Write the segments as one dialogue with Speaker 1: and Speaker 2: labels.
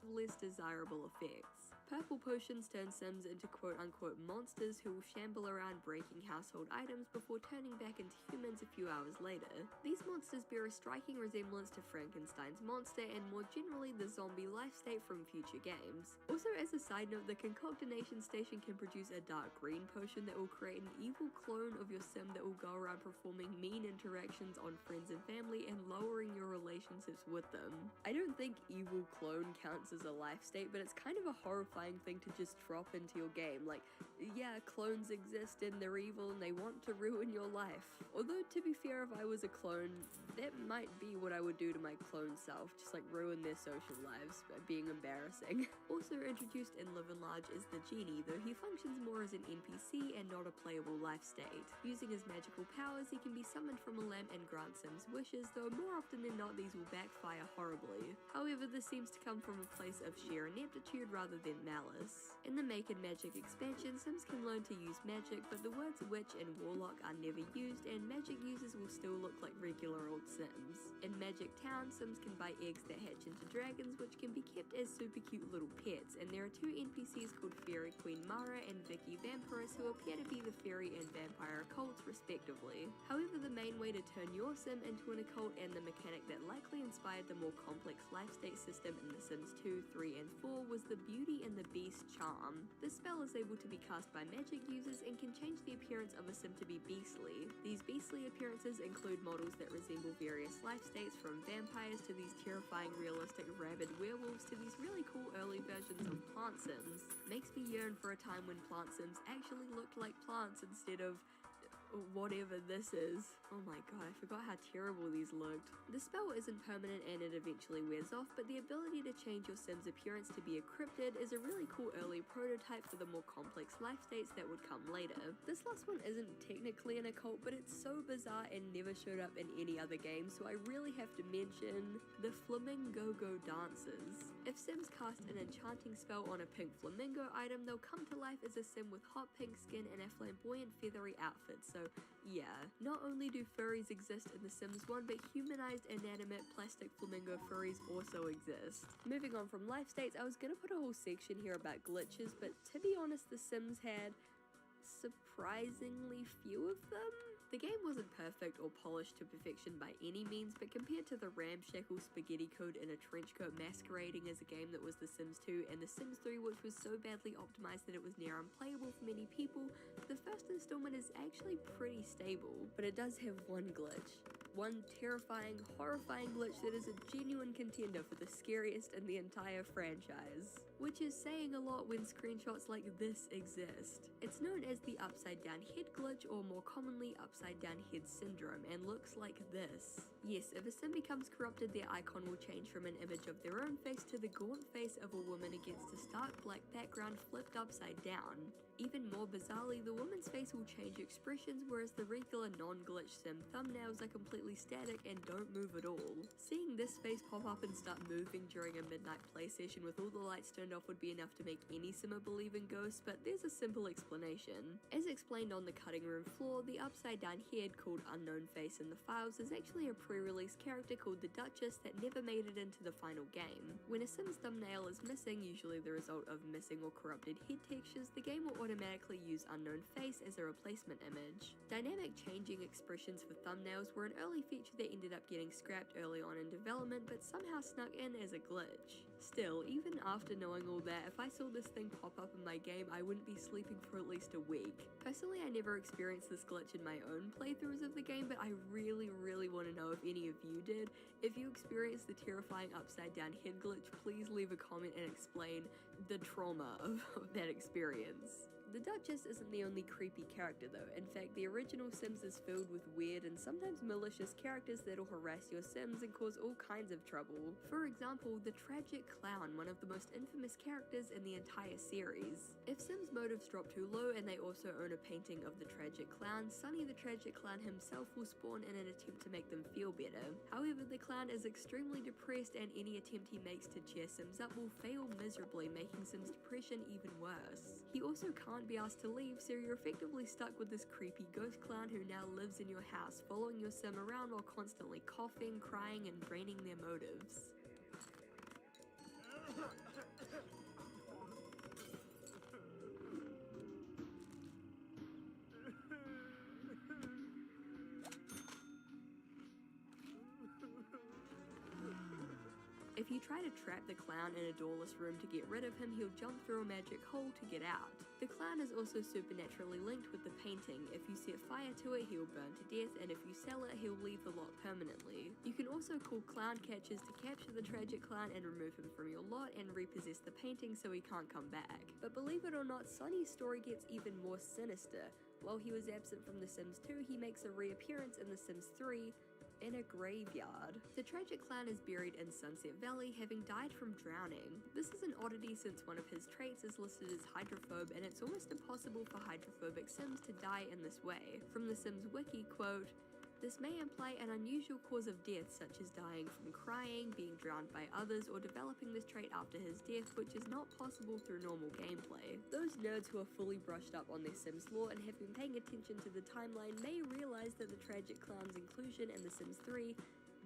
Speaker 1: of less desirable effects. Purple potions turn Sims into quote-unquote monsters who will shamble around breaking household items before turning back into humans a few hours later. These monsters bear a striking resemblance to Frankenstein's monster and more generally the zombie life state from future games. Also, as a side note, the Concoctination Station can produce a dark green potion that will create an evil clone of your Sim that will go around performing mean interactions on friends and family and lowering your relationships with them. I don't think evil clone counts as a life state, but it's kind of a horrifying thing to just drop into your game. Like, yeah, clones exist and they're evil and they want to ruin your life. Although, to be fair, if I was a clone, that might be what I would do to my clone self, just like ruin their social lives by being embarrassing. Also introduced in Live and Large is the Genie, though he functions more as an NPC and not a playable life state. Using his magical powers, he can be summoned from a lamp and grant Sims wishes, though more often than not these will backfire horribly. However, this seems to come from a place of sheer ineptitude rather than malice. In the Make and Magic expansion, Sims can learn to use magic, but the words witch and warlock are never used, and magic users will still look like regular old Sims. In Magic Town, Sims can buy eggs that hatch into dragons, which can be kept as super cute little pets, and there are two NPCs called Fairy Queen Mara and Vicky Vampirus who appear to be the fairy and vampire occults respectively. However, the main way to turn your Sim into an occult and the mechanic that likely inspired the more complex life state system in The Sims 2, 3, and 4 was the Beauty and the Beast charm. This spell is able to be cast by magic users and can change the appearance of a Sim to be beastly. These beastly appearances include models that resemble various life states, from vampires to these terrifying realistic rabid werewolves to these really cool early versions of plant Sims. Makes me yearn for a time when plant Sims actually looked like plants instead of whatever this is. Oh my god, I forgot how terrible these looked. The spell isn't permanent and it eventually wears off, but the ability to change your Sim's appearance to be a cryptid is a really cool early prototype for the more complex life states that would come later. This last one isn't technically an occult, but it's so bizarre and never showed up in any other game, so I really have to mention the Flamingo Dancers. If Sims cast an enchanting spell on a pink flamingo item, they'll come to life as a Sim with hot pink skin and a flamboyant feathery outfit, so yeah. Not only do furries exist in The Sims 1, but humanized inanimate plastic flamingo furries also exist. Moving on from life states, I was gonna put a whole section here about glitches, but to be honest, The Sims had surprisingly few of them. The game wasn't perfect or polished to perfection by any means, but compared to the ramshackle spaghetti code in a trench coat masquerading as a game that was The Sims 2 and The Sims 3, which was so badly optimized that it was near unplayable for many people, the first installment is actually pretty stable, but it does have one glitch. One terrifying, horrifying glitch that is a genuine contender for the scariest in the entire franchise. Which is saying a lot when screenshots like this exist. It's known as the upside down head glitch, or more commonly upside down head syndrome, and looks like this. Yes, if a Sim becomes corrupted, their icon will change from an image of their own face to the gaunt face of a woman against a stark black background flipped upside down. Even more bizarrely, the woman's face will change expressions, whereas the regular non-glitch Sim thumbnails are completely static and don't move at all. Seeing this face pop up and start moving during a midnight play session with all the lights turned off would be enough to make any Simmer believe in ghosts, but there's a simple explanation. As explained on the cutting room floor, the upside down head, called Unknown Face in the files, is actually a pre-release character called the Duchess that never made it into the final game. When a Sim's thumbnail is missing, usually the result of missing or corrupted head textures, the game will automatically use Unknown Face as a replacement image. Dynamic changing expressions for thumbnails were an early feature that ended up getting scrapped early on in development, but somehow snuck in as a glitch. Still, even after knowing all that, if I saw this thing pop up in my game, I wouldn't be sleeping for at least a week. Personally, I never experienced this glitch in my own playthroughs of the game, but I really want to know if any of you did. If you experienced the terrifying upside down head glitch, please leave a comment and explain the trauma of that experience. The Duchess isn't the only creepy character though. In fact, the original Sims is filled with weird and sometimes malicious characters that'll harass your Sims and cause all kinds of trouble. For example, the Tragic Clown, one of the most infamous characters in the entire series. If Sims motives drop too low and they also own a painting of the Tragic Clown, Sonny the Tragic Clown himself will spawn in an attempt to make them feel better. However, the clown is extremely depressed and any attempt he makes to cheer Sims up will fail miserably, making Sims' depression even worse. He also can't be asked to leave, so you're effectively stuck with this creepy ghost clown who now lives in your house, following your Sim around while constantly coughing, crying, and draining their motives. If you try to trap the clown in a doorless room to get rid of him, he'll jump through a magic hole to get out. The clown is also supernaturally linked with the painting. If you set fire to it, he'll burn to death, and if you sell it, he'll leave the lot permanently. You can also call clown catchers to capture the tragic clown and remove him from your lot and repossess the painting so he can't come back. But believe it or not, Sonny's story gets even more sinister. While he was absent from The Sims 2, he makes a reappearance in The Sims 3, in a graveyard. The tragic clown is buried in Sunset Valley, having died from drowning. This is an oddity since one of his traits is listed as hydrophobe, and it's almost impossible for hydrophobic Sims to die in this way. From the Sims wiki, quote, "This may imply an unusual cause of death, such as dying from crying, being drowned by others, or developing this trait after his death, which is not possible through normal gameplay." Those nerds who are fully brushed up on their Sims lore and have been paying attention to the timeline may realize that the tragic clown's inclusion in The Sims 3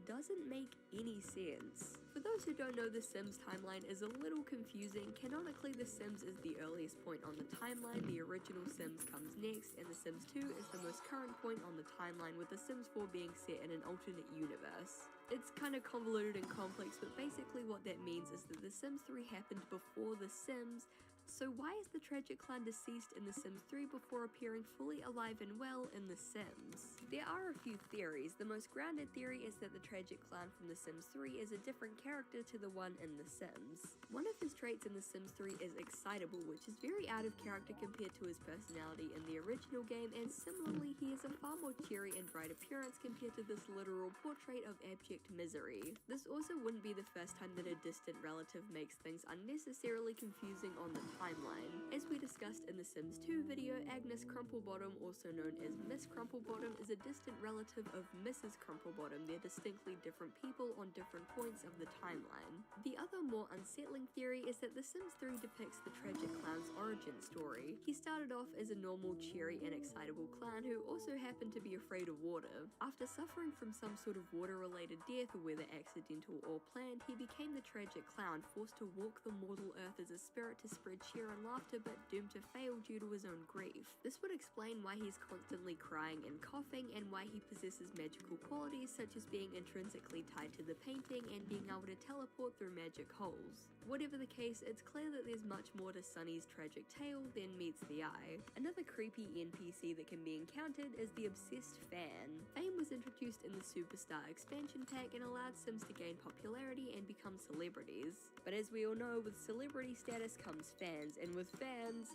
Speaker 1: doesn't make any sense. For those who don't know, The Sims timeline is a little confusing. Canonically, The Sims is the earliest point on the timeline, the original Sims comes next, and The Sims 2 is the most current point on the timeline, with The Sims 4 being set in an alternate universe. It's kind of convoluted and complex, but basically what that means is that The Sims 3 happened before The Sims. So why is the tragic clown deceased in The Sims 3 before appearing fully alive and well in The Sims? There are a few theories. The most grounded theory is that the tragic clown from The Sims 3 is a different character to the one in The Sims. One of his traits in The Sims 3 is excitable, which is very out of character compared to his personality in the original game, and similarly he has a far more cheery and bright appearance compared to this literal portrait of abject misery. This also wouldn't be the first time that a distant relative makes things unnecessarily confusing on the timeline. As we discussed in the Sims 2 video, Agnes Crumplebottom, also known as Miss Crumplebottom, is a distant relative of Mrs. Crumplebottom. They're distinctly different people on different points of the timeline. The other more unsettling theory is that The Sims 3 depicts the tragic clown's origin story. He started off as a normal, cheery, and excitable clown who also happened to be afraid of water. After suffering from some sort of water-related death, whether accidental or planned, he became the tragic clown, forced to walk the mortal earth as a spirit to spread cheer and laughter, but doomed to fail due to his own grief. This would explain why he's constantly crying and coughing, and why he possesses magical qualities such as being intrinsically tied to the painting and being able to teleport through magic holes. Whatever the case, it's clear that there's much more to Sonny's tragic tale than meets the eye. Another creepy NPC that can be encountered is the Obsessed Fan. Fame was introduced in the Superstar expansion pack and allowed Sims to gain popularity and become celebrities. But as we all know, with celebrity status comes fans, and with fans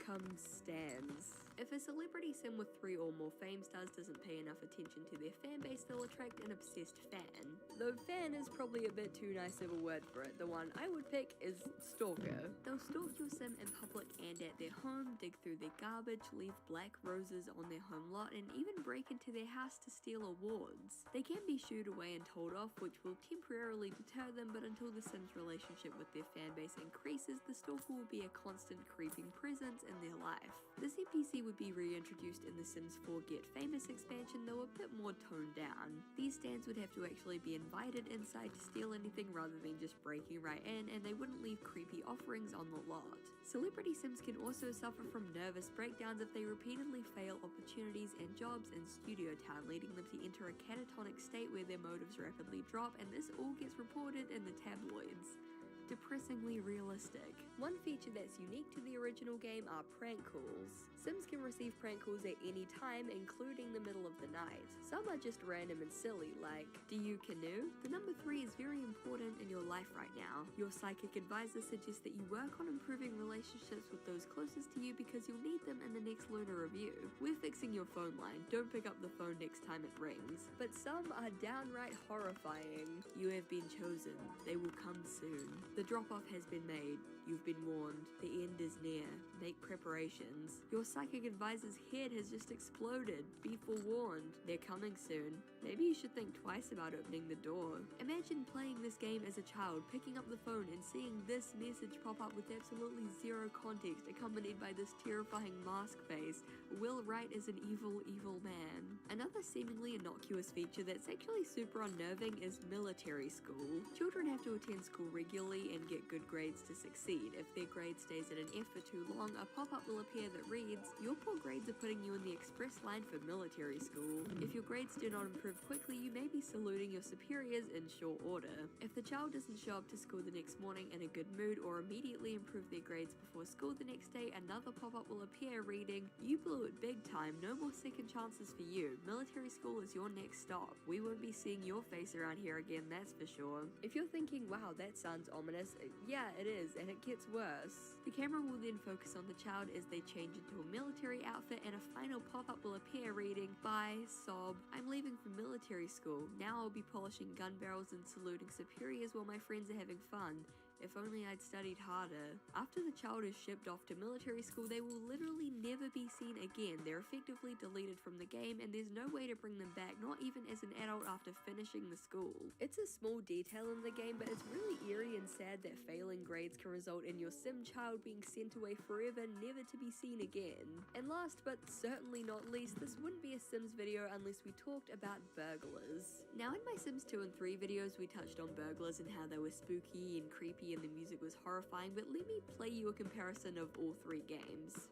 Speaker 1: comes stans. If a celebrity Sim with 3 or more fame stars doesn't pay enough attention to their fan base, they'll attract an obsessed fan. Though fan is probably a bit too nice of a word for it, the one I would pick is stalker. They'll stalk your Sim in public and at their home, dig through their garbage, leave black roses on their home lot, and even break into their house to steal awards. They can be shooed away and told off, which will temporarily deter them, but until the Sim's relationship with their fan base increases, the stalker will be a constant creeping presence in their life. This NPC would be reintroduced in the Sims 4 Get Famous expansion, though a bit more toned down. These stans would have to actually be invited inside to steal anything rather than just breaking right in, and they wouldn't leave creepy offerings on the lot. Celebrity Sims can also suffer from nervous breakdowns if they repeatedly fail opportunities and jobs in Studio Town, leading them to enter a catatonic state where their motives rapidly drop, and this all gets reported in the tabloids. Depressingly realistic. One feature that's unique to the original game are prank calls. Sims can receive prank calls at any time, including the middle of the night. Some are just random and silly, like, "Do you canoe?" The number 3 is very important in your life right now. Your psychic advisor suggests that you work on improving relationships with those closest to you because you'll need them in the next lunar review. We're fixing your phone line. Don't pick up the phone next time it rings. But some are downright horrifying. You have been chosen. They will come soon. The drop-off has been made. You've been warned. The end is near. Make preparations. Your psychic advisor's head has just exploded. Be forewarned. They're coming soon. Maybe you should think twice about opening the door. Imagine playing this game as a child, picking up the phone and seeing this message pop up with absolutely zero context, accompanied by this terrifying mask face. Will Wright is an evil, evil man. Another seemingly innocuous feature that's actually super unnerving is military school. Children have to attend school regularly, study and get good grades to succeed. If their grade stays at an F for too long, a pop-up will appear that reads, "Your poor grades are putting you in the express line for military school." If your grades do not improve quickly, you may be saluting your superiors in short order. If the child doesn't show up to school the next morning in a good mood or immediately improve their grades before school the next day, another pop-up will appear reading, "You blew it big time, no more second chances for you. Military school is your next stop. We won't be seeing your face around here again, that's for sure." If you're thinking, wow, that sounds ominous, yeah, it is, and it gets worse. The camera will then focus on the child as they change into a military outfit, and a final pop-up will appear reading, "Bye, sob. I'm leaving for military school. Now I'll be polishing gun barrels and saluting superiors while my friends are having fun. If only I'd studied harder." After the child is shipped off to military school, they will literally never be seen again. They're effectively deleted from the game, and there's no way to bring them back, not even as an adult after finishing the school. It's a small detail in the game, but it's really eerie and sad that failing grades can result in your sim child being sent away forever, never to be seen again. And last but certainly not least, this wouldn't be a Sims video unless we talked about burglars. Now, in my Sims 2 and 3 videos, we touched on burglars and how they were spooky and creepy and the music was horrifying, but let me play you a comparison of all three games.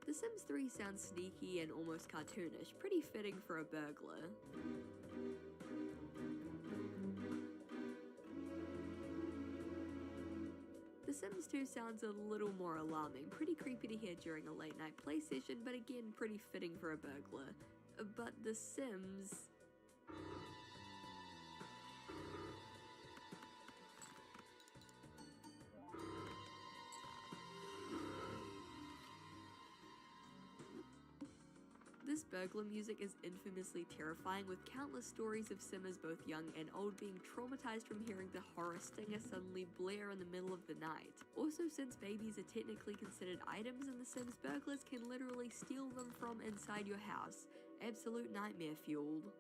Speaker 1: The Sims 3 sounds sneaky and almost cartoonish, pretty fitting for a burglar. The Sims 2 sounds a little more alarming, pretty creepy to hear during a late night play session, but again pretty fitting for a burglar. But The Sims... This burglar music is infamously terrifying, with countless stories of Simmers both young and old being traumatized from hearing the horror stinger suddenly blare in the middle of the night. Also, since babies are technically considered items in The Sims, burglars can literally steal them from inside your house. Absolute nightmare fueled.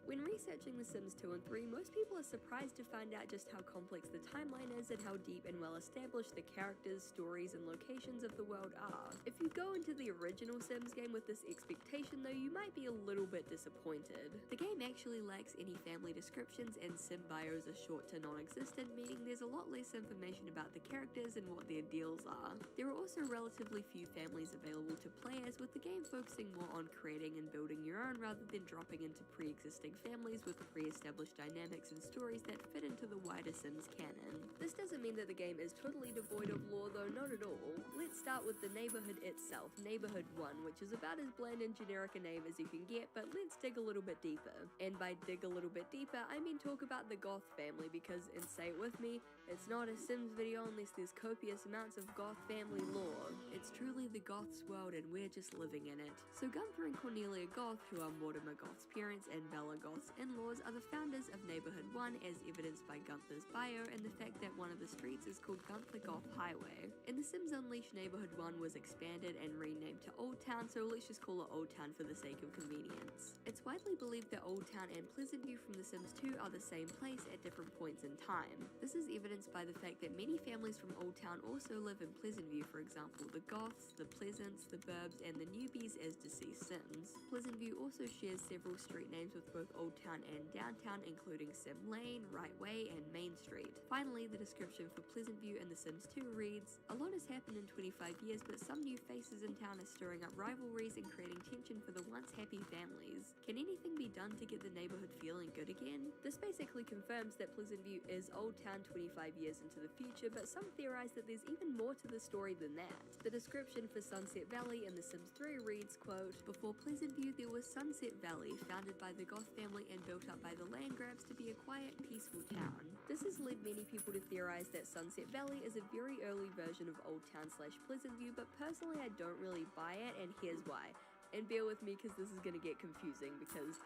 Speaker 1: When researching The Sims 2 and 3, most people are surprised to find out just how complex the timeline is and how deep and well established the characters, stories, and locations of the world are. If you go into the original Sims game with this expectation though, you might be a little bit disappointed. The game actually lacks any family descriptions, and Sim bios are short to non-existent, meaning there's a lot less information about the characters and what their deals are. There are also relatively few families available to play as, with the game focusing more on creating and building your own rather than dropping into pre-existing families with pre-established dynamics and stories that fit into the wider Sims canon. This doesn't mean that the game is totally devoid of lore though, not at all. Let's start with the neighborhood itself, Neighborhood 1, which is about as bland and generic a name as you can get, but let's dig a little bit deeper. And by dig a little bit deeper, I mean talk about the Goth family, because, and say it with me, it's not a Sims video unless there's copious amounts of Goth family lore. It's truly the Goth's world and we're just living in it. So Gunther and Cornelia Goth, who are Mortimer Goth's parents and Bella Goth's in-laws, are the founders of Neighborhood 1, as evidenced by Gunther's bio and the fact that one of the streets is called Gunther Goth Highway. In The Sims Unleashed, Neighborhood 1 was expanded and renamed to Old Town, so let's just call it Old Town for the sake of convenience. It's widely believed that Old Town and Pleasant View from The Sims 2 are the same place at different points in time. This is evidenced by the fact that many families from Old Town also live in Pleasant View, for example, the Goths, the Pleasants, the Burbs, and the Newbies as deceased Sims. Pleasant View also shares several street names with both Old Town and Downtown, including Sim Lane, Right Way, and Main Street. Finally, the description for Pleasant View in The Sims 2 reads, "A lot has happened in 25 years, but some new faces in town are stirring up rivalries and creating tension for the once happy families. Can anything be done to get the neighborhood feeling good again?" This basically confirms that Pleasant View is Old Town 25 years into the future, but some theorize that there's even more to the story than that. The description for Sunset Valley in The Sims 3 reads, quote, "Before Pleasant View there was Sunset Valley, founded by the Goth family and built up by the land grabs to be a quiet, peaceful town." This has led many people to theorize that Sunset Valley is a very early version of Old Town / Pleasant View, but personally I don't really buy it, and here's why. And bear with me because this is going to get confusing, because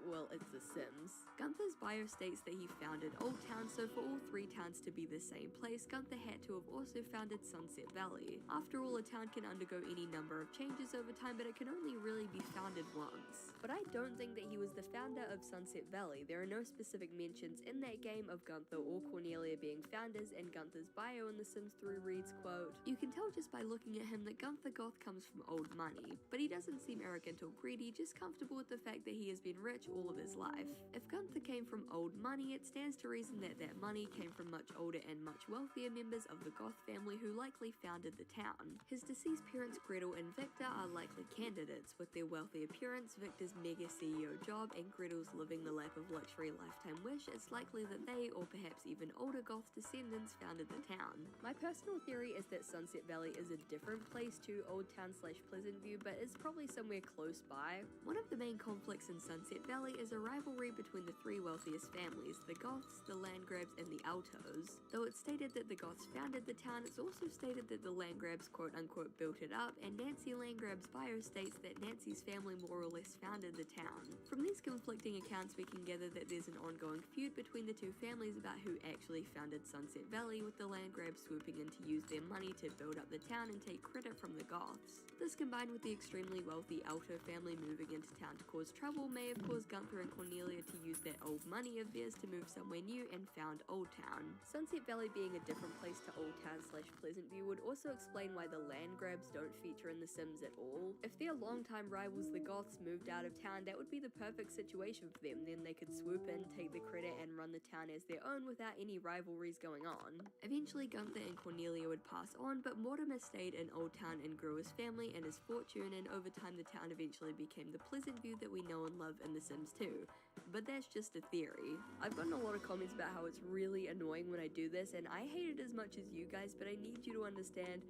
Speaker 1: well, it's The Sims. Gunther's bio states that he founded Old Town, so for all three towns to be the same place, Gunther had to have also founded Sunset Valley. After all, a town can undergo any number of changes over time, but it can only really be founded once. But I don't think that he was the founder of Sunset Valley. There are no specific mentions in that game of Gunther or Cornelia being founders, and Gunther's bio in The Sims 3 reads, quote, "You can tell just by looking at him that Gunther Goth comes from old money, but he doesn't seem arrogant or greedy, just comfortable with the fact that he has been rich all of his life. If Gunther came from old money, it stands to reason that that money came from much older and much wealthier members of the Goth family who likely founded the town. His deceased parents Gretel and Victor are likely candidates. With their wealthy appearance, Victor's mega CEO job, and Gretel's living the lap of luxury lifetime wish, it's likely that they, or perhaps even older Goth descendants, founded the town. My personal theory is that Sunset Valley is a different place to Old Town / Pleasant View, but it's probably somewhere close by. One of the main conflicts in Sunset Valley is a rivalry between the three wealthiest families, the Goths, the Landgrabs, and the Altos. Though it's stated that the Goths founded the town, it's also stated that the Landgrabs quote-unquote built it up, and Nancy Landgrab's bio states that Nancy's family more or less founded the town. From these conflicting accounts, we can gather that there's an ongoing feud between the two families about who actually founded Sunset Valley, with the Landgrabs swooping in to use their money to build up the town and take credit from the Goths. This, combined with the extremely wealthy Alto family moving into town to cause trouble, may have caused Gunther and Cornelia to use that old money of theirs to move somewhere new and found Old Town. Sunset Valley being a different place to Old Town / Pleasant View would also explain why the Landgrabs don't feature in The Sims at all. If their longtime rivals the Goths moved out of town, that would be the perfect situation for them. Then they could swoop in, take the credit, and run the town as their own without any rivalries going on. Eventually, Gunther and Cornelia would pass on, but Mortimer stayed in Old Town and grew his family and his fortune, and over time the town eventually became the Pleasant View that we know and love in The Sims 2. But that's just a theory. I've gotten a lot of comments about how it's really annoying when I do this, and I hate it as much as you guys, but I need you to understand,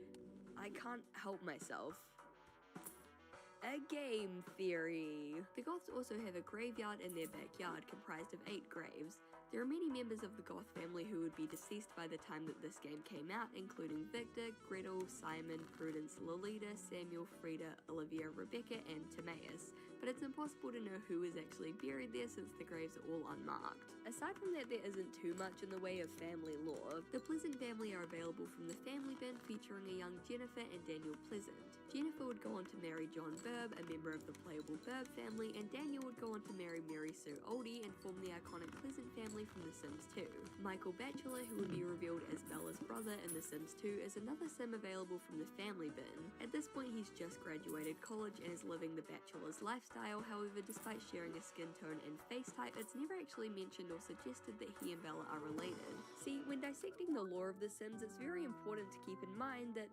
Speaker 1: I can't help myself. A game theory. The Goths also have a graveyard in their backyard comprised of 8 graves. There are many members of the Goth family who would be deceased by the time that this game came out, including Victor, Gretel, Simon, Prudence, Lolita, Samuel, Frida, Olivia, Rebecca, and Timaeus, but it's impossible to know who is actually buried there since the graves are all unmarked. Aside from that, there isn't too much in the way of family lore. The Pleasant family are available from the family bin, featuring a young Jennifer and Daniel Pleasant. Jennifer would go on to marry John Burb, a member of the playable Burb family, and Daniel would go on to marry Mary Sue Oldie and form the iconic Pleasant family from The Sims 2. Michael Batchelor, who would be revealed as Bella's brother in The Sims 2, is another sim available from the family bin. At this point, he's just graduated college and is living the bachelor's lifestyle. However, despite sharing a skin tone and face type, it's never actually mentioned or suggested that he and Bella are related. See, when dissecting the lore of The Sims, it's very important to keep in mind that,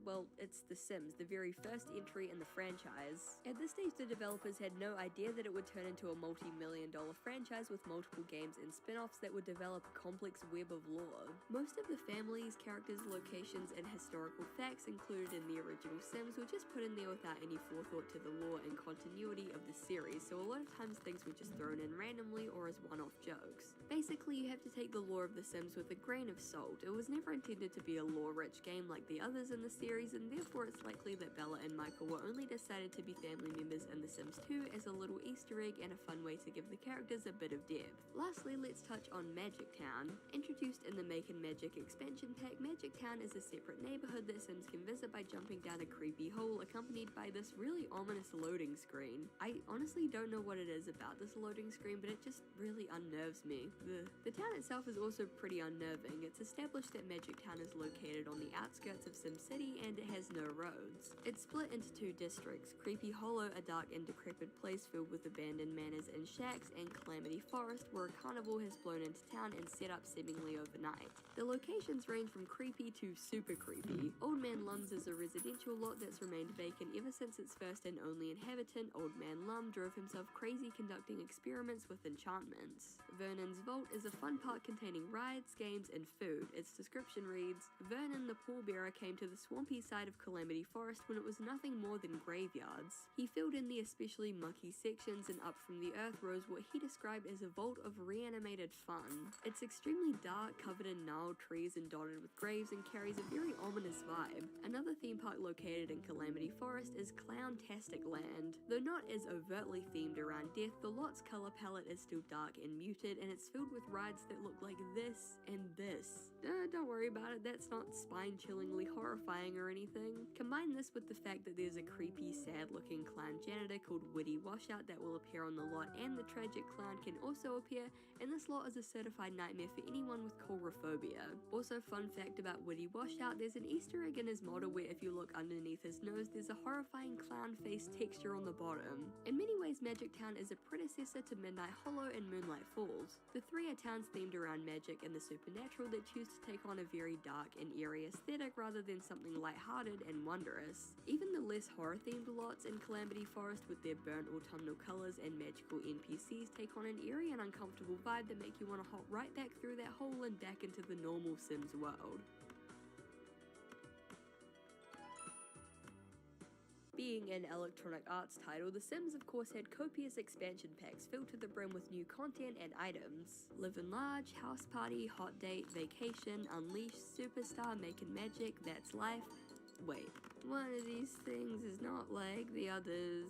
Speaker 1: well, it's The Sims, the very first entry in the franchise. At this stage, the developers had no idea that it would turn into a multi-million-dollar franchise with multiple games and spin-offs that would develop a complex web of lore. Most of the families, characters, locations, and historical facts included in the original Sims were just put in there without any forethought to the lore and continuity of the series, so a lot of times things were just thrown in randomly or as one-off jokes. Basically, you have to take the lore of The Sims with a grain of salt. It was never intended to be a lore-rich game like the others in the series, and therefore it's likely that Bella and Michael were only decided to be family members in The Sims 2 as a little Easter egg and a fun way to give the characters a bit of depth. Lastly, let's touch on Magic Town. Introduced in the Make and Magic expansion pack, Magic Town is a separate neighborhood that Sims can visit by jumping down a creepy hole accompanied by this really ominous loading screen. I honestly don't know what it is about this loading screen, but it just really unnerves me. The town itself is also pretty unnerving. It's established that Magic Town is located on the outskirts of SimCity and it has no roads. It's split into 2 districts, Creepy Hollow, a dark and decrepit place filled with abandoned manors and shacks, and Calamity Forest, where a carnival has blown into town and set up seemingly overnight. The locations range from creepy to super creepy. Old Man Lum's is a residential lot that's remained vacant ever since its first and only inhabitant, Old Man Lum, drove himself crazy conducting experiments with enchantments. Vernon's Vault is a fun park containing rides, games, and food. Its description reads, Vernon the pallbearer came to the swampy creepy side of Calamity Forest when it was nothing more than graveyards. He filled in the especially mucky sections, and up from the earth rose what he described as a vault of reanimated fun. It's extremely dark, covered in gnarled trees and dotted with graves, and carries a very ominous vibe. Another theme park located in Calamity Forest is Clowntastic Land. Though not as overtly themed around death, the lot's color palette is still dark and muted, and it's filled with rides that look like this and this. Don't worry about it, that's not spine-chillingly horrifying or anything. Combine this with the fact that there's a creepy, sad-looking clown janitor called Witty Washout that will appear on the lot, and the tragic clown can also appear, and this lot is a certified nightmare for anyone with coulrophobia. Also, fun fact about Witty Washout, there's an Easter egg in his model where if you look underneath his nose, there's a horrifying clown face texture on the bottom. In many ways, Magic Town is a predecessor to Midnight Hollow and Moonlight Falls. The three are towns themed around magic and the supernatural that choose to take on a very dark and eerie aesthetic rather than something lighthearted and wondrous. Even the less horror-themed lots in Calamity Forest with their burnt autumnal colors and magical NPCs take on an eerie and uncomfortable vibe that make you want to hop right back through that hole and back into the normal Sims world. Being an Electronic Arts title, The Sims of course had copious expansion packs filled to the brim with new content and items. Live and Large, House Party, Hot Date, Vacation, Unleash, Superstar, Making Magic, That's Life. Wait, one of these things is not like the others.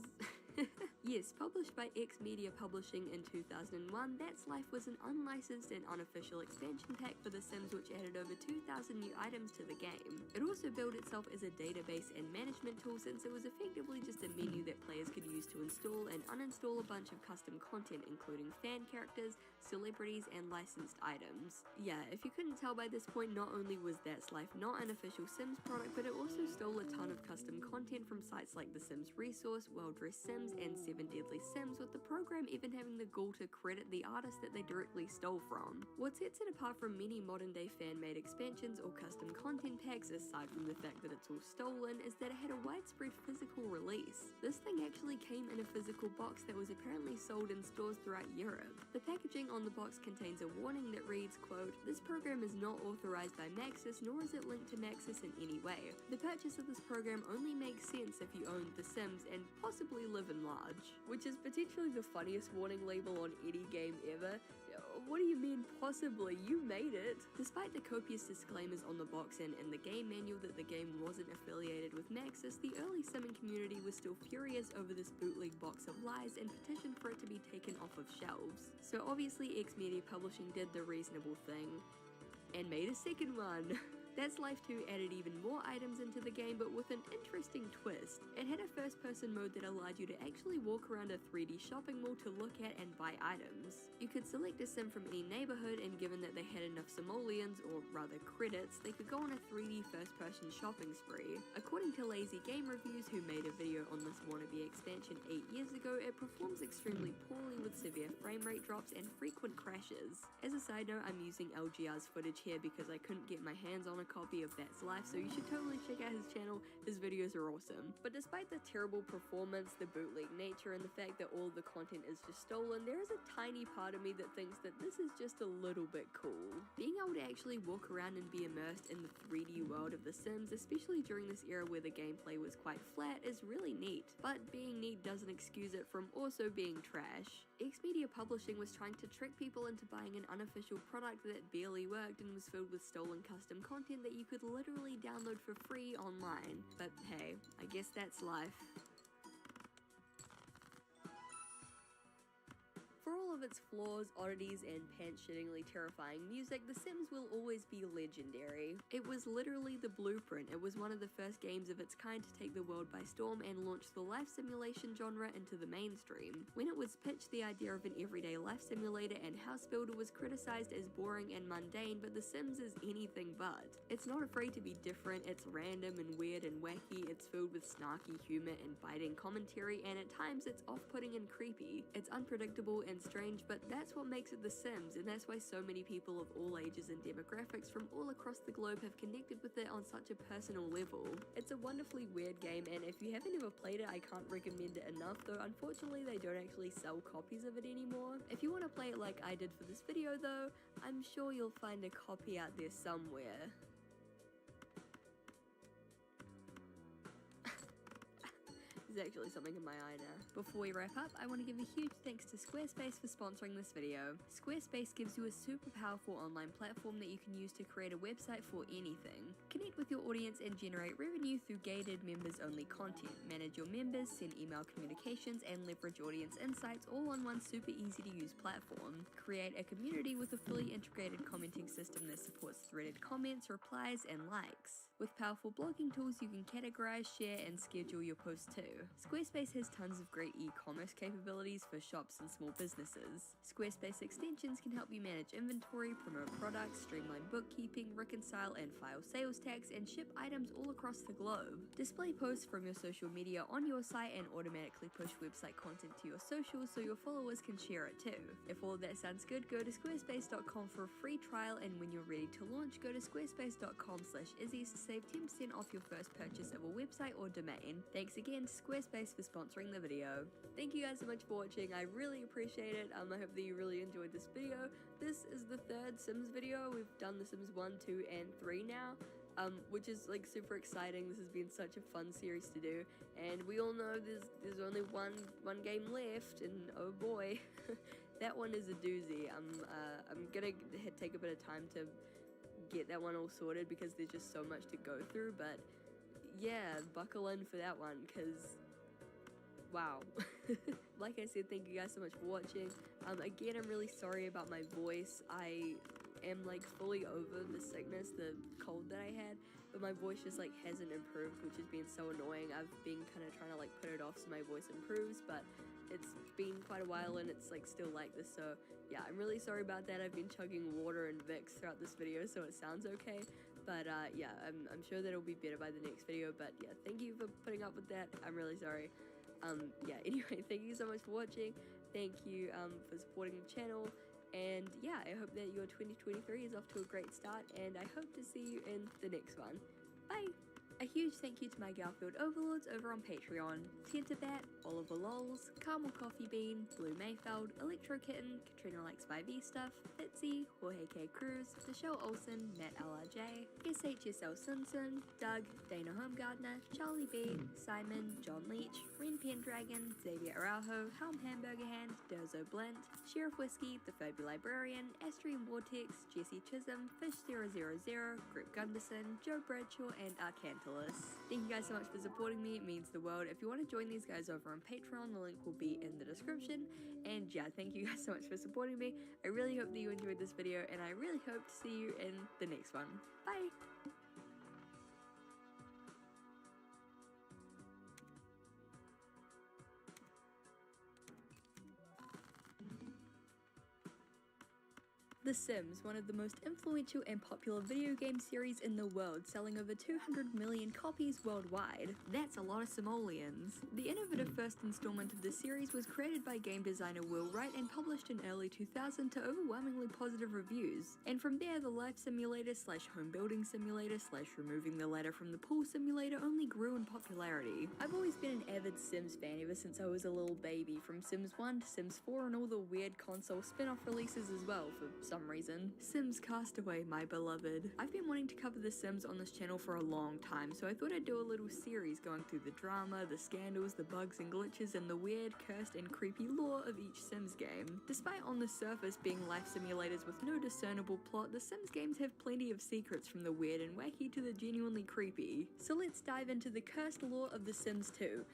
Speaker 1: Yes, published by X Media Publishing in 2001, That's Life was an unlicensed and unofficial expansion pack for The Sims which added over 2,000 new items to the game. It also billed itself as a database and management tool since it was effectively just a menu that players could use to install and uninstall a bunch of custom content including fan characters, celebrities, and licensed items. Yeah, if you couldn't tell by this point, not only was That's Life not an official Sims product, but it also stole a ton of custom content from sites like The Sims Resource, Well Dressed Sims, and 7 Deadly Sims, with the program even having the gall to credit the artist that they directly stole from. What sets it apart from many modern-day fan-made expansions or custom content packs, aside from the fact that it's all stolen, is that it had a widespread physical release. This thing actually came in a physical box that was apparently sold in stores throughout Europe. The packaging on the box contains a warning that reads, quote, "This program is not authorized by Maxis, nor is it linked to Maxis in any way. The purchase of this program only makes sense if you own The Sims and possibly Live and Large," which is potentially the funniest warning label on any game ever. What do you mean possibly? You made it! Despite the copious disclaimers on the box and in the game manual that the game wasn't affiliated with Maxis, the early Simming community was still furious over this bootleg box of lies and petitioned for it to be taken off of shelves. So obviously X Media Publishing did the reasonable thing and made a second one. That's Life 2 added even more items into the game, but with an interesting twist. It had a first-person mode that allowed you to actually walk around a 3D shopping mall to look at and buy items. You could select a sim from any neighborhood, and given that they had enough simoleons, or rather credits, they could go on a 3D first-person shopping spree. According to Lazy Game Reviews, who made a video on this wannabe expansion 8 years ago, it performs extremely poorly with severe frame rate drops and frequent crashes. As a side note, I'm using LGR's footage here because I couldn't get my hands on a copy of That's Life, so you should totally check out his channel. His videos are awesome. But despite the terrible performance, the bootleg nature, and the fact that all the content is just stolen, there is a tiny part of me that thinks that this is just a little bit cool. Being able to actually walk around and be immersed in the 3D world of The Sims, especially during this era where the gameplay was quite flat, is really neat. But being neat doesn't excuse it from also being trash. X Media Publishing was trying to trick people into buying an unofficial product that barely worked and was filled with stolen custom content that you could literally download for free online. But hey, I guess that's life. For all of its flaws, oddities, and pants-shittingly terrifying music, The Sims will always be legendary. It was literally the blueprint. It was one of the first games of its kind to take the world by storm and launch the life simulation genre into the mainstream. When it was pitched, the idea of an everyday life simulator and house builder was criticized as boring and mundane, but The Sims is anything but. It's not afraid to be different, it's random and weird and wacky, it's filled with snarky humor and biting commentary, and at times it's off-putting and creepy. It's unpredictable and strange, but that's what makes it The Sims, and that's why so many people of all ages and demographics from all across the globe have connected with it on such a personal level. It's a wonderfully weird game, and if you haven't ever played it, I can't recommend it enough, though unfortunately they don't actually sell copies of it anymore. If you want to play it like I did for this video though, I'm sure you'll find a copy out there somewhere. There's actually something in my eye now. Before we wrap up, I want to give a huge thanks to Squarespace for sponsoring this video. Squarespace gives you a super powerful online platform that you can use to create a website for anything. Connect with your audience and generate revenue through gated members-only content, manage your members, send email communications, and leverage audience insights all on one super easy-to-use platform. Create a community with a fully integrated commenting system that supports threaded comments, replies, and likes. With powerful blogging tools, you can categorize, share, and schedule your posts too. Squarespace has tons of great e-commerce capabilities for shops and small businesses. Squarespace extensions can help you manage inventory, promote products, streamline bookkeeping, reconcile and file sales tax, and ship items all across the globe. Display posts from your social media on your site and automatically push website content to your socials so your followers can share it too. If all of that sounds good, go to squarespace.com for a free trial, and when you're ready to launch, go to squarespace.com/Izzy to save 10% off your first purchase of a website or domain. Thanks again to Squarespace for sponsoring the video. Thank you guys so much for watching. I really appreciate it. I hope that you really enjoyed this video. This is the third Sims video. We've done the Sims 1, 2, and 3 now. Which is like super exciting. This has been such a fun series to do, and we all know there's only one game left, and oh boy, that one is a doozy. I'm gonna take a bit of time to get that one all sorted because there's just so much to go through, but yeah, buckle in for that one because wow. Like I said, thank you guys so much for watching. Again, I'm really sorry about my voice. I am like fully over the sickness, the cold that I had, but my voice just like hasn't improved, which has been so annoying. I've been kind of trying to like put it off so my voice improves, but it's been quite a while and it's like still like this, so yeah, I'm really sorry about that. I've been chugging water and Vicks throughout this video, so it sounds okay, but yeah, I'm sure that it'll be better by the next video. But yeah, thank you for putting up with that. I'm really sorry. Yeah, anyway, thank you so much for watching. Thank you for supporting the channel. And yeah, I hope that your 2023 is off to a great start, and I hope to see you in the next one. Bye! A huge thank you to my Garfield overlords over on Patreon: Tenterbat, Oliver Lols, Caramel Coffee Bean, Blue Mayfeld, Electro Kitten, Katrina Likes 5e Stuff, Fitzy, Jorge K. Cruz, Michelle Olsen, Matt LRJ, SHSL Simpson, Doug, Dana Homegardener, Charlie B, Simon, John Leach, Ren Pendragon, Xavier Araujo, Helm Hamburger Hand, Derzo Blint, Sheriff Whiskey, The Phoebe Librarian, Astrian Vortex, Jesse Chisholm, Fish000, Grip Gunderson, Joe Bradshaw, and Arcantalus. Thank you guys so much for supporting me. It means the world. If you want to join these guys over on Patreon, the link will be in the description. And yeah, thank you guys so much for supporting me. I really hope that you enjoyed this video, and I really hope to see you in the next one. Bye! The Sims, one of the most influential and popular video game series in the world, selling over 200 million copies worldwide. That's a lot of simoleons. The innovative first installment of the series was created by game designer Will Wright and published in early 2000 to overwhelmingly positive reviews. And from there, the life simulator slash home building simulator slash removing the ladder from the pool simulator only grew in popularity. I've always been an avid Sims fan ever since I was a little baby, from Sims 1 to Sims 4 and all the weird console spin-off releases as well for some reason. Sims Castaway, my beloved. I've been wanting to cover The Sims on this channel for a long time, so I thought I'd do a little series going through the drama, the scandals, the bugs and glitches, and the weird, cursed, and creepy lore of each Sims game. Despite on the surface being life simulators with no discernible plot, the Sims games have plenty of secrets, from the weird and wacky to the genuinely creepy. So let's dive into the cursed lore of The Sims 2.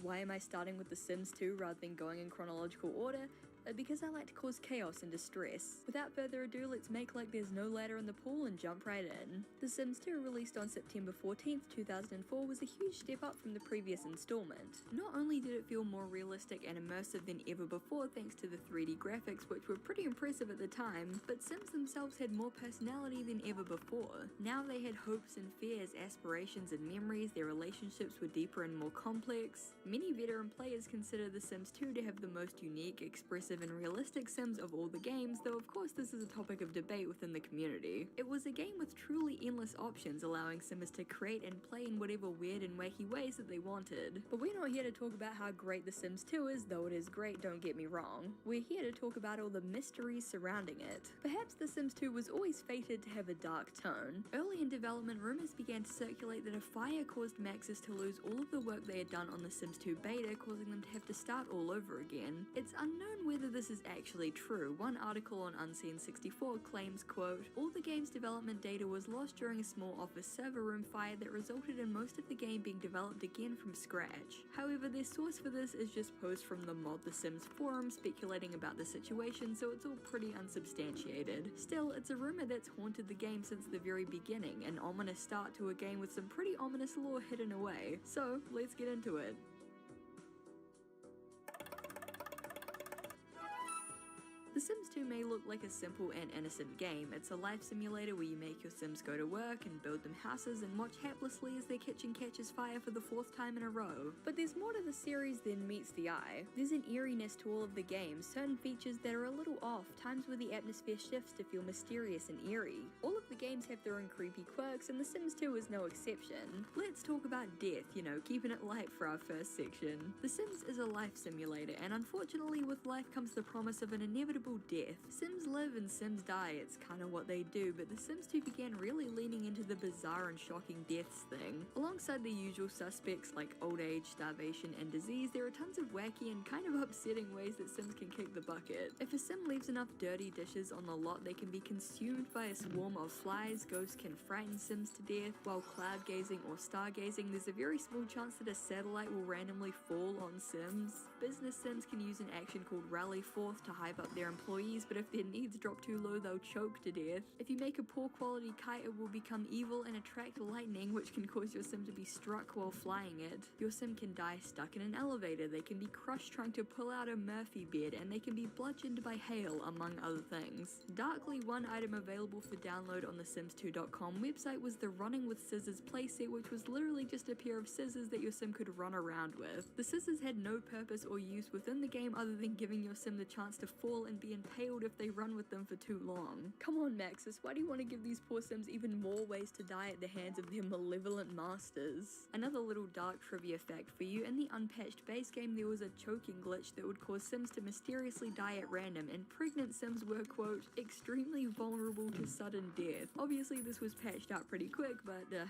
Speaker 1: Why am I starting with The Sims 2 rather than going in chronological order? Because I like to cause chaos and distress. Without further ado, let's make like there's no ladder in the pool and jump right in. The Sims 2, released on September 14th, 2004, was a huge step up from the previous installment. Not only did it feel more realistic and immersive than ever before thanks to the 3D graphics, which were pretty impressive at the time, but Sims themselves had more personality than ever before. Now they had hopes and fears, aspirations and memories, their relationships were deeper and more complex. Many veteran players consider The Sims 2 to have the most unique, expressive, immersive and realistic Sims of all the games, though of course this is a topic of debate within the community. It was a game with truly endless options, allowing Simmers to create and play in whatever weird and wacky ways that they wanted. But we're not here to talk about how great The Sims 2 is, though it is great, don't get me wrong. We're here to talk about all the mysteries surrounding it. Perhaps The Sims 2 was always fated to have a dark tone. Early in development, rumors began to circulate that a fire caused Maxis to lose all of the work they had done on The Sims 2 beta, causing them to have to start all over again. It's unknown whether this is actually true. One article on Unseen64 claims, quote, "All the game's development data was lost during a small office server room fire that resulted in most of the game being developed again from scratch." However, their source for this is just posts from the Mod The Sims forum speculating about the situation, so it's all pretty unsubstantiated. Still, it's a rumor that's haunted the game since the very beginning, an ominous start to a game with some pretty ominous lore hidden away. So, let's get into it. The Sims 2 may look like a simple and innocent game. It's a life simulator where you make your Sims go to work and build them houses and watch haplessly as their kitchen catches fire for the 4th time in a row. But there's more to the series than meets the eye. There's an eeriness to all of the games, certain features that are a little off, times where the atmosphere shifts to feel mysterious and eerie. All of the games have their own creepy quirks, and The Sims 2 is no exception. Let's talk about death, keeping it light for our first section. The Sims is a life simulator, and unfortunately with life comes the promise of an inevitable death. Sims live and Sims die, it's kinda what they do, but The Sims 2 began really leaning into the bizarre and shocking deaths thing. Alongside the usual suspects like old age, starvation, and disease, there are tons of wacky and kind of upsetting ways that Sims can kick the bucket. If a Sim leaves enough dirty dishes on the lot, they can be consumed by a swarm of flies. Ghosts can frighten Sims to death. While cloud gazing or stargazing, there's a very small chance that a satellite will randomly fall on Sims. Business Sims can use an action called Rally Forth to hype up their employees, but if their needs drop too low, they'll choke to death. If you make a poor quality kite, it will become evil and attract lightning, which can cause your Sim to be struck while flying it. Your Sim can die stuck in an elevator, they can be crushed trying to pull out a Murphy bed, and they can be bludgeoned by hail, among other things. Darkly, one item available for download on the Sims2.com website was the Running with Scissors playset, which was literally just a pair of scissors that your Sim could run around with. The scissors had no purpose or use within the game other than giving your Sim the chance to fall and be impaled if they run with them for too long. Come on, Maxis, why do you want to give these poor Sims even more ways to die at the hands of their malevolent masters? Another little dark trivia fact for you, in the unpatched base game there was a choking glitch that would cause Sims to mysteriously die at random, and pregnant Sims were, quote, extremely vulnerable to sudden death. Obviously this was patched out pretty quick, but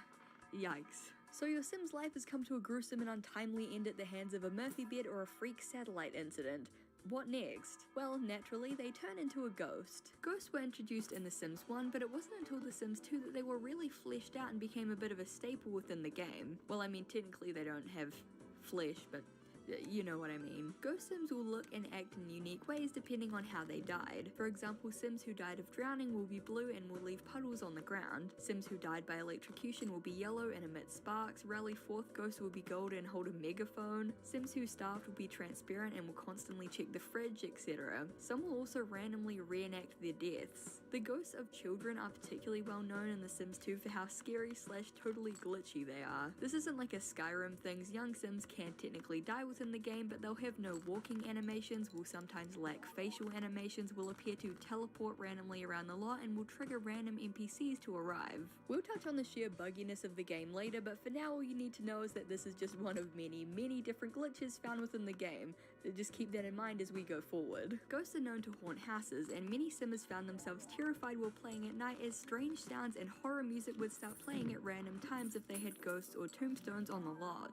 Speaker 1: yikes. So your Sim's life has come to a gruesome and untimely end at the hands of a Murphy bed or a freak satellite incident. What next? Well, naturally, they turn into a ghost. Ghosts were introduced in The Sims 1, but it wasn't until The Sims 2 that they were really fleshed out and became a bit of a staple within the game. Well, I mean, technically they don't have flesh, but you know what I mean. Ghost Sims will look and act in unique ways depending on how they died. For example, Sims who died of drowning will be blue and will leave puddles on the ground. Sims who died by electrocution will be yellow and emit sparks. Rally Forth ghosts will be gold and hold a megaphone. Sims who starved will be transparent and will constantly check the fridge, etc. Some will also randomly reenact their deaths. The ghosts of children are particularly well known in The Sims 2 for how scary / totally glitchy they are. This isn't like a Skyrim thing. Young Sims can technically die within the game, but they'll have no walking animations, will sometimes lack facial animations, will appear to teleport randomly around the lot, and will trigger random NPCs to arrive. We'll touch on the sheer bugginess of the game later, but for now all you need to know is that this is just one of many different glitches found within the game. Just keep that in mind as we go forward. Ghosts are known to haunt houses, and many Simmers found themselves terrified while playing at night as strange sounds and horror music would start playing at random times if they had ghosts or tombstones on the lot.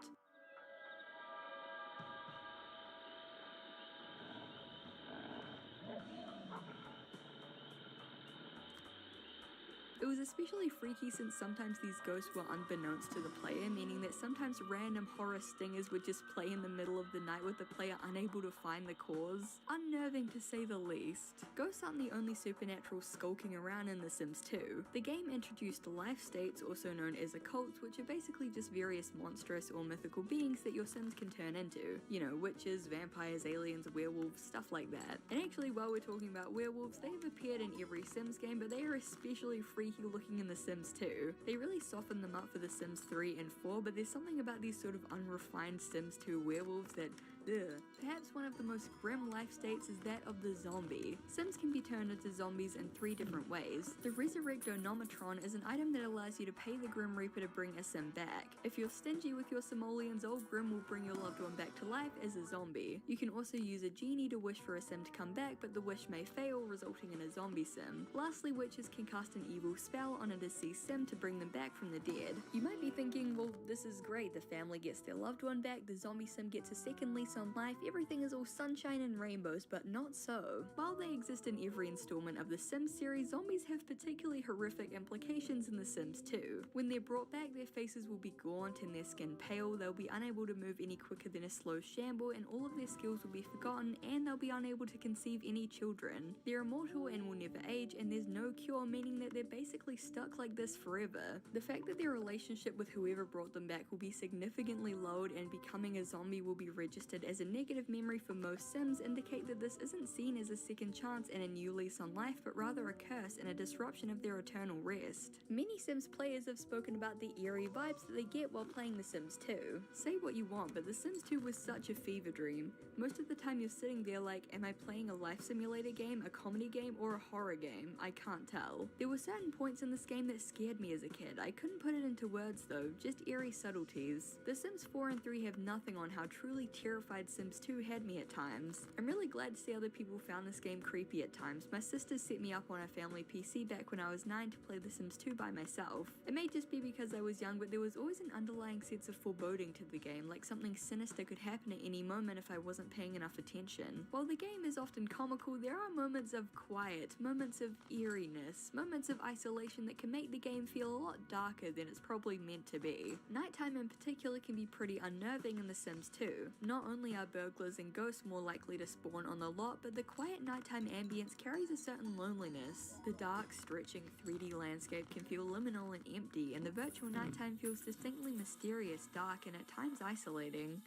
Speaker 1: It was especially freaky since sometimes these ghosts were unbeknownst to the player, meaning that sometimes random horror stingers would just play in the middle of the night with the player unable to find the cause. Unnerving to say the least. Ghosts aren't the only supernatural skulking around in The Sims 2. The game introduced life states, also known as occults, which are basically just various monstrous or mythical beings that your Sims can turn into. You know, witches, vampires, aliens, werewolves, stuff like that. And actually, while we're talking about werewolves, they've appeared in every Sims game, but they are especially freaky looking in The Sims 2. They really softened them up for The Sims 3 and 4, but there's something about these sort of unrefined Sims 2 werewolves that Ugh. Perhaps one of the most grim life states is that of the zombie. Sims can be turned into zombies in 3 different ways. The Resurrectonometron is an item that allows you to pay the Grim Reaper to bring a Sim back. If you're stingy with your simoleons, old Grim will bring your loved one back to life as a zombie. You can also use a genie to wish for a Sim to come back, but the wish may fail, resulting in a zombie Sim. Lastly, witches can cast an evil spell on a deceased Sim to bring them back from the dead. You might be thinking, well, this is great, the family gets their loved one back, the zombie Sim gets a second lease on life, everything is all sunshine and rainbows, but not so. While they exist in every installment of the Sims series, zombies have particularly horrific implications in The Sims 2. When they're brought back, their faces will be gaunt and their skin pale, they'll be unable to move any quicker than a slow shamble, and all of their skills will be forgotten, and they'll be unable to conceive any children. They're immortal and will never age, and there's no cure, meaning that they're basically stuck like this forever. The fact that their relationship with whoever brought them back will be significantly lowered, and becoming a zombie will be registered as a negative memory for most Sims indicate that this isn't seen as a second chance and a new lease on life, but rather a curse and a disruption of their eternal rest. Many Sims players have spoken about the eerie vibes that they get while playing The Sims 2. Say what you want, but The Sims 2 was such a fever dream. Most of the time you're sitting there like, am I playing a life simulator game, a comedy game, or a horror game? I can't tell. There were certain points in this game that scared me as a kid. I couldn't put it into words though, just eerie subtleties. The Sims 4 and 3 have nothing on how truly terrified Sims 2 had me at times. I'm really glad to see other people found this game creepy at times. My sister set me up on a family PC back when I was 9 to play The Sims 2 by myself. It may just be because I was young, but there was always an underlying sense of foreboding to the game, like something sinister could happen at any moment if I wasn't paying enough attention. While the game is often comical, there are moments of quiet, moments of eeriness, moments of isolation that can make the game feel a lot darker than it's probably meant to be. Nighttime in particular can be pretty unnerving in The Sims 2. Not only are burglars and ghosts more likely to spawn on the lot, but the quiet nighttime ambience carries a certain loneliness. The dark, stretching 3D landscape can feel liminal and empty, and the virtual nighttime feels distinctly mysterious, dark, and at times isolating.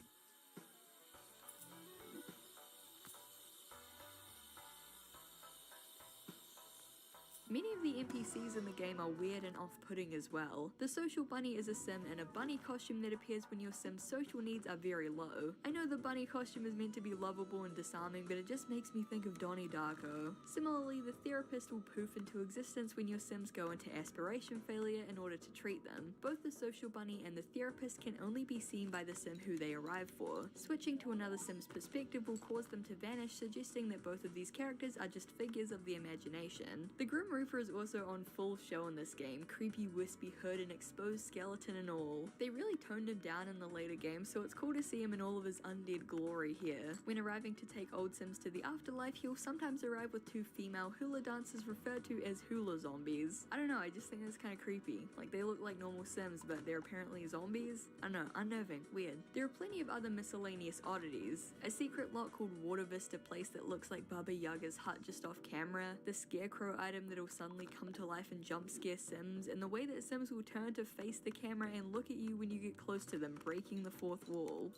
Speaker 1: Many of the NPCs in the game are weird and off-putting as well. The social bunny is a sim in a bunny costume that appears when your sim's social needs are very low. I know the bunny costume is meant to be lovable and disarming, but it just makes me think of Donnie Darko. Similarly, the therapist will poof into existence when your sims go into aspiration failure in order to treat them. Both the social bunny and the therapist can only be seen by the sim who they arrive for. Switching to another sim's perspective will cause them to vanish, suggesting that both of these characters are just figures of the imagination. The Grim Reaper is also on full show in this game, creepy wispy hood and exposed skeleton and all. They really toned him down in the later games, so it's cool to see him in all of his undead glory here. When arriving to take old sims to the afterlife, he'll sometimes arrive with 2 female hula dancers referred to as hula zombies. I don't know, I just think that's kind of creepy. Like, they look like normal sims, but they're apparently zombies? I don't know, unnerving, weird. There are plenty of other miscellaneous oddities. A secret lot called Water Vista place that looks like Baba Yaga's hut just off camera, the scarecrow item that'll suddenly come to life and jump scare sims, and the way that sims will turn to face the camera and look at you when you get close to them, breaking the 4th wall.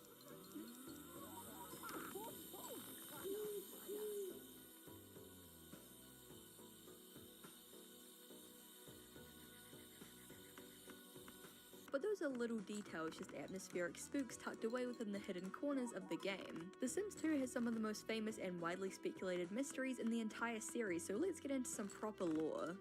Speaker 1: But those are little details, just atmospheric spooks tucked away within the hidden corners of the game. The Sims 2 has some of the most famous and widely speculated mysteries in the entire series, so let's get into some proper lore.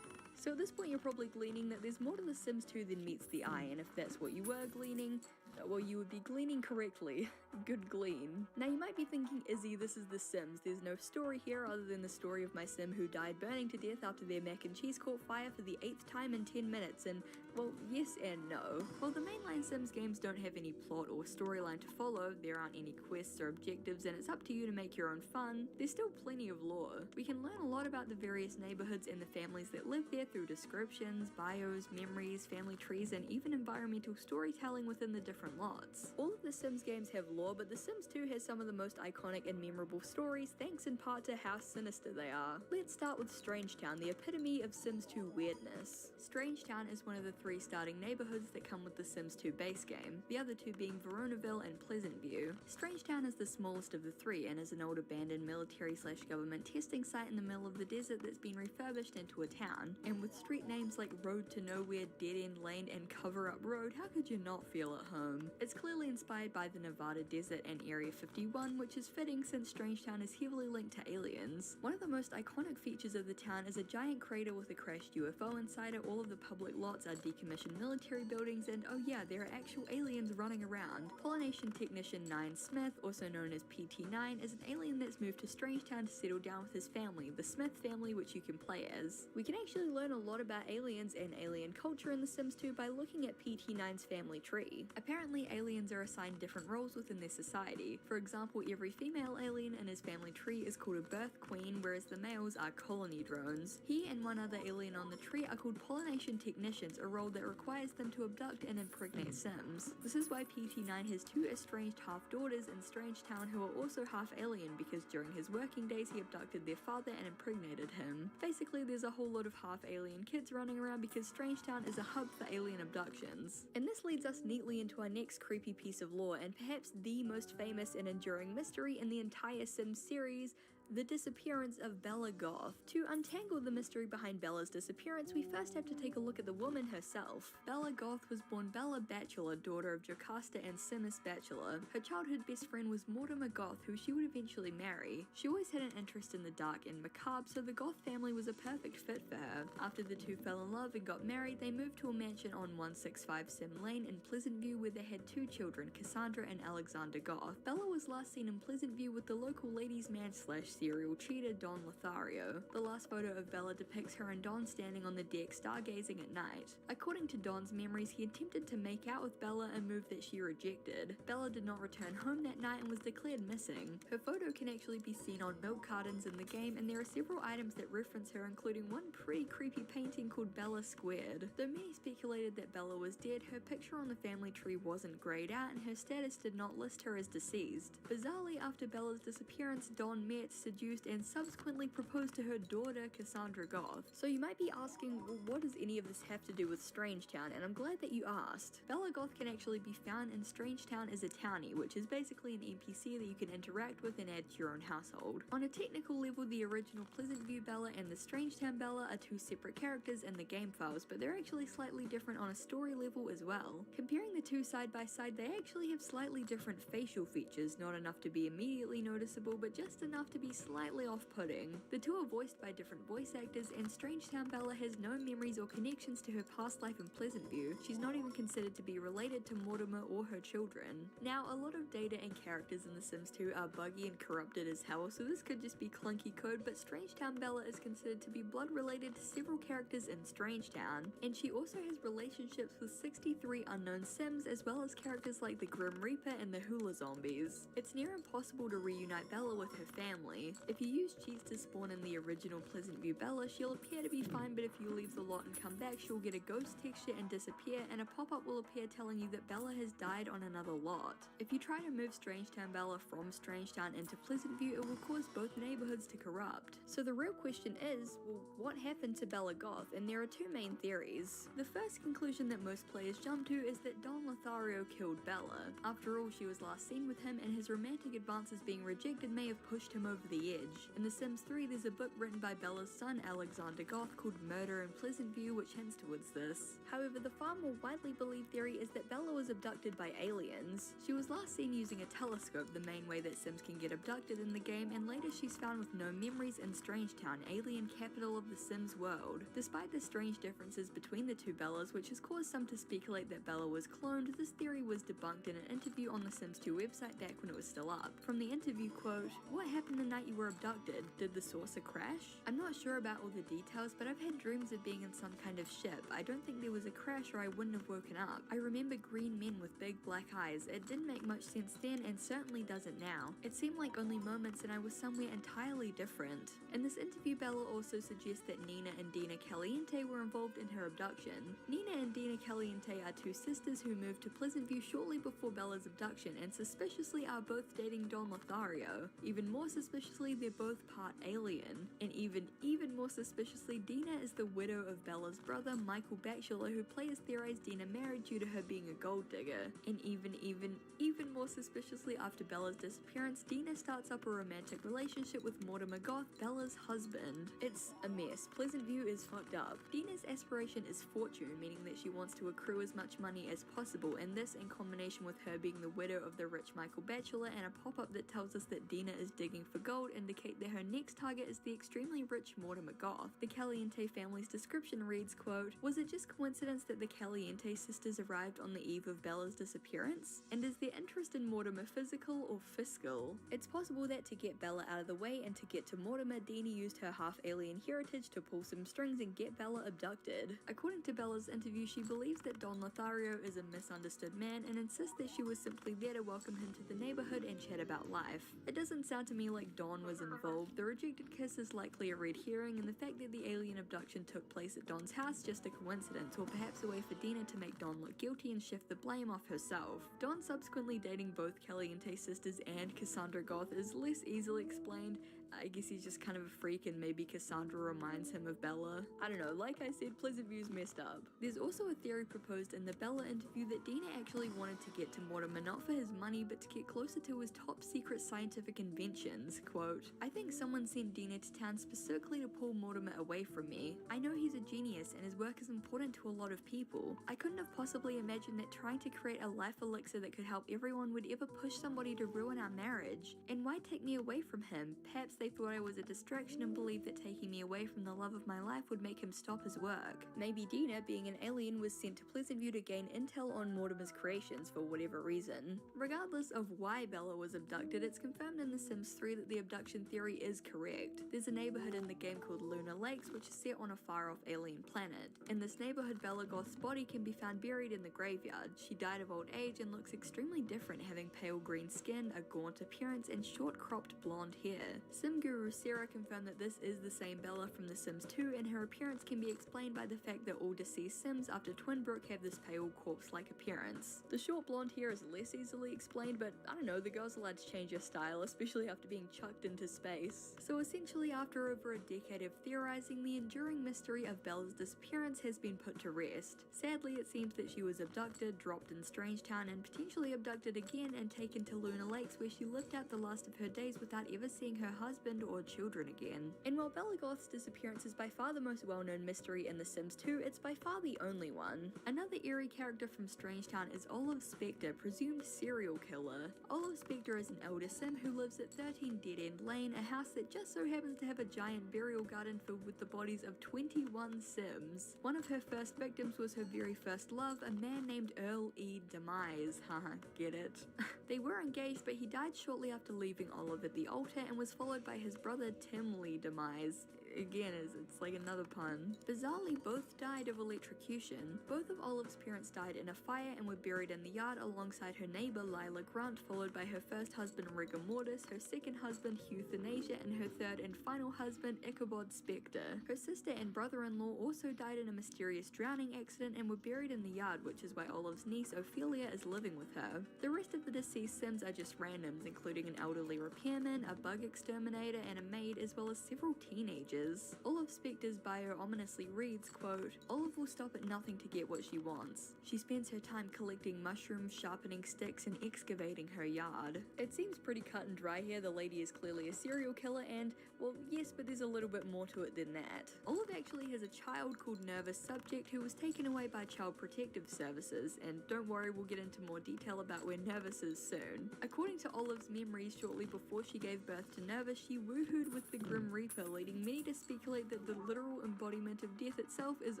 Speaker 1: So at this point you're probably gleaning that there's more to The Sims 2 than meets the eye, and if that's what you were gleaning, well, you would be gleaning correctly. Good glean. Now you might be thinking, Izzy, this is The Sims. There's no story here other than the story of my sim who died burning to death after their mac and cheese caught fire for the 8th time in 10 minutes, and, well, yes and no. While the mainline Sims games don't have any plot or storyline to follow, there aren't any quests or objectives, and it's up to you to make your own fun, there's still plenty of lore. We can learn a lot about the various neighborhoods and the families that live there through descriptions, bios, memories, family trees, and even environmental storytelling within the different lots. All of the Sims games have lore, but The Sims 2 has some of the most iconic and memorable stories, thanks in part to how sinister they are. Let's start with Strangetown, the epitome of Sims 2 weirdness. Strangetown is one of the 3 starting neighborhoods that come with the Sims 2 base game, the other 2 being Veronaville and Pleasantview. Strangetown is the smallest of the 3 and is an old abandoned military/government testing site in the middle of the desert that's been refurbished into a town. And with street names like Road to Nowhere, Dead End Lane, and Cover Up Road, how could you not feel at home? It's clearly inspired by the Nevada desert and Area 51, which is fitting since Strangetown is heavily linked to aliens. One of the most iconic features of the town is a giant crater with a crashed UFO inside it. All of the public lots are decommissioned military buildings, and oh yeah, there are actual aliens running around. Pollination Technician 9 Smith, also known as PT9, is an alien that's moved to Strangetown to settle down with his family, the Smith family, which you can play as. We can actually learn a lot about aliens and alien culture in The Sims 2 by looking at PT9's family tree. Apparently, aliens are assigned different roles within their society. For example, every female alien in his family tree is called a birth queen, whereas the males are colony drones. He and one other alien on the tree are called pollination technicians, a role that requires them to abduct and impregnate Sims. This is why PT9 has 2 estranged half-daughters in Strangetown who are also half-alien, because during his working days he abducted their father and impregnated him. Basically, there's a whole lot of half-alien kids running around because Strangetown is a hub for alien abductions. And this leads us neatly into our next creepy piece of lore, and perhaps the most famous and enduring mystery in the entire Sims series, the disappearance of Bella Goth. To untangle the mystery behind Bella's disappearance, we first have to take a look at the woman herself. Bella Goth was born Bella Bachelor, daughter of Jocasta and Simus Bachelor. Her childhood best friend was Mortimer Goth, who she would eventually marry. She always had an interest in the dark and macabre, so the Goth family was a perfect fit for her. After the two fell in love and got married, they moved to a mansion on 165 Sim Lane in Pleasantview where they had 2 children, Cassandra and Alexander Goth. Bella was last seen in Pleasantview with the local ladies' man / serial cheater Don Lothario. The last photo of Bella depicts her and Don standing on the deck stargazing at night. According to Don's memories, he attempted to make out with Bella, a move that she rejected. Bella did not return home that night and was declared missing. Her photo can actually be seen on milk cartons in the game, and there are several items that reference her, including one pretty creepy painting called Bella Squared. Though many speculated that Bella was dead, her picture on the family tree wasn't grayed out and her status did not list her as deceased. Bizarrely, after Bella's disappearance, Don met, seduced, and subsequently proposed to her daughter, Cassandra Goth. So you might be asking, well, what does any of this have to do with Strangetown? And I'm glad that you asked. Bella Goth can actually be found in Strangetown as a townie, which is basically an NPC that you can interact with and add to your own household. On a technical level, the original Pleasantview Bella and the Strangetown Bella are 2 separate characters in the game files, but they're actually slightly different on a story level as well. Comparing the 2 side by side, they actually have slightly different facial features, not enough to be immediately noticeable, but just enough to be slightly off-putting. The 2 are voiced by different voice actors, and Strangetown Bella has no memories or connections to her past life in Pleasantview. She's not even considered to be related to Mortimer or her children. Now, a lot of data and characters in The Sims 2 are buggy and corrupted as hell, so this could just be clunky code, but Strangetown Bella is considered to be blood related to several characters in Strangetown, and she also has relationships with 63 unknown Sims, as well as characters like the Grim Reaper and the Hula Zombies. It's near impossible to reunite Bella with her family. If you use cheats to spawn in the original Pleasantview Bella, she'll appear to be fine, but if you leave the lot and come back, she'll get a ghost texture and disappear, and a pop-up will appear telling you that Bella has died on another lot. If you try to move Strangetown Bella from Strangetown into Pleasantview, it will cause both neighborhoods to corrupt. So the real question is, well, what happened to Bella Goth? And there are 2 main theories. The first conclusion that most players jump to is that Don Lothario killed Bella. After all, she was last seen with him, and his romantic advances being rejected may have pushed him over the edge. In The Sims 3, there's a book written by Bella's son Alexander Goth called Murder in Pleasantview, which hints towards this. However, the far more widely believed theory is that Bella was abducted by aliens. She was last seen using a telescope, the main way that Sims can get abducted in the game, and later she's found with no memories in Strangetown, alien capital of the Sims world. Despite the strange differences between the 2 Bellas, which has caused some to speculate that Bella was cloned, this theory was debunked in an interview on the Sims 2 website back when it was still up. From the interview, quote, "What happened the night you were abducted? Did the saucer crash? I'm not sure about all the details, but I've had dreams of being in some kind of ship. I don't think there was a crash or I wouldn't have woken up. I remember green men with big black eyes. It didn't make much sense then and certainly doesn't now. It seemed like only moments and I was somewhere entirely different." In this interview, Bella also suggests that Nina and Dina Caliente were involved in her abduction. Nina and Dina Caliente are 2 sisters who moved to Pleasantview shortly before Bella's abduction and suspiciously are both dating Don Lothario. Even more suspicious suspiciously, they're both part alien. And even more suspiciously, Dina is the widow of Bella's brother, Michael Batchelor, who players theorize Dina married due to her being a gold digger. And even more suspiciously, after Bella's disappearance, Dina starts up a romantic relationship with Mortimer Goth, Bella's husband. It's a mess. Pleasant View is fucked up. Dina's aspiration is fortune, meaning that she wants to accrue as much money as possible, and this in combination with her being the widow of the rich Michael Batchelor and a pop-up that tells us that Dina is digging for gold indicate that her next target is the extremely rich Mortimer Goth. The Caliente family's description reads, quote, "Was it just coincidence that the Caliente sisters arrived on the eve of Bella's disappearance? And is their interest in Mortimer physical or fiscal? It's possible that to get Bella out of the way and to get to Mortimer, Dina used her half-alien heritage to pull some strings and get Bella abducted." According to Bella's interview, she believes that Don Lothario is a misunderstood man and insists that she was simply there to welcome him to the neighborhood and chat about life. It doesn't sound to me like Don was involved. The rejected kiss is likely a red herring, and the fact that the alien abduction took place at Don's house just a coincidence, or perhaps a way for Dina to make Don look guilty and shift the blame off herself. Don subsequently dating both Caliente sisters and Cassandra Goth is less easily explained. I guess he's just kind of a freak and maybe Cassandra reminds him of Bella. I don't know, like I said, Pleasant View's messed up. There's also a theory proposed in the Bella interview that Dina actually wanted to get to Mortimer not for his money but to get closer to his top secret scientific inventions. Quote, "I think someone sent Dina to town specifically to pull Mortimer away from me. I know he's a genius and his work is important to a lot of people. I couldn't have possibly imagined that trying to create a life elixir that could help everyone would ever push somebody to ruin our marriage. And why take me away from him? Perhaps they thought I was a distraction and believed that taking me away from the love of my life would make him stop his work. Maybe Dina, being an alien, was sent to Pleasant View to gain intel on Mortimer's creations for whatever reason." Regardless of why Bella was abducted, it's confirmed in The Sims 3 that the abduction theory is correct. There's a neighborhood in the game called Lunar Lakes, which is set on a far-off alien planet. In this neighborhood, Bella Goth's body can be found buried in the graveyard. She died of old age and looks extremely different, having pale green skin, a gaunt appearance, and short-cropped blonde hair. Sim Guru Sarah confirmed that this is the same Bella from The Sims 2, and her appearance can be explained by the fact that all deceased Sims after Twinbrook have this pale corpse-like appearance. The short blonde hair is less easily explained, but I don't know, the girl's allowed to change her style, especially after being chucked into space. So essentially, after over a decade of theorizing, the enduring mystery of Bella's disappearance has been put to rest. Sadly, it seems that she was abducted, dropped in Strangetown, and potentially abducted again and taken to Lunar Lakes, where she lived out the last of her days without ever seeing her husband or children again. And while Bella Goth's disappearance is by far the most well-known mystery in The Sims 2, it's by far the only one. Another eerie character from Strangetown is Olive Spectre, presumed serial killer. Olive Spectre is an elder Sim who lives at 13 Dead End Lane, a house that just so happens to have a giant burial garden filled with the bodies of 21 Sims. One of her first victims was her very first love, a man named Earl E. Demise. Haha, get it? They were engaged, but he died shortly after leaving Olive at the altar and was followed by his brother Tim Lee Demise. Again, it's like another pun. Bizarrely, both died of electrocution. Both of Olive's parents died in a fire and were buried in the yard alongside her neighbor Lila Grant, followed by her first husband Rigor Mortis, her second husband Euthanasia, and her third and final husband Ichabod Spectre. Her sister and brother-in-law also died in a mysterious drowning accident and were buried in the yard, which is why Olive's niece Ophelia is living with her. The rest of the deceased Sims are just randoms, including an elderly repairman, a bug exterminator, and a maid, as well as several teenagers. Olive Spectre's bio ominously reads, quote, "Olive will stop at nothing to get what she wants. She spends her time collecting mushrooms, sharpening sticks, and excavating her yard." It seems pretty cut and dry here. The lady is clearly a serial killer and, well, yes, but there's a little bit more to it than that. Olive actually has a child called Nervous Subject who was taken away by Child Protective Services, and don't worry, we'll get into more detail about where Nervous is soon. According to Olive's memories, shortly before she gave birth to Nervous, she woohooed with the Grim Reaper, leading many to speculate that the literal embodiment of death itself is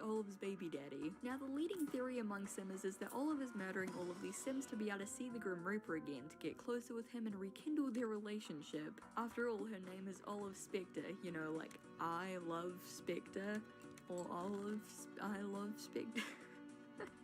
Speaker 1: Olive's baby daddy. Now, the leading theory among Simmers is that Olive is murdering all of these Sims to be able to see the Grim Reaper again, to get closer with him and rekindle their relationship. After all, her name is Olive Spectre, you know, like I love Spectre, or I love Spectre.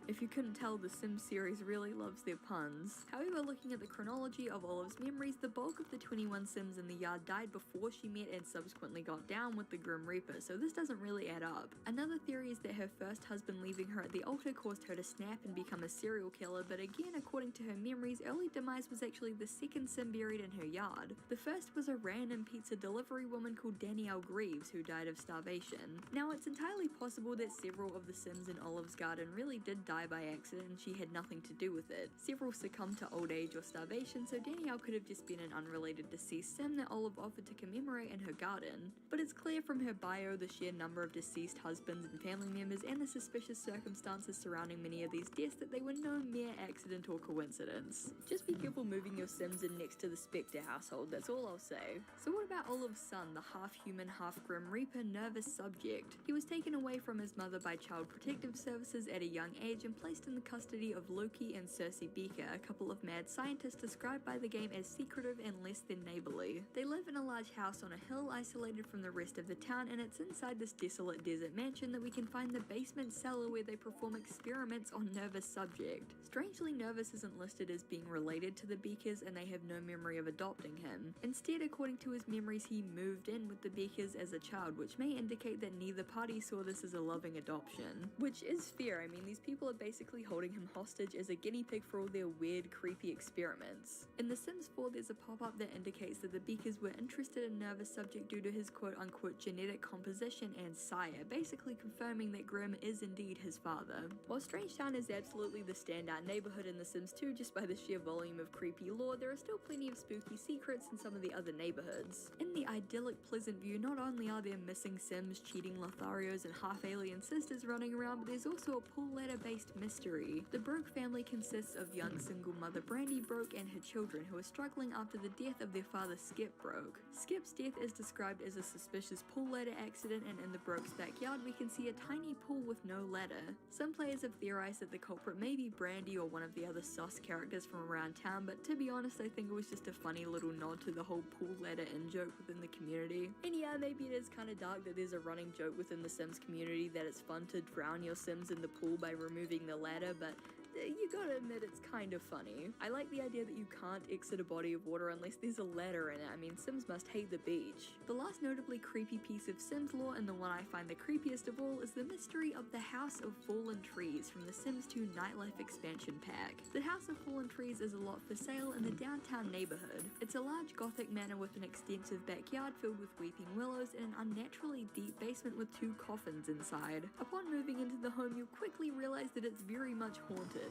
Speaker 1: If you couldn't tell, the Sims series really loves their puns. However, looking at the chronology of Olive's memories, the bulk of the 21 Sims in the yard died before she met and subsequently got down with the Grim Reaper, so this doesn't really add up. Another theory is that her first husband leaving her at the altar caused her to snap and become a serial killer, but again, according to her memories, early demise was actually the second Sim buried in her yard. The first was a random pizza delivery woman called Danielle Greaves who died of starvation. Now, it's entirely possible that several of the Sims in Olive's garden really did die by accident and she had nothing to do with it. Several succumbed to old age or starvation, so Danielle could have just been an unrelated deceased Sim that Olive offered to commemorate in her garden. But it's clear from her bio, the sheer number of deceased husbands and family members, and the suspicious circumstances surrounding many of these deaths that they were no mere accident or coincidence. Just be careful moving your Sims in next to the Spectre household, that's all I'll say. So what about Olive's son, the half-human, half-Grim Reaper, Nervous Subject? He was taken away from his mother by Child Protective Services at a young age and placed in the custody of Loki and Cersei Beaker, a couple of mad scientists described by the game as secretive and less than neighborly. They live in a large house on a hill isolated from the rest of the town, and it's inside this desolate desert mansion that we can find the basement cellar where they perform experiments on Nervous Subject. Strangely, Nervous isn't listed as being related to the Beakers, and they have no memory of adopting him. Instead, according to his memories, he moved in with the Beakers as a child, which may indicate that neither party saw this as a loving adoption. Which is fair. I mean, these people are basically holding him hostage as a guinea pig for all their weird, creepy experiments. In The Sims 4, there's a pop-up that indicates that the Beakers were interested in Nervous Subject due to his quote-unquote genetic composition and sire, basically confirming that Grim is indeed his father. While Strangetown is absolutely the standout neighborhood in The Sims 2 just by the sheer volume of creepy lore, there are still plenty of spooky secrets in some of the other neighborhoods. In the idyllic Pleasant View, not only are there missing Sims, cheating Lotharios, and half-alien sisters running around, but there's also a pool ladder-based mystery. The Broke family consists of young single mother Brandy Broke and her children who are struggling after the death of their father Skip Broke. Skip's death is described as a suspicious pool ladder accident, and in the Broke's backyard we can see a tiny pool with no ladder. Some players have theorized that the culprit may be Brandy or one of the other sus characters from around town, but to be honest, I think it was just a funny little nod to the whole pool ladder in joke within the community. And yeah, maybe it is kinda dark that there's a running joke within the Sims community that it's fun to drown your Sims in the pool by removing the ladder, but you gotta admit it's kind of funny. I like the idea that you can't exit a body of water unless there's a ladder in it. I mean, Sims must hate the beach. The last notably creepy piece of Sims lore, and the one I find the creepiest of all, is the mystery of the House of Fallen Trees from the Sims 2 Nightlife expansion pack. The House of Fallen Trees is a lot for sale in the downtown neighborhood. It's a large gothic manor with an extensive backyard filled with weeping willows and an unnaturally deep basement with 2 coffins inside. Upon moving into the home, you'll quickly realize that it's very much haunted.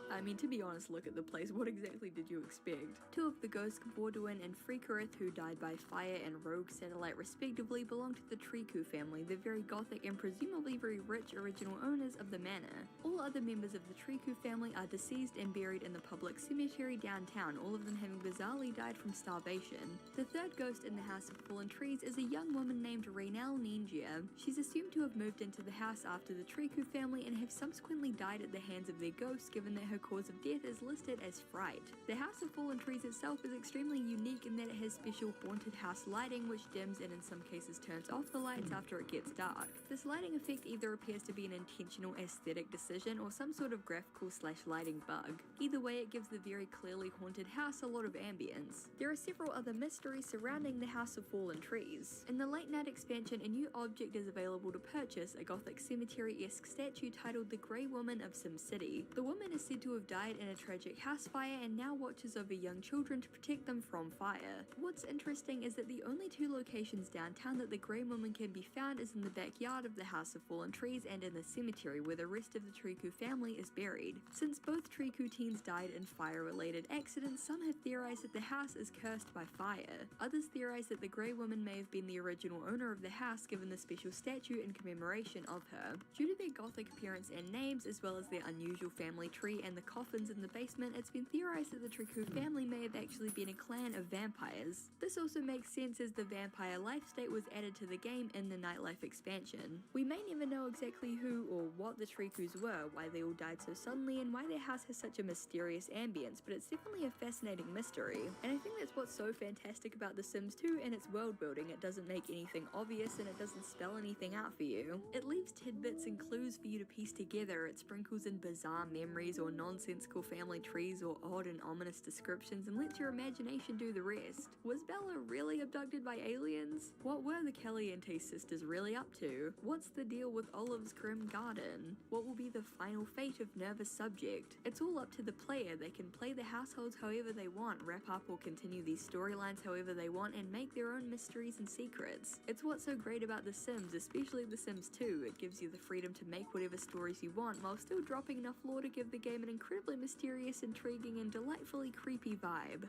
Speaker 1: I mean, to be honest, look at the place. What exactly did you expect? 2 of the ghosts, Borduin and Freakerith, who died by fire and Rogue Satellite respectively, belong to the Triku family, the very gothic and presumably very rich original owners of the manor. All other members of the Triku family are deceased and buried in the public cemetery downtown, all of them having bizarrely died from starvation. The third ghost in the House of Fallen Trees is a young woman named Raynell Ninja. She's assumed to have moved into the house after the Triku family and have subsequently died at the hands of their ghosts, given that her cause of death is listed as fright. The House of Fallen Trees itself is extremely unique in that it has special haunted house lighting which dims and in some cases turns off the lights after it gets dark. This lighting effect either appears to be an intentional aesthetic decision or some sort of graphical / lighting bug. Either way, it gives the very clearly haunted house a lot of ambience. There are several other mysteries surrounding the House of Fallen Trees. In the late night expansion, a new object is available to purchase, a gothic cemetery-esque statue titled the Grey Woman of SimCity. The woman is said to have died in a tragic house fire and now watches over young children to protect them from fire. What's interesting is that the only 2 locations downtown that the Grey Woman can be found is in the backyard of the House of Fallen Trees and in the cemetery where the rest of the Triku family is buried. Since both Triku teens died in fire-related accidents, some have theorized that the house is cursed by fire. Others theorize that the Grey Woman may have been the original owner of the house, given the special statue in commemoration of her. Due to their gothic appearance and names, as well as their unusual family family tree and the coffins in the basement, it's been theorized that the Triku family may have actually been a clan of vampires. This also makes sense as the vampire life state was added to the game in the Nightlife expansion. We may never know exactly who or what the Trikus were, why they all died so suddenly, and why their house has such a mysterious ambience, but it's definitely a fascinating mystery. And I think that's what's so fantastic about The Sims 2 and its world building. It doesn't make anything obvious and it doesn't spell anything out for you. It leaves tidbits and clues for you to piece together. It sprinkles in bizarre memories or nonsensical family trees or odd and ominous descriptions and lets your imagination do the rest. Was Bella really abducted by aliens? What were the Caliente sisters really up to? What's the deal with Olive's grim garden? What will be the final fate of Nerva's subject? It's all up to the player. They can play the households however they want, wrap up or continue these storylines however they want, and make their own mysteries and secrets. It's what's so great about The Sims, especially The Sims 2. It gives you the freedom to make whatever stories you want while still dropping enough lore to give the game an incredibly mysterious, intriguing, and delightfully creepy vibe.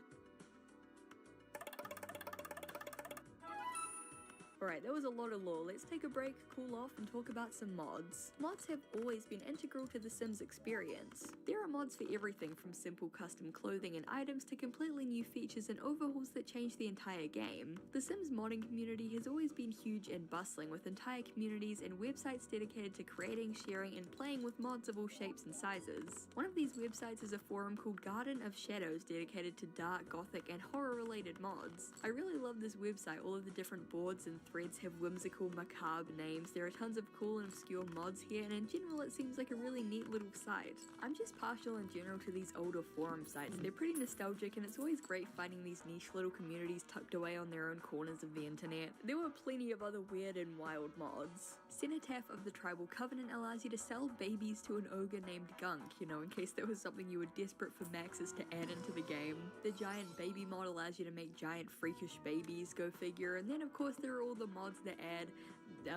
Speaker 1: Alright, that was a lot of lore. Let's take a break, cool off, and talk about some mods. Mods have always been integral to the Sims experience. There are mods for everything from simple custom clothing and items to completely new features and overhauls that change the entire game. The Sims modding community has always been huge and bustling, with entire communities and websites dedicated to creating, sharing, and playing with mods of all shapes and sizes. One of these websites is a forum called Garden of Shadows, dedicated to dark, gothic, and horror-related mods. I really love this website. All of the different boards and threads have whimsical, macabre names. There are tons of cool and obscure mods here, and in general it seems like a really neat little site. I'm just partial in general to these older forum sites. They're pretty nostalgic, and it's always great finding these niche little communities tucked away on their own corners of the internet. There were plenty of other weird and wild mods. Cenotaph of the Tribal Covenant allows you to sell babies to an ogre named Gunk, you know, in case there was something you were desperate for maxes to add into the game. The Giant Baby mod allows you to make giant freakish babies, go figure, and then of course there are all the mods that add,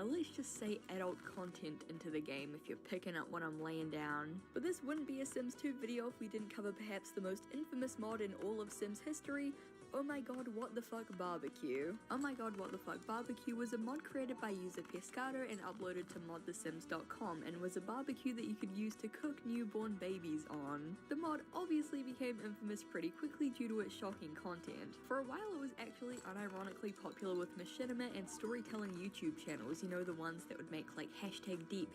Speaker 1: let's just say, adult content into the game, if you're picking up what I'm laying down. But this wouldn't be a Sims 2 video if we didn't cover perhaps the most infamous mod in all of Sims history. Oh my god, what the fuck barbecue? Oh my god, what the fuck barbecue was a mod created by user Pescado and uploaded to modthesims.com, and was a barbecue that you could use to cook newborn babies on. The mod obviously became infamous pretty quickly due to its shocking content. For a while it was actually unironically popular with machinima and storytelling YouTube channels, you know, the ones that would make like #deep,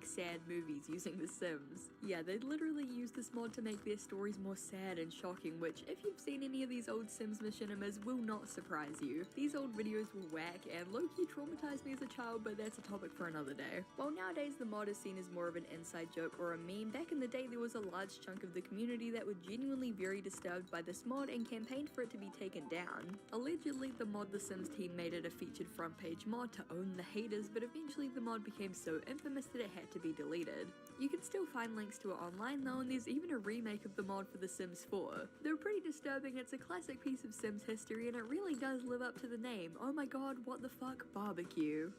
Speaker 1: #sad movies using The Sims. Yeah, they'd literally use this mod to make their stories more sad and shocking, which, if you've seen any of these old Sims machinimas, will not surprise you. These old videos were whack and low-key traumatized me as a child, but that's a topic for another day. While nowadays the mod is seen as more of an inside joke or a meme, back in the day there was a large chunk of the community that were genuinely very disturbed by this mod and campaigned for it to be taken down. Allegedly, the Mod The Sims team made it a featured front page mod to own the haters, but eventually the mod became so infamous that it had to be deleted. You can still find links to it online though, and there's even a remake of the mod for The Sims 4. They're pretty disturbing. It's a classic piece of Sims history, and it really does live up to the name. Oh my god, what the fuck barbecue.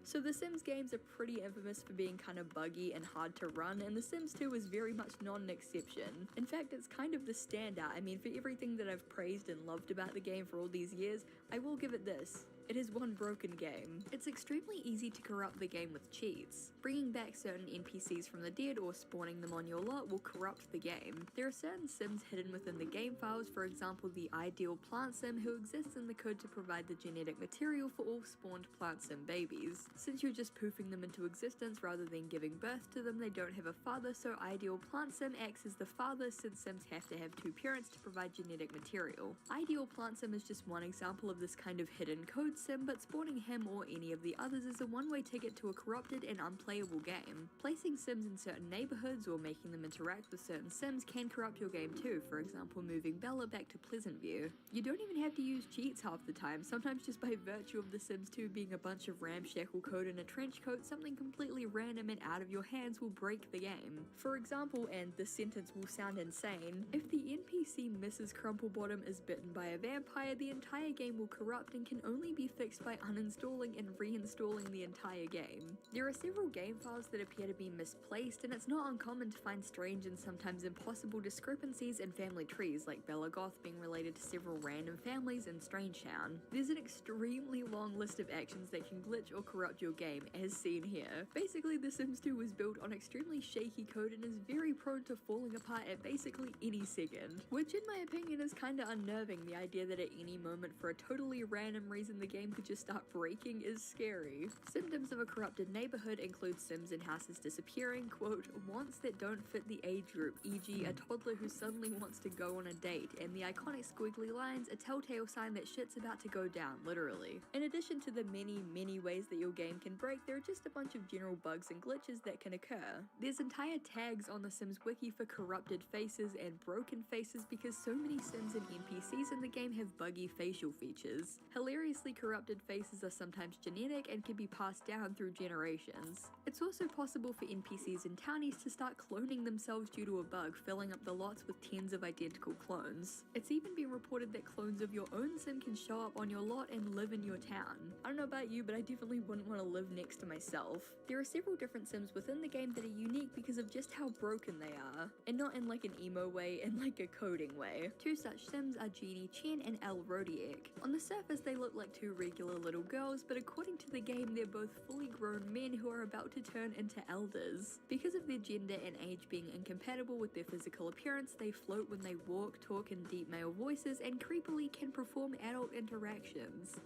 Speaker 1: So The Sims games are pretty infamous for being kind of buggy and hard to run, and The Sims 2 is very much not an exception. In fact, it's kind of the standout. I mean, for everything that I've praised and loved about the game for all these years, I will give it this. It is one broken game. It's extremely easy to corrupt the game with cheats. Bringing back certain NPCs from the dead or spawning them on your lot will corrupt the game. There are certain Sims hidden within the game files, for example the Ideal Plant Sim, who exists in the code to provide the genetic material for all spawned Plant Sim babies. Since you're just poofing them into existence rather than giving birth to them, they don't have a father, so Ideal Plant Sim acts as the father, since Sims have to have two parents to provide genetic material. Ideal Plant Sim is just one example of this kind of hidden code Sim, but spawning him or any of the others is a one-way ticket to a corrupted and unplayable game. Placing Sims in certain neighborhoods or making them interact with certain Sims can corrupt your game too, for example moving Bella back to Pleasant View. You don't even have to use cheats half the time, sometimes just by virtue of The Sims 2 being a bunch of ramshackle code in a trench coat, something completely random and out of your hands will break the game. For example, and this sentence will sound insane, if the NPC Mrs. Crumplebottom is bitten by a vampire, the entire game will corrupt and can only be be fixed by uninstalling and reinstalling the entire game. There are several game files that appear to be misplaced, and it's not uncommon to find strange and sometimes impossible discrepancies in family trees, like Belagoth being related to several random families in Strangetown. There's an extremely long list of actions that can glitch or corrupt your game, as seen here. Basically, The Sims 2 was built on extremely shaky code and is very prone to falling apart at basically any second, which in my opinion is kinda unnerving. The idea that at any moment for a totally random reason the game could just start breaking is scary. Symptoms of a corrupted neighborhood include Sims and houses disappearing, quote, wants that don't fit the age group, e.g. a toddler who suddenly wants to go on a date, and the iconic squiggly lines, a telltale sign that shit's about to go down, literally. In addition to the many ways that your game can break, there are just a bunch of general bugs and glitches that can occur. There's entire tags on the Sims wiki for corrupted faces and broken faces because so many Sims and NPCs in the game have buggy facial features. Hilariously corrupted faces are sometimes genetic and can be passed down through generations. It's also possible for NPCs and townies to start cloning themselves due to a bug, filling up the lots with tens of identical clones. It's even been reported that clones of your own Sim can show up on your lot and live in your town. I don't know about you, but I definitely wouldn't want to live next to myself. There are several different Sims within the game that are unique because of just how broken they are, and not in like an emo way, in like a coding way. Two such Sims are Jeannie Chen and Elle Rodiak. On the surface they look like two regular little girls, but according to the game they're both fully grown men who are about to turn into elders. Because of their gender and age being incompatible with their physical appearance, they float when they walk, talk in deep male voices, and creepily can perform adult interactions.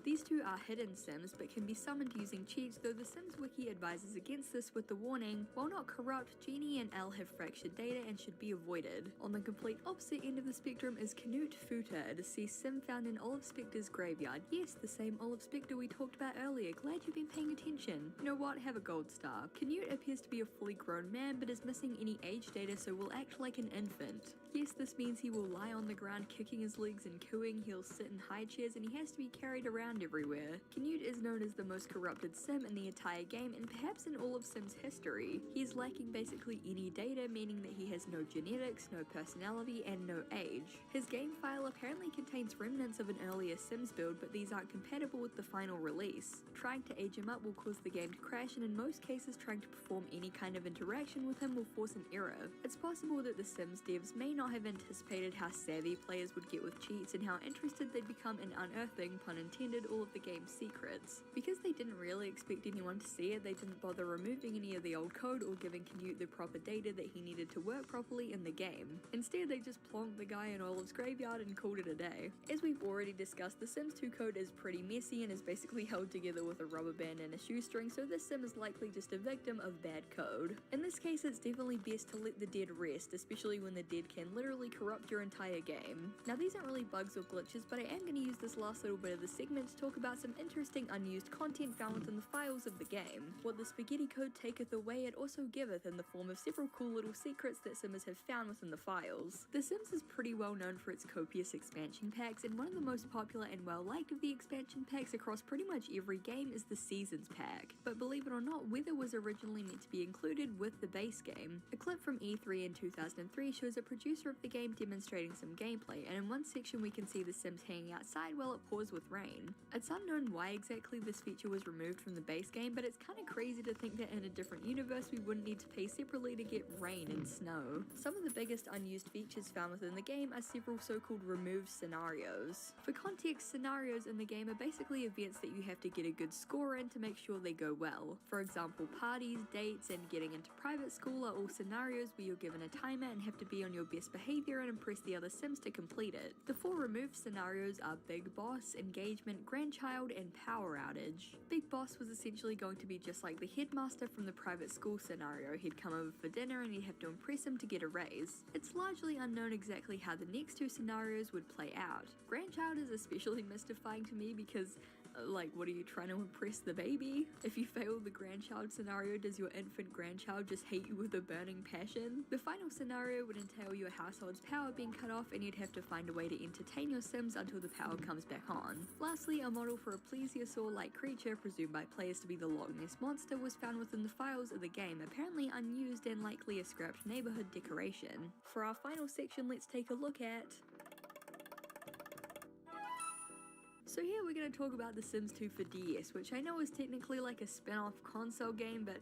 Speaker 1: These two are hidden Sims but can be summoned using cheats, though the Sims wiki advises against this with the warning, while not corrupt, Jeannie and Elle have fractured data and should be avoided. On the complete opposite end of the spectrum is Knut Futa, a deceased Sim found in Olive Specter's graveyard. Yes, the same Olive Specter we talked about earlier. Glad you've been paying attention. You know what? Have a gold star. Knut appears to be a fully grown man but is missing any age data, so will act like an infant. Yes, this means he will lie on the ground kicking his legs and cooing, he'll sit in high chairs, and he has to be carried around everywhere. Knut is known as the most corrupted Sim in the entire game and perhaps in all of Sim's history. He is lacking basically any data, meaning that he has no genetics, no personality, and no age. His game file apparently contains remnants of an earlier Sims build, but these aren't compatible with the final release. Trying to age him up will cause the game to crash, and in most cases trying to perform any kind of interaction with him will force an error. It's possible that the Sims devs may not have anticipated how savvy players would get with cheats and how interested they'd become in unearthing, pun intended, all of the game's secrets. Because they didn't really expect anyone to see it, they didn't bother removing any of the old code or giving Knut the proper data that he needed to work properly in the game. Instead, they just plonked the guy in Olive's graveyard and called it a day. As we've already discussed, the Sims 2 code is pretty messy and is basically held together with a rubber band and a shoestring, so this Sim is likely just a victim of bad code. In this case, it's definitely best to let the dead rest, especially when the dead can literally corrupt your entire game. Now, these aren't really bugs or glitches, but I am going to use this last little bit of the segment to talk about some interesting unused content found within the files of the game. What the spaghetti code taketh away, it also giveth, in the form of several cool little secrets that Simmers have found within the files. The Sims is pretty well known for its copious expansion packs, and one of the most popular and well liked of the expansion packs across pretty much every game is the Seasons pack. But believe it or not, weather was originally meant to be included with the base game. A clip from E3 in 2003 shows a producer of the game demonstrating some gameplay, and in one section we can see the Sims hanging outside while it pours with rain. It's unknown why exactly this feature was removed from the base game, but it's kinda crazy to think that in a different universe we wouldn't need to pay separately to get rain and snow. Some of the biggest unused features found within the game are several so-called removed scenarios. For context, scenarios in the game are basically events that you have to get a good score in to make sure they go well. For example, parties, dates, and getting into private school are all scenarios where you're given a timer and have to be on your best behavior and impress the other Sims to complete it. The 4 removed scenarios are Big Boss, Engagement, Grandchild, and Power Outage. Big Boss was essentially going to be just like the headmaster from the private school scenario. He'd come over for dinner and you'd have to impress him to get a raise. It's largely unknown exactly how the next 2 scenarios would play out. Grandchild is especially mystifying to me because like, what are you trying to impress the baby? If you fail the grandchild scenario, does your infant grandchild just hate you with a burning passion? The final scenario would entail your household's power being cut off and you'd have to find a way to entertain your Sims until the power comes back on. Lastly, a model for a plesiosaur-like creature presumed by players to be the Loch Ness Monster was found within the files of the game, apparently unused and likely a scrapped neighborhood decoration. For our final section, let's take a look at... So here we're going to talk about The Sims 2 for DS, which I know is technically like a spin-off console game, but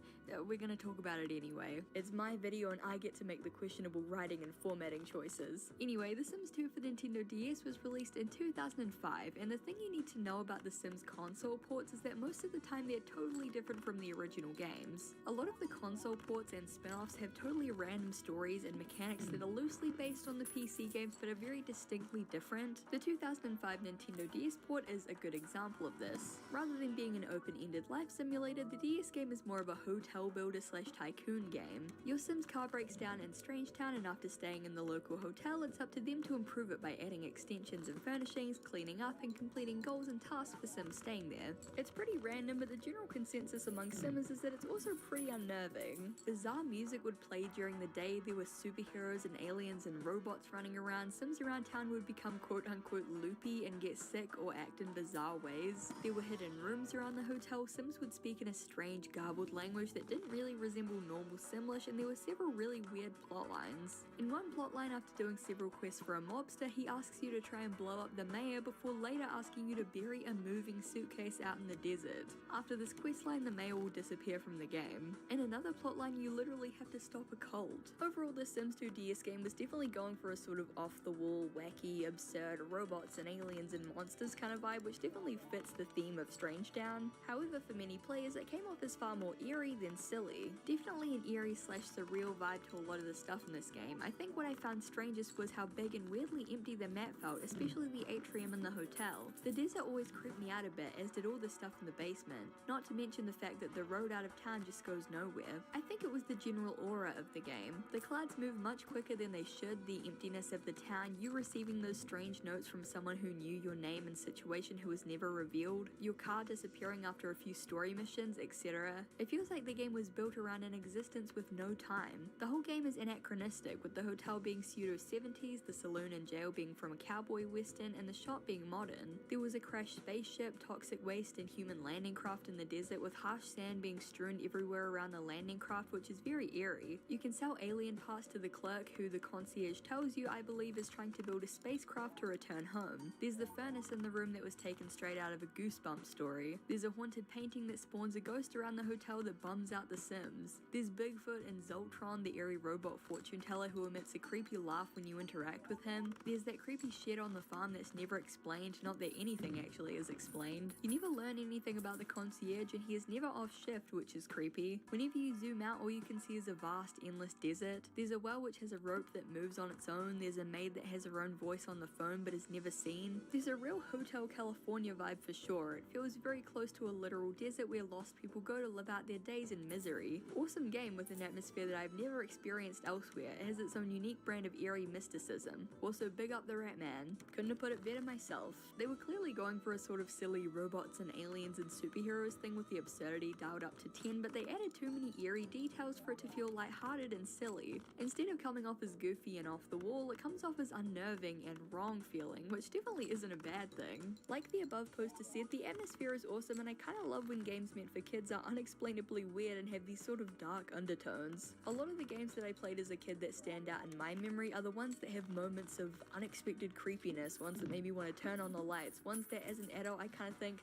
Speaker 1: we're going to talk about it anyway. It's my video and I get to make the questionable writing and formatting choices. Anyway, The Sims 2 for Nintendo DS was released in 2005, and the thing you need to know about The Sims console ports is that most of the time they're totally different from the original games. A lot of the console ports and spin-offs have totally random stories and mechanics that are loosely based on the PC games but are very distinctly different. The 2005 Nintendo DS port is a good example of this. Rather than being an open-ended life simulator, the DS game is more of a hotel builder slash tycoon game. Your Sim's car breaks down in Strangetown, and after staying in the local hotel, it's up to them to improve it by adding extensions and furnishings, cleaning up, and completing goals and tasks for Sims staying there. It's pretty random, but the general consensus among Simmers is that it's also pretty unnerving. Bizarre music would play during the day, there were superheroes and aliens and robots running around, Sims around town would become quote-unquote loopy and get sick or act in bizarre ways. There were hidden rooms around the hotel, Sims would speak in a strange garbled language that didn't really resemble normal Simlish, and there were several really weird plot lines. In one plotline, after doing several quests for a mobster, he asks you to try and blow up the mayor before later asking you to bury a moving suitcase out in the desert. After this questline, the mayor will disappear from the game. In another plotline, you literally have to stop a cult. Overall, the Sims 2 DS game was definitely going for a sort of off-the-wall, wacky, absurd robots and aliens and monsters kind of vibe, which definitely fits the theme of Strangetown. However, for many players, it came off as far more eerie than silly. Definitely an eerie slash surreal vibe to a lot of the stuff in this game. I think what I found strangest was how big and weirdly empty the map felt, especially the atrium in the hotel. The desert always creeped me out a bit, as did all the stuff in the basement. Not to mention the fact that the road out of town just goes nowhere. I think it was the general aura of the game. The clouds move much quicker than they should, the emptiness of the town, you receiving those strange notes from someone who knew your name and situation who was never revealed, your car disappearing after a few story missions, etc. It feels like the game was built around an existence with no time. The whole game is anachronistic, with the hotel being pseudo-70s, the saloon and jail being from a cowboy western, and the shop being modern. There was a crashed spaceship, toxic waste, and human landing craft in the desert, with harsh sand being strewn everywhere around the landing craft, which is very eerie. You can sell alien parts to the clerk, who the concierge tells you, I believe, is trying to build a spacecraft to return home. There's the furnace in the room that was taken straight out of a Goosebumps story. There's a haunted painting that spawns a ghost around the hotel that bums out the Sims. There's Bigfoot and Zoltron, the eerie robot fortune teller who emits a creepy laugh when you interact with him. There's that creepy shed on the farm that's never explained, not that anything actually is explained. You never learn anything about the concierge, and he is never off shift, which is creepy. Whenever you zoom out, all you can see is a vast, endless desert. There's a well which has a rope that moves on its own. There's a maid that has her own voice on the phone but is never seen. There's a real Hotel California vibe for sure. It feels very close to a literal desert where lost people go to live out their days in misery. Awesome game with an atmosphere that I've never experienced elsewhere. It has its own unique brand of eerie mysticism. Also, big up the Rat Man. Couldn't have put it better myself. They were clearly going for a sort of silly robots and aliens and superheroes thing with the absurdity dialed up to 10, but they added too many eerie details for it to feel lighthearted and silly. Instead of coming off as goofy and off the wall, it comes off as unnerving and wrong feeling, which definitely isn't a bad thing. Like the above poster said, the atmosphere is awesome, and I kinda love when games meant for kids are unexplainably weird and have these sort of dark undertones. A lot of the games that I played as a kid that stand out in my memory are the ones that have moments of unexpected creepiness, ones that made me want to turn on the lights, ones that as an adult I kinda think,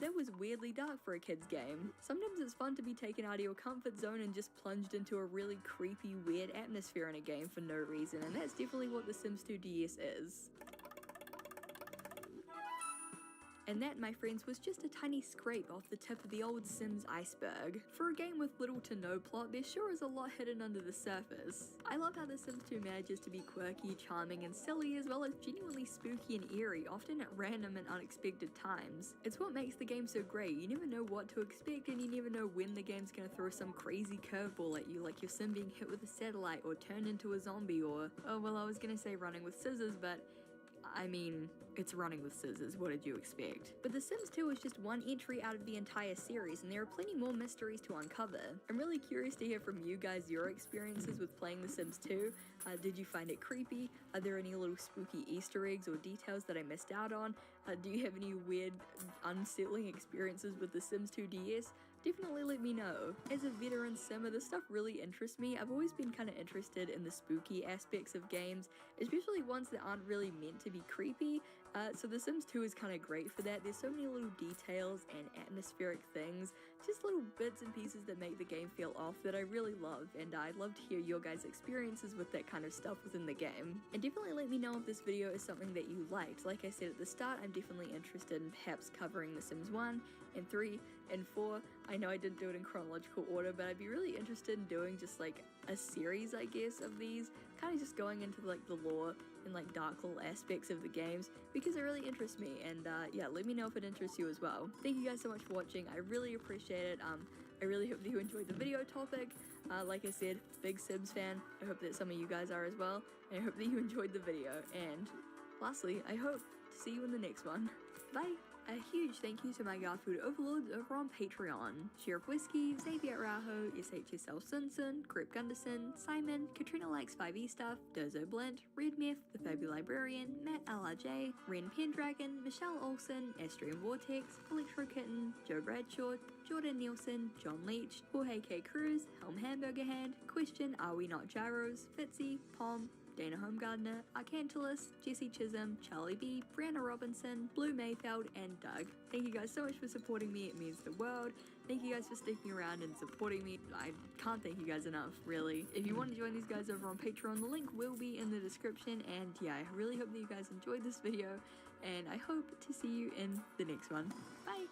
Speaker 1: that was weirdly dark for a kid's game. Sometimes it's fun to be taken out of your comfort zone and just plunged into a really creepy, weird atmosphere in a game for no reason, and that's definitely what The Sims 2 DS is. And that, my friends, was just a tiny scrape off the tip of the old Sims iceberg. For a game with little to no plot, there sure is a lot hidden under the surface. I love how The Sims 2 manages to be quirky, charming, and silly, as well as genuinely spooky and eerie, often at random and unexpected times. It's what makes the game so great. You never know what to expect, and you never know when the game's gonna throw some crazy curveball at you, like your Sim being hit with a satellite, or turned into a zombie, or, oh well, I was gonna say running with scissors, but I mean, it's running with scissors, what did you expect? But The Sims 2 is just one entry out of the entire series, and there are plenty more mysteries to uncover. I'm really curious to hear from you guys your experiences with playing The Sims 2. Did you find it creepy? Are there any little spooky Easter eggs or details that I missed out on? Do you have any weird, unsettling experiences with The Sims 2 DS? Definitely let me know. As a veteran simmer, this stuff really interests me. I've always been kind of interested in the spooky aspects of games, especially ones that aren't really meant to be creepy. So The Sims 2 is kind of great for that. There's so many little details and atmospheric things, just little bits and pieces that make the game feel off that I really love, and I'd love to hear your guys' experiences with that kind of stuff within the game. And definitely let me know if this video is something that you liked. Like I said at the start, I'm definitely interested in perhaps covering The Sims 1 and 3 and 4. I know I didn't do it in chronological order, but I'd be really interested in doing just like a series, I guess, of these, kind of just going into like the lore and like dark little aspects of the games, because it really interests me. And yeah, let me know if it interests you as well. Thank you guys so much for watching. I really appreciate it. I really hope that you enjoyed the video topic. Like I said, big Sims fan. I hope that some of you guys are as well, and I hope that you enjoyed the video. And lastly, I hope to see you in the next one. Bye! A huge thank you to my Garfood overlords over on Patreon: Sheriff Whiskey, Xavier Raho, SHSL Simpson, Grip Gunderson, Simon, Katrina Likes 5e Stuff, Dozo Blint, Red Myth, The Fabu Librarian, Matt LRJ, Ren Pendragon, Michelle Olsen, Astrian Vortex, Electro Kitten, Joe Bradshaw, Jordan Nielsen, John Leach, Jorge K. Cruz, Helm Hamburger Hand, Question Are We Not Gyros, Fitzy, Pom, Dana Homegardener, Arcantilus, Jesse Chisholm, Charlie B, Brianna Robinson, Blue Mayfeld, and Doug. Thank you guys so much for supporting me, it means the world. Thank you guys for sticking around and supporting me. I can't thank you guys enough, really. If you want to join these guys over on Patreon, the link will be in the description. And yeah, I really hope that you guys enjoyed this video, and I hope to see you in the next one. Bye!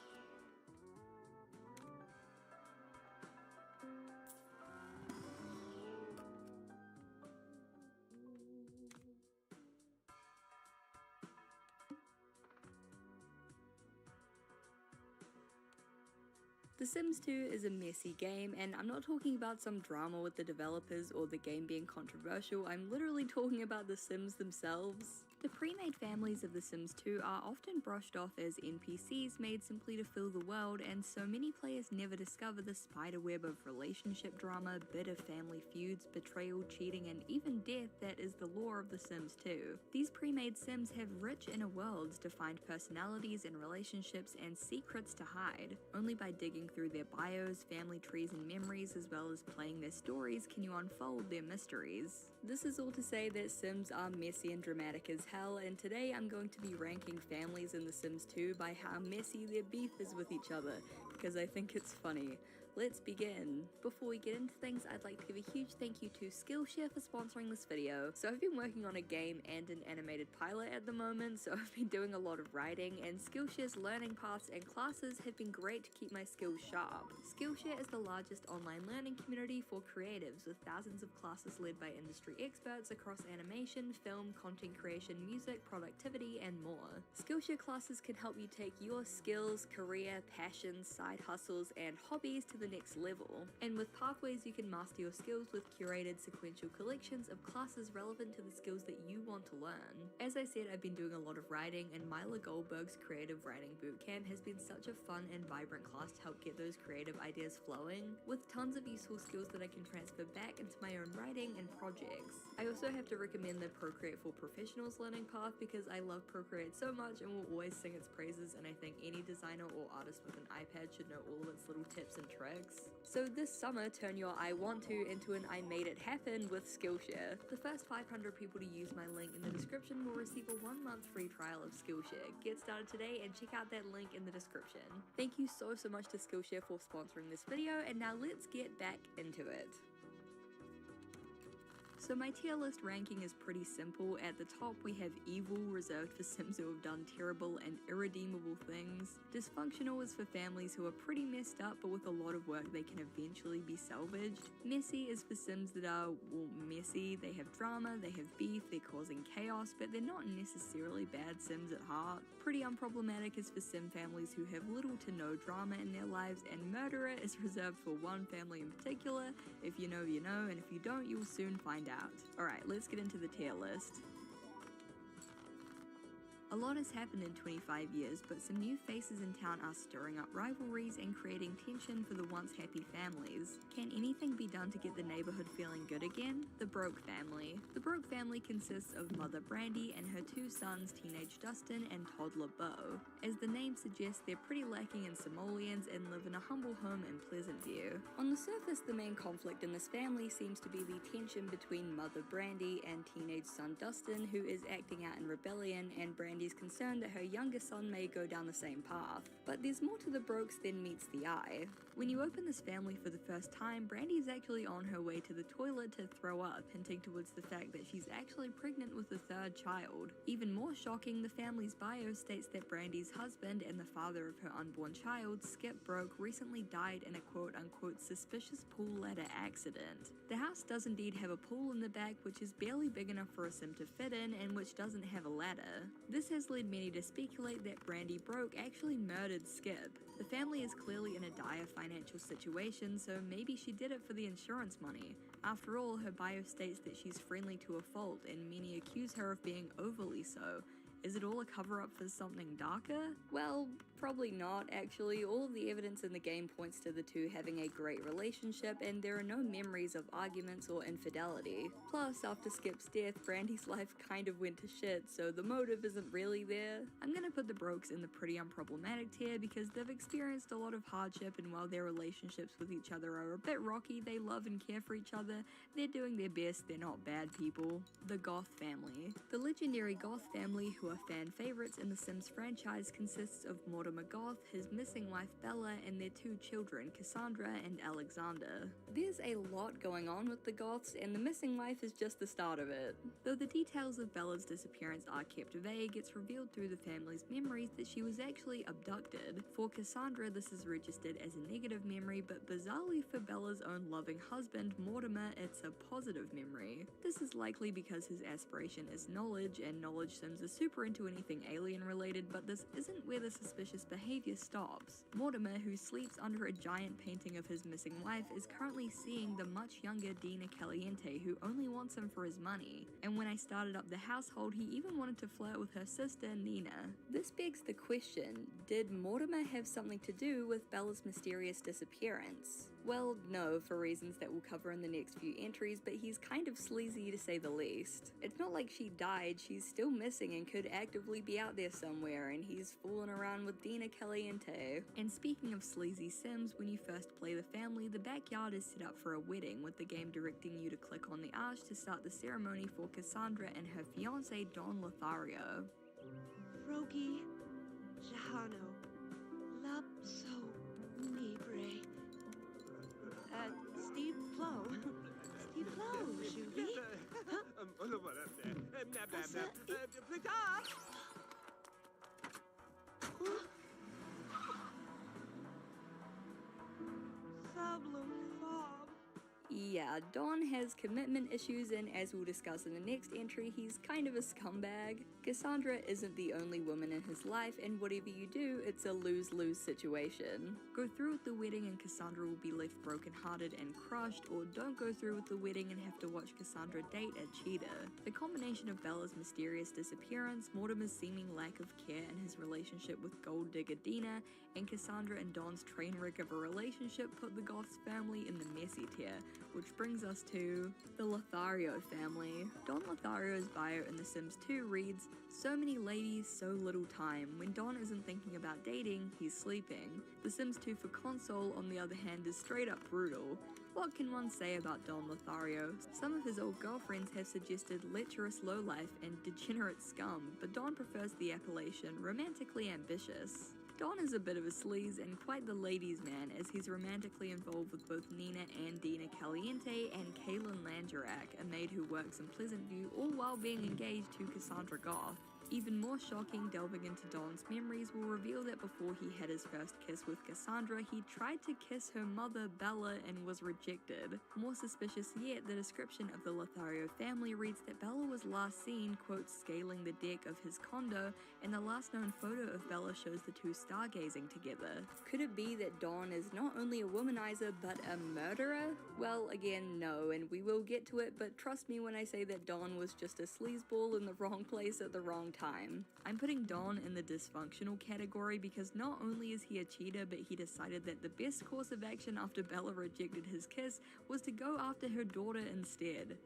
Speaker 1: The Sims 2 is a messy game, and I'm not talking about some drama with the developers or the game being controversial. I'm literally talking about the Sims themselves. The pre-made families of The Sims 2 are often brushed off as NPCs made simply to fill the world, and so many players never discover the spiderweb of relationship drama, bitter family feuds, betrayal, cheating, and even death that is the lore of The Sims 2. These pre-made Sims have rich inner worlds, defined personalities and relationships, and secrets to hide. Only by digging through their bios, family trees, and memories, as well as playing their stories, can you unfold their mysteries. This is all to say that Sims are messy and dramatic as hell, and today I'm going to be ranking families in The Sims 2 by how messy their beef is with each other, because I think it's funny. Let's begin. Before we get into things, I'd like to give a huge thank you to Skillshare for sponsoring this video. So I've been working on a game and an animated pilot at the moment, so I've been doing a lot of writing, and Skillshare's learning paths and classes have been great to keep my skills sharp. Skillshare is the largest online learning community for creatives, with thousands of classes led by industry experts across animation, film, content creation, music, productivity, and more. Skillshare classes can help you take your skills, career, passions, side hustles, and hobbies to the next level. And with Pathways, you can master your skills with curated sequential collections of classes relevant to the skills that you want to learn. As I said, I've been doing a lot of writing, and Myla Goldberg's Creative Writing Bootcamp has been such a fun and vibrant class to help get those creative ideas flowing, with tons of useful skills that I can transfer back into my own writing and projects. I also have to recommend the Procreate for Professionals learning path, because I love Procreate so much and will always sing its praises, and I think any designer or artist with an iPad should know all of its little tips and tricks. So this summer, turn your I want to into an I made it happen with Skillshare. The first 500 people to use my link in the description will receive a 1-month free trial of Skillshare. Get started today and check out that link in the description. Thank you so much to Skillshare for sponsoring this video, and now let's get back into it. So my tier list ranking is pretty simple. At the top we have evil, reserved for Sims who have done terrible and irredeemable things. Dysfunctional is for families who are pretty messed up, but with a lot of work they can eventually be salvaged. Messy is for Sims that are, well, messy. They have drama, they have beef, they're causing chaos, but they're not necessarily bad Sims at heart. Pretty unproblematic is for Sim families who have little to no drama in their lives, and murderer is reserved for one family in particular. If you know, you know, and if you don't, you'll soon find out. Alright, let's get into the tier list. A lot has happened in 25 years, but some new faces in town are stirring up rivalries and creating tension for the once happy families. Can anything be done to get the neighborhood feeling good again? The Broke family. The Broke family consists of Mother Brandy and her two sons, teenage Dustin and toddler Bo. As the name suggests, they're pretty lacking in simoleons and live in a humble home in Pleasant View. On the surface, the main conflict in this family seems to be the tension between Mother Brandy and teenage son Dustin, who is acting out in rebellion, and Brandy's concerned that her younger son may go down the same path. But there's more to the Brokes than meets the eye. When you open this family for the first time, Brandy is actually on her way to the toilet to throw up, hinting towards the fact that she's actually pregnant with the third child. Even more shocking, the family's bio states that Brandy's husband and the father of her unborn child, Skip Broke, recently died in a quote-unquote suspicious pool ladder accident. The house does indeed have a pool in the back, which is barely big enough for a sim to fit in and which doesn't have a ladder. This has led many to speculate that Brandy Broke actually murdered Skip. The family is clearly in a dire financial situation, so maybe she did it for the insurance money. After all, her bio states that she's friendly to a fault, and many accuse her of being overly so. Is it all a cover-up for something darker? Well, probably not, actually. All of the evidence in the game points to the two having a great relationship, and there are no memories of arguments or infidelity. Plus, after Skip's death, Brandy's life kind of went to shit, so the motive isn't really there. I'm gonna put the Brokes in the pretty unproblematic tier because they've experienced a lot of hardship, and while their relationships with each other are a bit rocky, they love and care for each other, they're doing their best, they're not bad people. The Goth family. The legendary Goth family, who are fan favorites in the Sims franchise, consists of Mortimer Goth, his missing wife Bella, and their two children, Cassandra and Alexander. There's a lot going on with the Goths, and the missing wife is just the start of it. Though the details of Bella's disappearance are kept vague, it's revealed through the family's memories that she was actually abducted. For Cassandra, this is registered as a negative memory, but bizarrely for Bella's own loving husband, Mortimer, it's a positive memory. This is likely because his aspiration is knowledge, and knowledge Sims are super into anything alien related, but this isn't where the suspicious behavior stops. Mortimer, who sleeps under a giant painting of his missing wife, is currently seeing the much younger Dina Caliente, who only wants him for his money. And when I started up the household, he even wanted to flirt with her sister, Nina. This begs the question, did Mortimer have something to do with Bella's mysterious disappearance? Well, no, for reasons that we'll cover in the next few entries, but he's kind of sleazy to say the least. It's not like she died, she's still missing and could actively be out there somewhere, and he's fooling around with Dina Caliente. And speaking of sleazy Sims, when you first play the family, the backyard is set up for a wedding, with the game directing you to click on the arch to start the ceremony for Cassandra and her fiance Don Lothario.
Speaker 2: Rogi Jahano Lapso Nibre Steve Flo Steve Flo Julie
Speaker 1: Yeah, Don has commitment issues, and as we'll discuss in the next entry, he's kind of a scumbag. Cassandra isn't the only woman in his life, and whatever you do, it's a lose-lose situation. Go through with the wedding and Cassandra will be left broken-hearted and crushed, or don't go through with the wedding and have to watch Cassandra date a cheater. The combination of Bella's mysterious disappearance, Mortimer's seeming lack of care in his relationship with gold digger Dina, and Cassandra and Don's train wreck of a relationship put the Goths family in the messy tier, which brings us to the Lothario family. Don Lothario's bio in The Sims 2 reads, "So many ladies, so little time. When Don isn't thinking about dating, he's sleeping." The Sims 2 for console, on the other hand, is straight up brutal. What can one say about Don Lothario? Some of his old girlfriends have suggested lecherous lowlife and degenerate scum, but Don prefers the appellation romantically ambitious. Don is a bit of a sleaze and quite the ladies' man, as he's romantically involved with both Nina and Dina Caliente and Kaylin Landerack, a maid who works in Pleasant View, all while being engaged to Cassandra Goth. Even more shocking, delving into Don's memories will reveal that before he had his first kiss with Cassandra, he tried to kiss her mother, Bella, and was rejected. More suspicious yet, the description of the Lothario family reads that Bella was last seen, quote, scaling the deck of his condo, and the last known photo of Bella shows the two stargazing together. Could it be that Don is not only a womanizer, but a murderer? Well, again, no, and we will get to it, but trust me when I say that Don was just a sleazeball in the wrong place at the wrong time. time. I'm putting Don in the dysfunctional category because not only is he a cheater, but he decided that the best course of action after Bella rejected his kiss was to go after her daughter instead.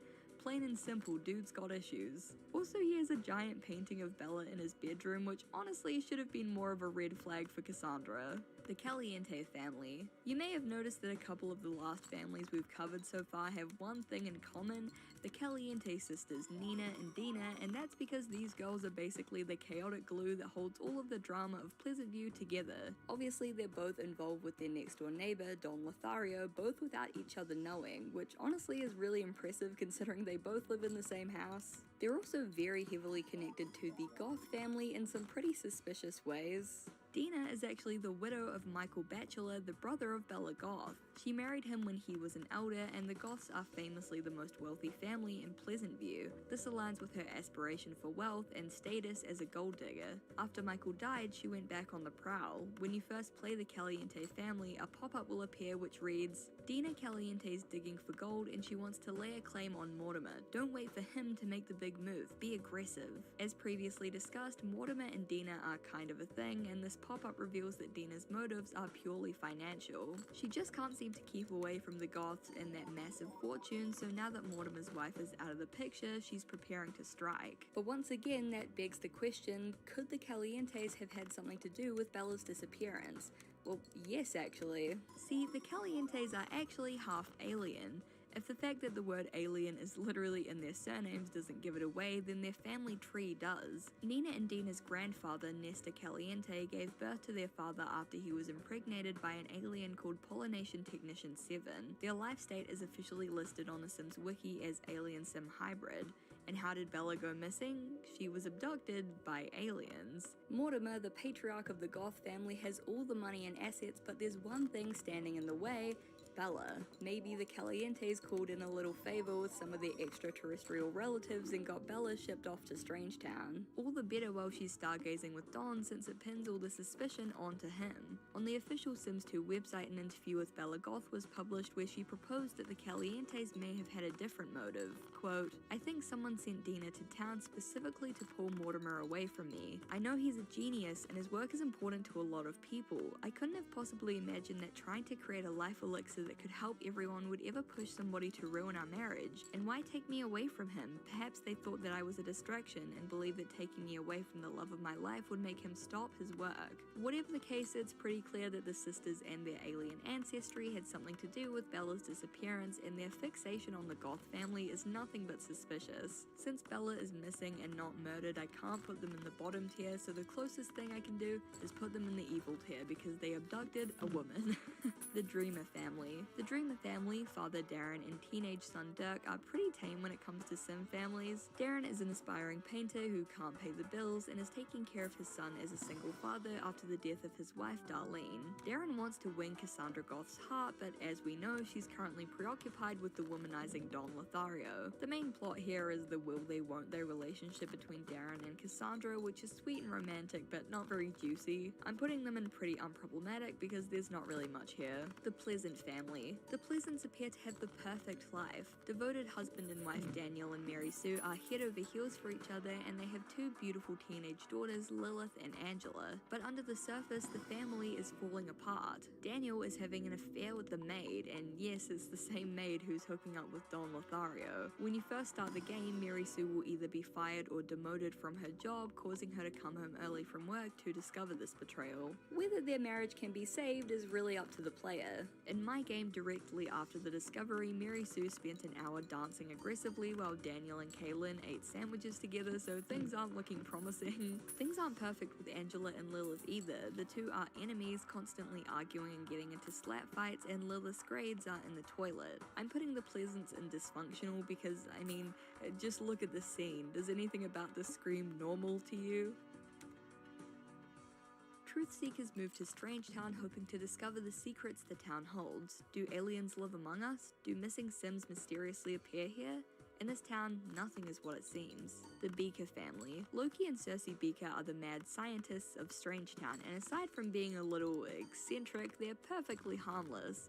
Speaker 1: Plain and simple, dude's got issues. Also, he has a giant painting of Bella in his bedroom, which honestly should have been more of a red flag for Cassandra. The Caliente family. You may have noticed that a couple of the last families we've covered so far have one thing in common: the Caliente sisters Nina and Dina, and that's because these girls are basically the chaotic glue that holds all of the drama of Pleasant View together. Obviously, they're both involved with their next door neighbor, Don Lothario, both without each other knowing, which honestly is really impressive considering they both live in the same house. They're also very heavily connected to the Goth family in some pretty suspicious ways. Dina is actually the widow of Michael Batchelor, the brother of Bella Goth. She married him when he was an elder, and the Goths are famously the most wealthy family in Pleasant View. This aligns with her aspiration for wealth and status as a gold digger. After Michael died, she went back on the prowl. When you first play the Caliente family, a pop-up will appear which reads, Dina Caliente's digging for gold and she wants to lay a claim on Mortimer. Don't wait for him to make the big move, be aggressive. As previously discussed, Mortimer and Dina are kind of a thing, and this pop-up reveals that Dina's motives are purely financial. She just can't seem to keep away from the Goths and that massive fortune, so now that Mortimer's wife is out of the picture, she's preparing to strike. But once again, that begs the question, could the Calientes have had something to do with Bella's disappearance? Well, yes actually. See, the Calientes are actually half alien. If the fact that the word alien is literally in their surnames doesn't give it away, then their family tree does. Nina and Dina's grandfather, Nestor Caliente, gave birth to their father after he was impregnated by an alien called Pollination Technician 7. Their life state is officially listed on the Sims wiki as Alien Sim Hybrid. And how did Bella go missing? She was abducted by aliens. Mortimer, the patriarch of the Goth family, has all the money and assets, but there's one thing standing in the way: Bella. Maybe the Calientes called in a little favor with some of their extraterrestrial relatives and got Bella shipped off to Strangetown. All the better while she's stargazing with Don, since it pins all the suspicion onto him. On the official Sims 2 website, an interview with Bella Goth was published where she proposed that the Calientes may have had a different motive. Quote, I think someone sent Dina to town specifically to pull Mortimer away from me. I know he's a genius and his work is important to a lot of people. I couldn't have possibly imagined that trying to create a life elixir that could help everyone would ever push somebody to ruin our marriage. And why take me away from him? Perhaps they thought that I was a distraction and believed that taking me away from the love of my life would make him stop his work. Whatever the case, it's pretty clear that the sisters and their alien ancestry had something to do with Bella's disappearance, and their fixation on the Goth family is nothing but suspicious. Since Bella is missing and not murdered, I can't put them in the bottom tier, so the closest thing I can do is put them in the evil tier because they abducted a woman. The Dreamer family. The Dreamer family, father Darren and teenage son Dirk, are pretty tame when it comes to sim families. Darren is an aspiring painter who can't pay the bills and is taking care of his son as a single father after the death of his wife Darlene. Darren wants to win Cassandra Goth's heart, but as we know, she's currently preoccupied with the womanizing Don Lothario. The main plot here is the will they won't they relationship between Darren and Cassandra, which is sweet and romantic but not very juicy. I'm putting them in pretty unproblematic because there's not really much here. The Pleasant family. The Pleasants appear to have the perfect life. Devoted husband and wife Daniel and Mary Sue are head over heels for each other, and they have two beautiful teenage daughters, Lilith and Angela. But under the surface, the family is falling apart. Daniel is having an affair with the maid, and yes, it's the same maid who's hooking up with Don Lothario. When you first start the game, Mary Sue will either be fired or demoted from her job, causing her to come home early from work to discover this betrayal. Whether their marriage can be saved is really up to the player. In my game, directly after the discovery, Mary Sue spent an hour dancing aggressively while Daniel and Kaylin ate sandwiches together, so things aren't looking promising. Things aren't perfect with Angela and Lilith either. The two are enemies, constantly arguing and getting into slap fights, and Lilith's grades are in the toilet. I'm putting the Pleasants in dysfunctional because, I mean, just look at the scene. Does anything about this scream normal to you? Truth seekers move to Strangetown hoping to discover the secrets the town holds. Do aliens live among us? Do missing Sims mysteriously appear here? In this town, nothing is what it seems. The Beaker family. Loki and Cersei Beaker are the mad scientists of Strangetown, and aside from being a little eccentric, they're perfectly harmless.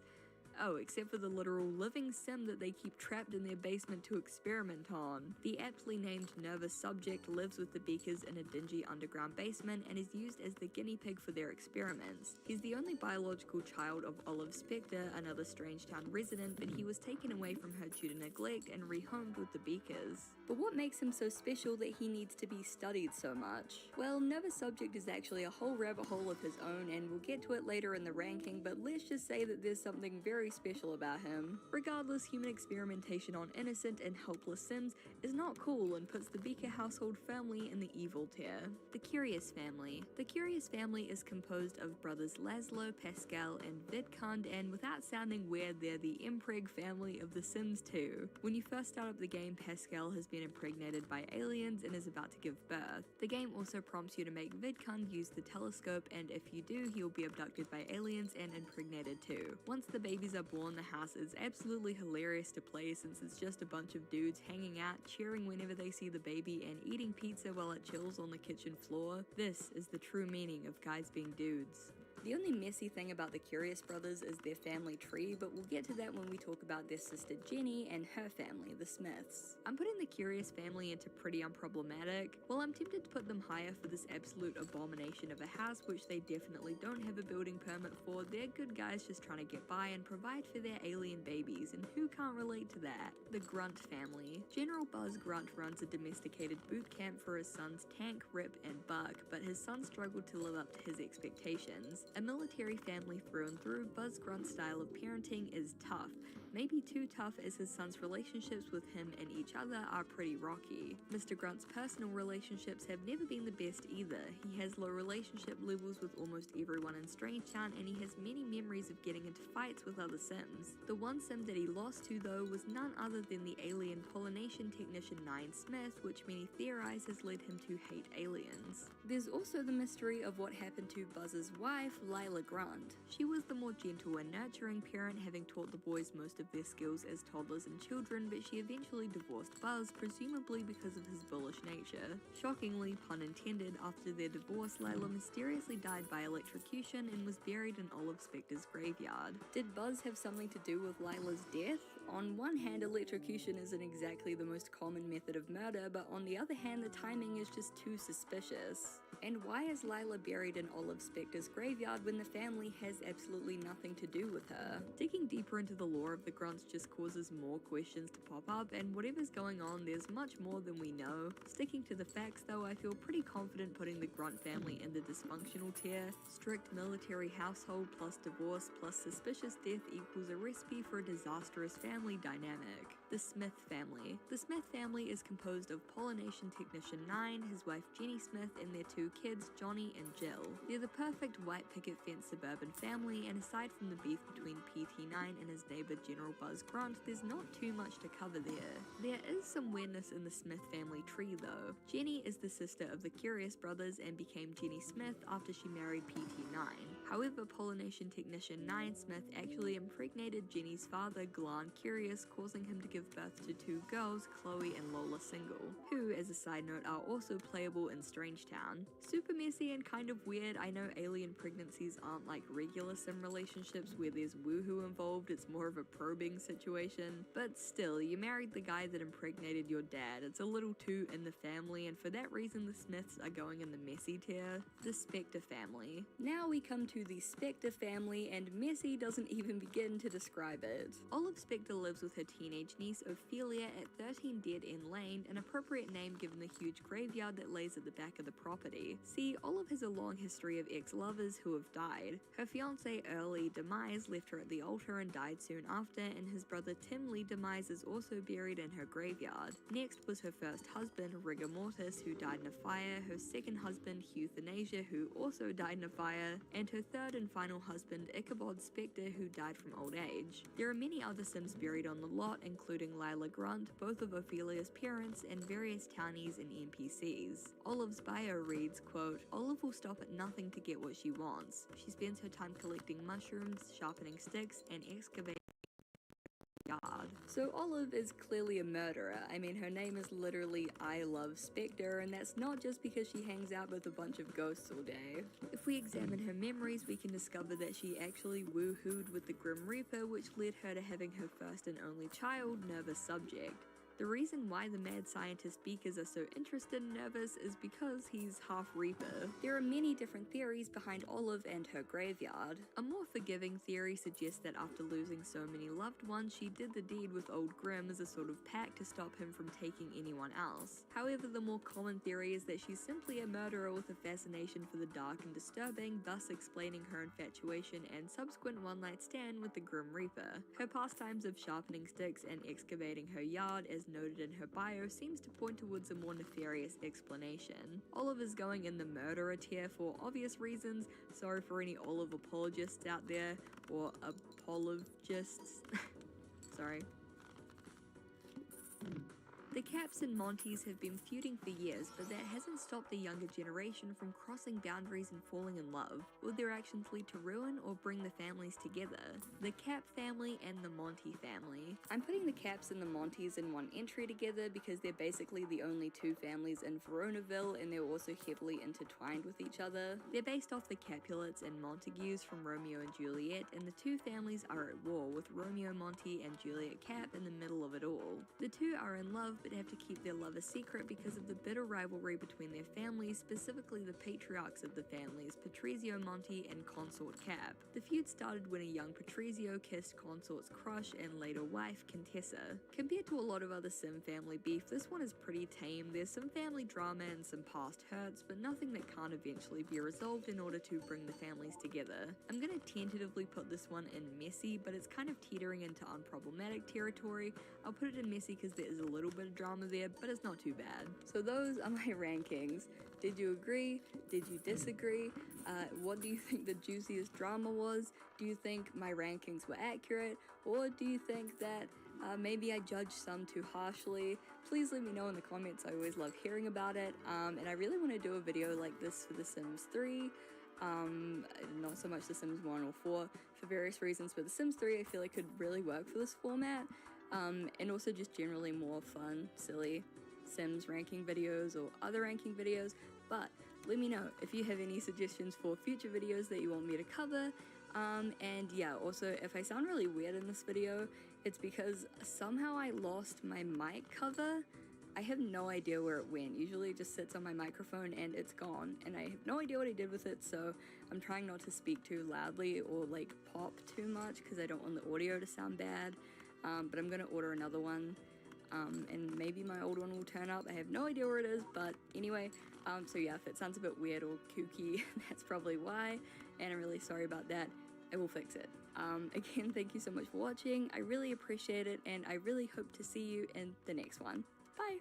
Speaker 1: Oh, except for the literal living sim that they keep trapped in their basement to experiment on. The aptly named nervous subject lives with the Beakers in a dingy underground basement and is used as the guinea pig for their experiments. He's the only biological child of Olive Spectre, another Strangetown resident, but he was taken away from her due to neglect and rehomed with the Beakers. But what makes him so special that he needs to be studied so much? Well, nervous subject is actually a whole rabbit hole of his own, and we'll get to it later in the ranking, but let's just say that there's something very special about him. Regardless, human experimentation on innocent and helpless Sims is not cool and puts the Beaker household firmly in the evil tier. The Curious family. The Curious family is composed of brothers Laszlo, Pascal, and Vidkund, and without sounding weird, they're the impreg family of The Sims 2. When you first start up the game, Pascal has been impregnated by aliens and is about to give birth. The game also prompts you to make Vidkund use the telescope, and if you do, he'll be abducted by aliens and impregnated too. Once the babies are born, the house is absolutely hilarious to play since it's just a bunch of dudes hanging out, cheering whenever they see the baby, and eating pizza while it chills on the kitchen floor. This is the true meaning of guys being dudes. The only messy thing about the Curious brothers is their family tree, but we'll get to that when we talk about their sister Jenny and her family, the Smiths. I'm putting the Curious family into pretty unproblematic. While I'm tempted to put them higher for this absolute abomination of a house, which they definitely don't have a building permit for, they're good guys just trying to get by and provide for their alien babies, and who can't relate to that? The Grunt family. General Buzz Grunt runs a domesticated boot camp for his sons Tank, Rip, and Buck, but his sons struggled to live up to his expectations. A military family through and through, Buzz Grunt's style of parenting is tough. Maybe too tough, as his sons' relationships with him and each other are pretty rocky. Mr. Grunt's personal relationships have never been the best either. He has low relationship levels with almost everyone in Strangetown, and he has many memories of getting into fights with other Sims. The one Sim that he lost to, though, was none other than the alien pollination technician 9 Smith, which many theorize has led him to hate aliens. There's also the mystery of what happened to Buzz's wife, Lila Grunt. She was the more gentle and nurturing parent, having taught the boys most of their skills as toddlers and children, but she eventually divorced Buzz, presumably because of his bullish nature. Shockingly, pun intended, after their divorce, Lila mysteriously died by electrocution and was buried in Olive Spectre's graveyard. Did Buzz have something to do with Lila's death? On one hand, electrocution isn't exactly the most common method of murder, but on the other hand, the timing is just too suspicious. And why is Lila buried in Olive Spectre's graveyard when the family has absolutely nothing to do with her? Digging deeper into the lore of the Grunts just causes more questions to pop up, and whatever's going on, there's much more than we know. Sticking to the facts though, I feel pretty confident putting the Grunt family in the dysfunctional tier. Strict military household plus divorce plus suspicious death equals a recipe for a disastrous family dynamic. The Smith family. The Smith family is composed of pollination technician 9, his wife Jenny Smith, and their 2 kids, Johnny and Jill. They're the perfect white picket fence suburban family, and aside from the beef between PT9 and his neighbor General Buzz Grunt, there's not too much to cover there. There is some weirdness in the Smith family tree though. Jenny is the sister of the Curious brothers and became Jenny Smith after she married PT9. However, pollination technician 9 Smith actually impregnated Jenny's father, Glan Curious, causing him to give birth to 2 girls, Chloe and Lola Single, who, as a side note, are also playable in Strangetown. Super messy and kind of weird. I know alien pregnancies aren't like regular Sim relationships where there's woohoo involved, it's more of a probing situation, but still, you married the guy that impregnated your dad. It's a little too in the family, and for that reason the Smiths are going in the messy tier. The Spectre family. Now we come to the Spectre family, and messy doesn't even begin to describe it. Olive Spectre lives with her teenage niece Ophelia at 13 Dead End Lane, an appropriate name given the huge graveyard that lays at the back of the property. See, Olive has a long history of ex-lovers who have died. Her fiancé Early Demise left her at the altar and died soon after, and his brother Tim Lee Demise is also buried in her graveyard. Next was her first husband, Rigor Mortis, who died in a fire, her second husband, Euthanasia, who also died in a fire, and her third and final husband, Ichabod Spectre, who died from old age. There are many other Sims buried on the lot, including Lila Grunt, both of Ophelia's parents, and various townies and NPCs. Olive's bio reads, quote, "Olive will stop at nothing to get what she wants. She spends her time collecting mushrooms, sharpening sticks, and excavating yard. So Olive is clearly a murderer. I mean, her name is literally I Love Spectre, and that's not just because she hangs out with a bunch of ghosts all day. If we examine her memories, we can discover that she actually woohooed with the Grim Reaper, which led her to having her first and only child, Nervous Subject. The reason why the mad scientist Beakers are so interested in Nervous is because he's half Reaper. There are many different theories behind Olive and her graveyard. A more forgiving theory suggests that after losing so many loved ones, she did the deed with Old Grim as a sort of pact to stop him from taking anyone else. However, the more common theory is that she's simply a murderer with a fascination for the dark and disturbing, thus explaining her infatuation and subsequent one-night stand with the Grim Reaper. Her pastimes of sharpening sticks and excavating her yard, as noted in her bio, seems to point towards a more nefarious explanation. Olive is going in the murderer tier for obvious reasons. Sorry for any Olive apologists out there, or apologists. Sorry. The Caps and Monties have been feuding for years, but that hasn't stopped the younger generation from crossing boundaries and falling in love. Will their actions lead to ruin or bring the families together? The Cap family and the Monty family. I'm putting the Caps and the Monties in one entry together because they're basically the only two families in Veronaville, and they're also heavily intertwined with each other. They're based off the Capulets and Montagues from Romeo and Juliet, and the two families are at war, with Romeo Monty and Juliet Cap in the middle of it all. The two are in love, but have to keep their love a secret because of the bitter rivalry between their families, specifically the patriarchs of the families, Patrizio Monty and Consort Cap. The feud started when a young Patrizio kissed Consort's crush and later wife, Contessa. Compared to a lot of other Sim family beef, this one is pretty tame. There's some family drama and some past hurts, but nothing that can't eventually be resolved in order to bring the families together. I'm gonna tentatively put this one in messy, but it's kind of teetering into unproblematic territory. I'll put it in messy because there is a little bit of drama there, but it's not too bad. So those are my rankings. Did you agree? Did you disagree? What do you think the juiciest drama was? Do you think my rankings were accurate? Or do you think that maybe I judged some too harshly? Please let me know in the comments. I always love hearing about it. And I really want to do a video like this for The Sims 3. Not so much The Sims 1 or 4 for various reasons, but The Sims 3 I feel like could really work for this format. And also just generally more fun, silly Sims ranking videos or other ranking videos. But let me know if you have any suggestions for future videos that you want me to cover. And yeah, also if I sound really weird in this video, it's because somehow I lost my mic cover. I have no idea where it went. Usually it just sits on my microphone and it's gone, and I have no idea what I did with it, so I'm trying not to speak too loudly or like pop too much because I don't want the audio to sound bad. But I'm gonna order another one, and maybe my old one will turn up. I have no idea where it is, but anyway, so yeah, if it sounds a bit weird or kooky, that's probably why, and I'm really sorry about that. I will fix it. Again, thank you so much for watching. I really appreciate it, and I really hope to see you in the next one. Bye!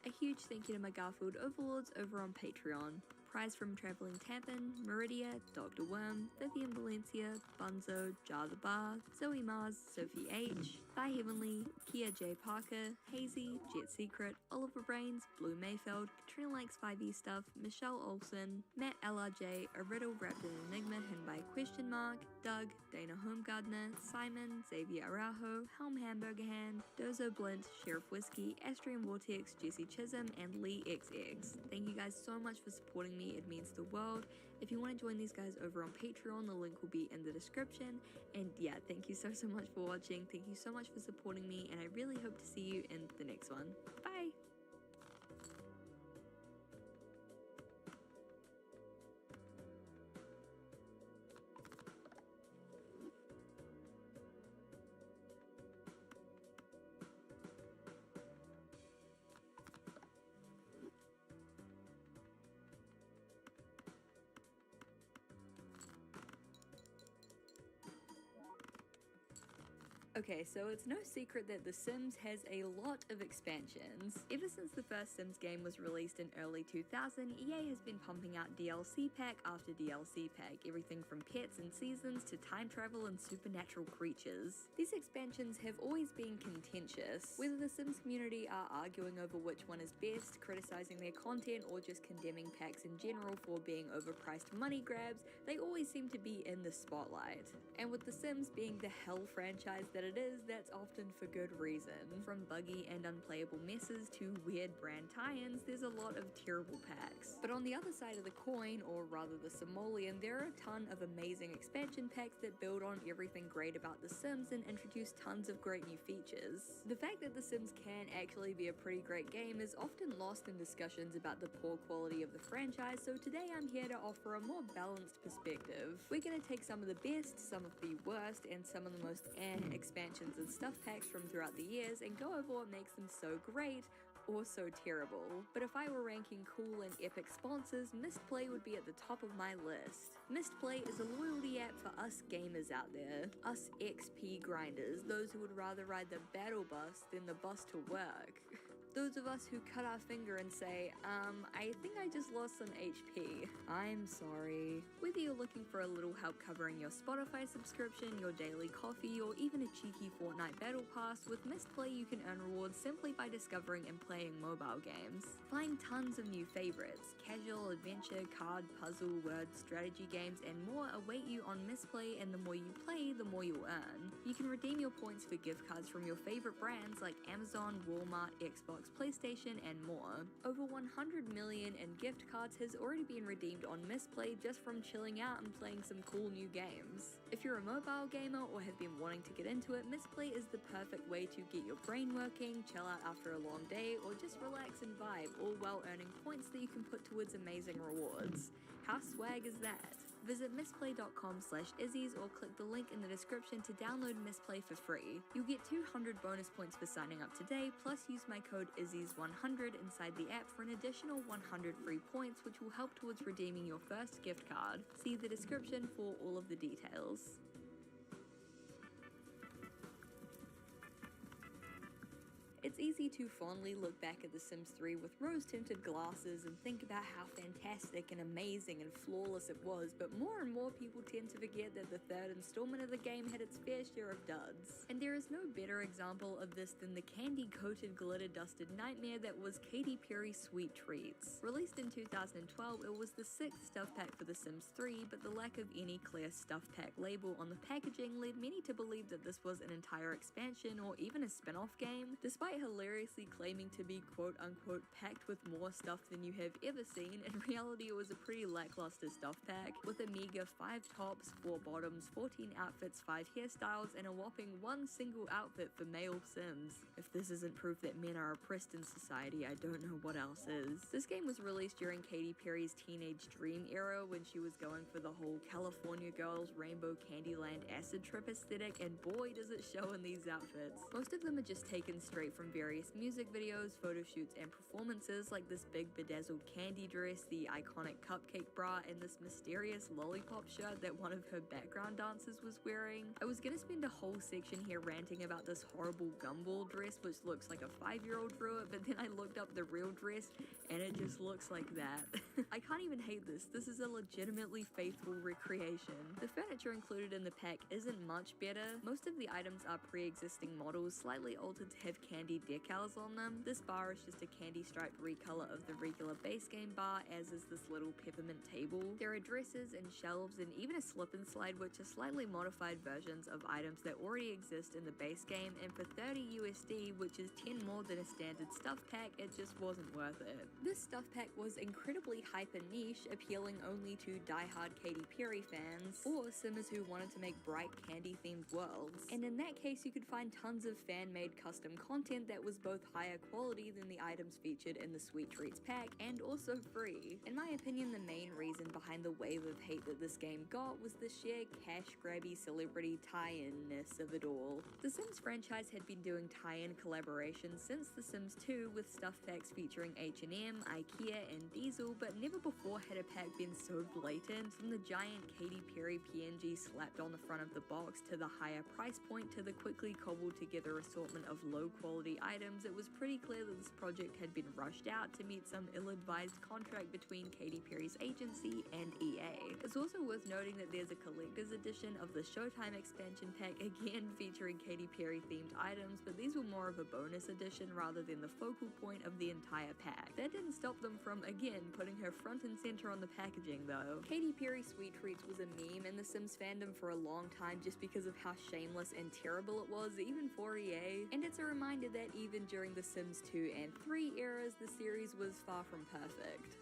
Speaker 1: A huge thank you to my Garfield overlords over on Patreon. Prize from Traveling Tappin, Meridia, Dr. Worm, Vivian Valencia, Bunzo, Jar the Bar, Zoe Mars, Sophie H, Thy Heavenly, Kia J. Parker, Hazy, Jet Secret, Oliver Brains, Blue Mayfeld, Katrina Likes 5e Stuff, Michelle Olsen, Matt LRJ, A Riddle Wrapped in Enigma Hidden by Question Mark, Doug, Dana Homegardner, Simon, Xavier Araujo, Helm Hamburger Hand, Dozo Blint, Sheriff Whiskey, Astrian Vortex, Jesse Chisholm, and Lee XX. Thank you guys so much for supporting me. It means the world. If you want to join these guys over on Patreon, the link will be in the description. And yeah, thank you so much for watching. Thank you so much for supporting me, and I really hope to see you in the next one. Bye! Okay, so it's no secret that The Sims has a lot of expansions. Ever since the first Sims game was released in early 2000, EA has been pumping out DLC pack after DLC pack, everything from pets and seasons to time travel and supernatural creatures. These expansions have always been contentious, whether the Sims community are arguing over which one is best, criticizing their content, or just condemning packs in general for being overpriced money grabs. They always seem to be in the spotlight. And with The Sims being the hell franchise that but it is, that's often for good reason. From buggy and unplayable messes to weird brand tie-ins, there's a lot of terrible packs. But on the other side of the coin, or rather the simoleon, there are a ton of amazing expansion packs that build on everything great about The Sims and introduce tons of great new features. The fact that The Sims can actually be a pretty great game is often lost in discussions about the poor quality of the franchise, so today I'm here to offer a more balanced perspective. We're gonna take some of the best, some of the worst, and some of the most expansions and stuff packs from throughout the years and go over what makes them so great or so terrible. But if I were ranking cool and epic sponsors, Mistplay would be at the top of my list. Mistplay is a loyalty app for us gamers out there, us XP grinders, those who would rather ride the battle bus than the bus to work. Those of us who cut our finger and say, I think I just lost some HP. I'm sorry. Whether you're looking for a little help covering your Spotify subscription, your daily coffee, or even a cheeky Fortnite battle pass, with Mistplay you can earn rewards simply by discovering and playing mobile games. Find tons of new favorites. Casual, adventure, card, puzzle, word, strategy games, and more await you on Mistplay, and the more you play, the more you'll earn. You can redeem your points for gift cards from your favorite brands like Amazon, Walmart, Xbox, PlayStation, and more. Over 100 million in gift cards has already been redeemed on Mistplay just from chilling out and playing some cool new games. If you're a mobile gamer or have been wanting to get into it, Mistplay is the perfect way to get your brain working, chill out after a long day, or just relax and vibe, all while earning points that you can put towards amazing rewards. How swag is that? Visit misplay.com/izzies or click the link in the description to download Mistplay for free. You'll get 200 bonus points for signing up today, plus use my code IZZIES100 inside the app for an additional 100 free points, which will help towards redeeming your first gift card. See the description for all of the details. It's easy to fondly look back at The Sims 3 with rose-tinted glasses and think about how fantastic and amazing and flawless it was, but more and more people tend to forget that the third installment of the game had its fair share of duds. And there is no better example of this than the candy-coated, glitter-dusted nightmare that was Katy Perry's Sweet Treats. Released in 2012, it was the 6th stuff pack for The Sims 3, but the lack of any clear stuff pack label on the packaging led many to believe that this was an entire expansion or even a spin-off game. Despite hilariously claiming to be quote-unquote packed with more stuff than you have ever seen, in reality it was a pretty lackluster stuff pack, with a meager 5 tops, 4 bottoms, 14 outfits, 5 hairstyles, and a whopping 1 single outfit for male Sims. If this isn't proof that men are oppressed in society, I don't know what else is. This game was released during Katy Perry's teenage dream era, when she was going for the whole California Girls Rainbow Candyland acid trip aesthetic, and boy does it show in these outfits. Most of them are just taken straight from various music videos, photo shoots, and performances, like this big bedazzled candy dress, the iconic cupcake bra, and this mysterious lollipop shirt that one of her background dancers was wearing. I was gonna spend a whole section here ranting about this horrible gumball dress which looks like a 5-year-old drew it, but then I looked up the real dress and it just looks like that. I can't even hate this. This is a legitimately faithful recreation. The furniture included in the pack isn't much better. Most of the items are pre-existing models, slightly altered to have candy decals on them. This bar is just a candy striped recolor of the regular base game bar, as is this little peppermint table. There are dresses and shelves and even a slip and slide, which are slightly modified versions of items that already exist in the base game, and for 30 USD, which is 10 more than a standard stuff pack, it just wasn't worth it. This stuff pack was incredibly hype and niche, appealing only to die-hard Katy Perry fans, or Simmers who wanted to make bright candy-themed worlds. And in that case, you could find tons of fan-made custom content that was both higher quality than the items featured in the Sweet Treats pack, and also free. In my opinion, the main reason behind the wave of hate that this game got was the sheer cash-grabby celebrity tie-in-ness of it all. The Sims franchise had been doing tie-in collaborations since The Sims 2, with stuff packs featuring H&M, IKEA, and Diesel, but never before had a pack been so blatant, from the giant Katy Perry PNG slapped on the front of the box, to the higher price point, to the quickly cobbled together assortment of low-quality free items, it was pretty clear that this project had been rushed out to meet some ill-advised contract between Katy Perry's agency and EA. It's also worth noting that there's a collector's edition of the Showtime expansion pack, again featuring Katy Perry themed items, but these were more of a bonus edition rather than the focal point of the entire pack. That didn't stop them from, again, putting her front and center on the packaging though. Katy Perry Sweet Treats was a meme in the Sims fandom for a long time just because of how shameless and terrible it was, even for EA, and it's a reminder that even during the Sims 2 and 3 eras, the series was far from perfect.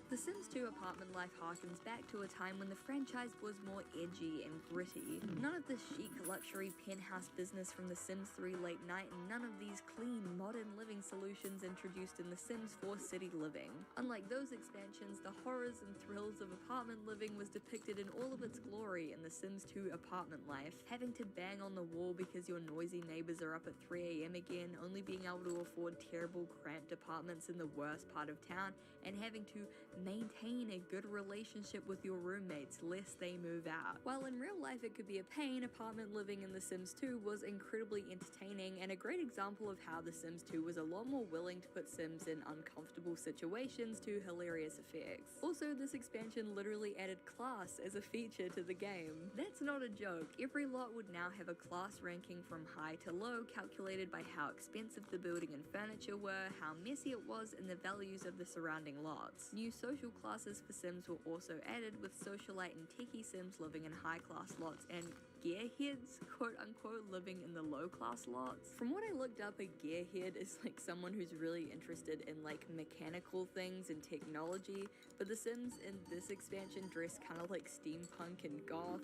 Speaker 1: The Sims 2 apartment life harkens back to a time when the franchise was more edgy and gritty. None of the chic luxury penthouse business from The Sims 3 Late Night, and none of these clean, modern living solutions introduced in The Sims 4 City Living. Unlike those expansions, the horrors and thrills of apartment living was depicted in all of its glory in The Sims 2 apartment life. Having to bang on the wall because your noisy neighbors are up at 3 AM again, only being able to afford terrible, cramped apartments in the worst part of town, and having to maintain a good relationship with your roommates lest they move out. While in real life it could be a pain, apartment living in The Sims 2 was incredibly entertaining and a great example of how The Sims 2 was a lot more willing to put Sims in uncomfortable situations to hilarious effects. Also, this expansion literally added class as a feature to the game. That's not a joke. Every lot would now have a class ranking from high to low, calculated by how expensive the building and furniture were, how messy it was, and the values of the surrounding lots. New social classes for Sims were also added, with socialite and techie Sims living in high-class lots and gearheads, quote-unquote, living in the low-class lots. From what I looked up, a gearhead is like someone who's really interested in like mechanical things and technology, but the Sims in this expansion dress kind of like steampunk and goth,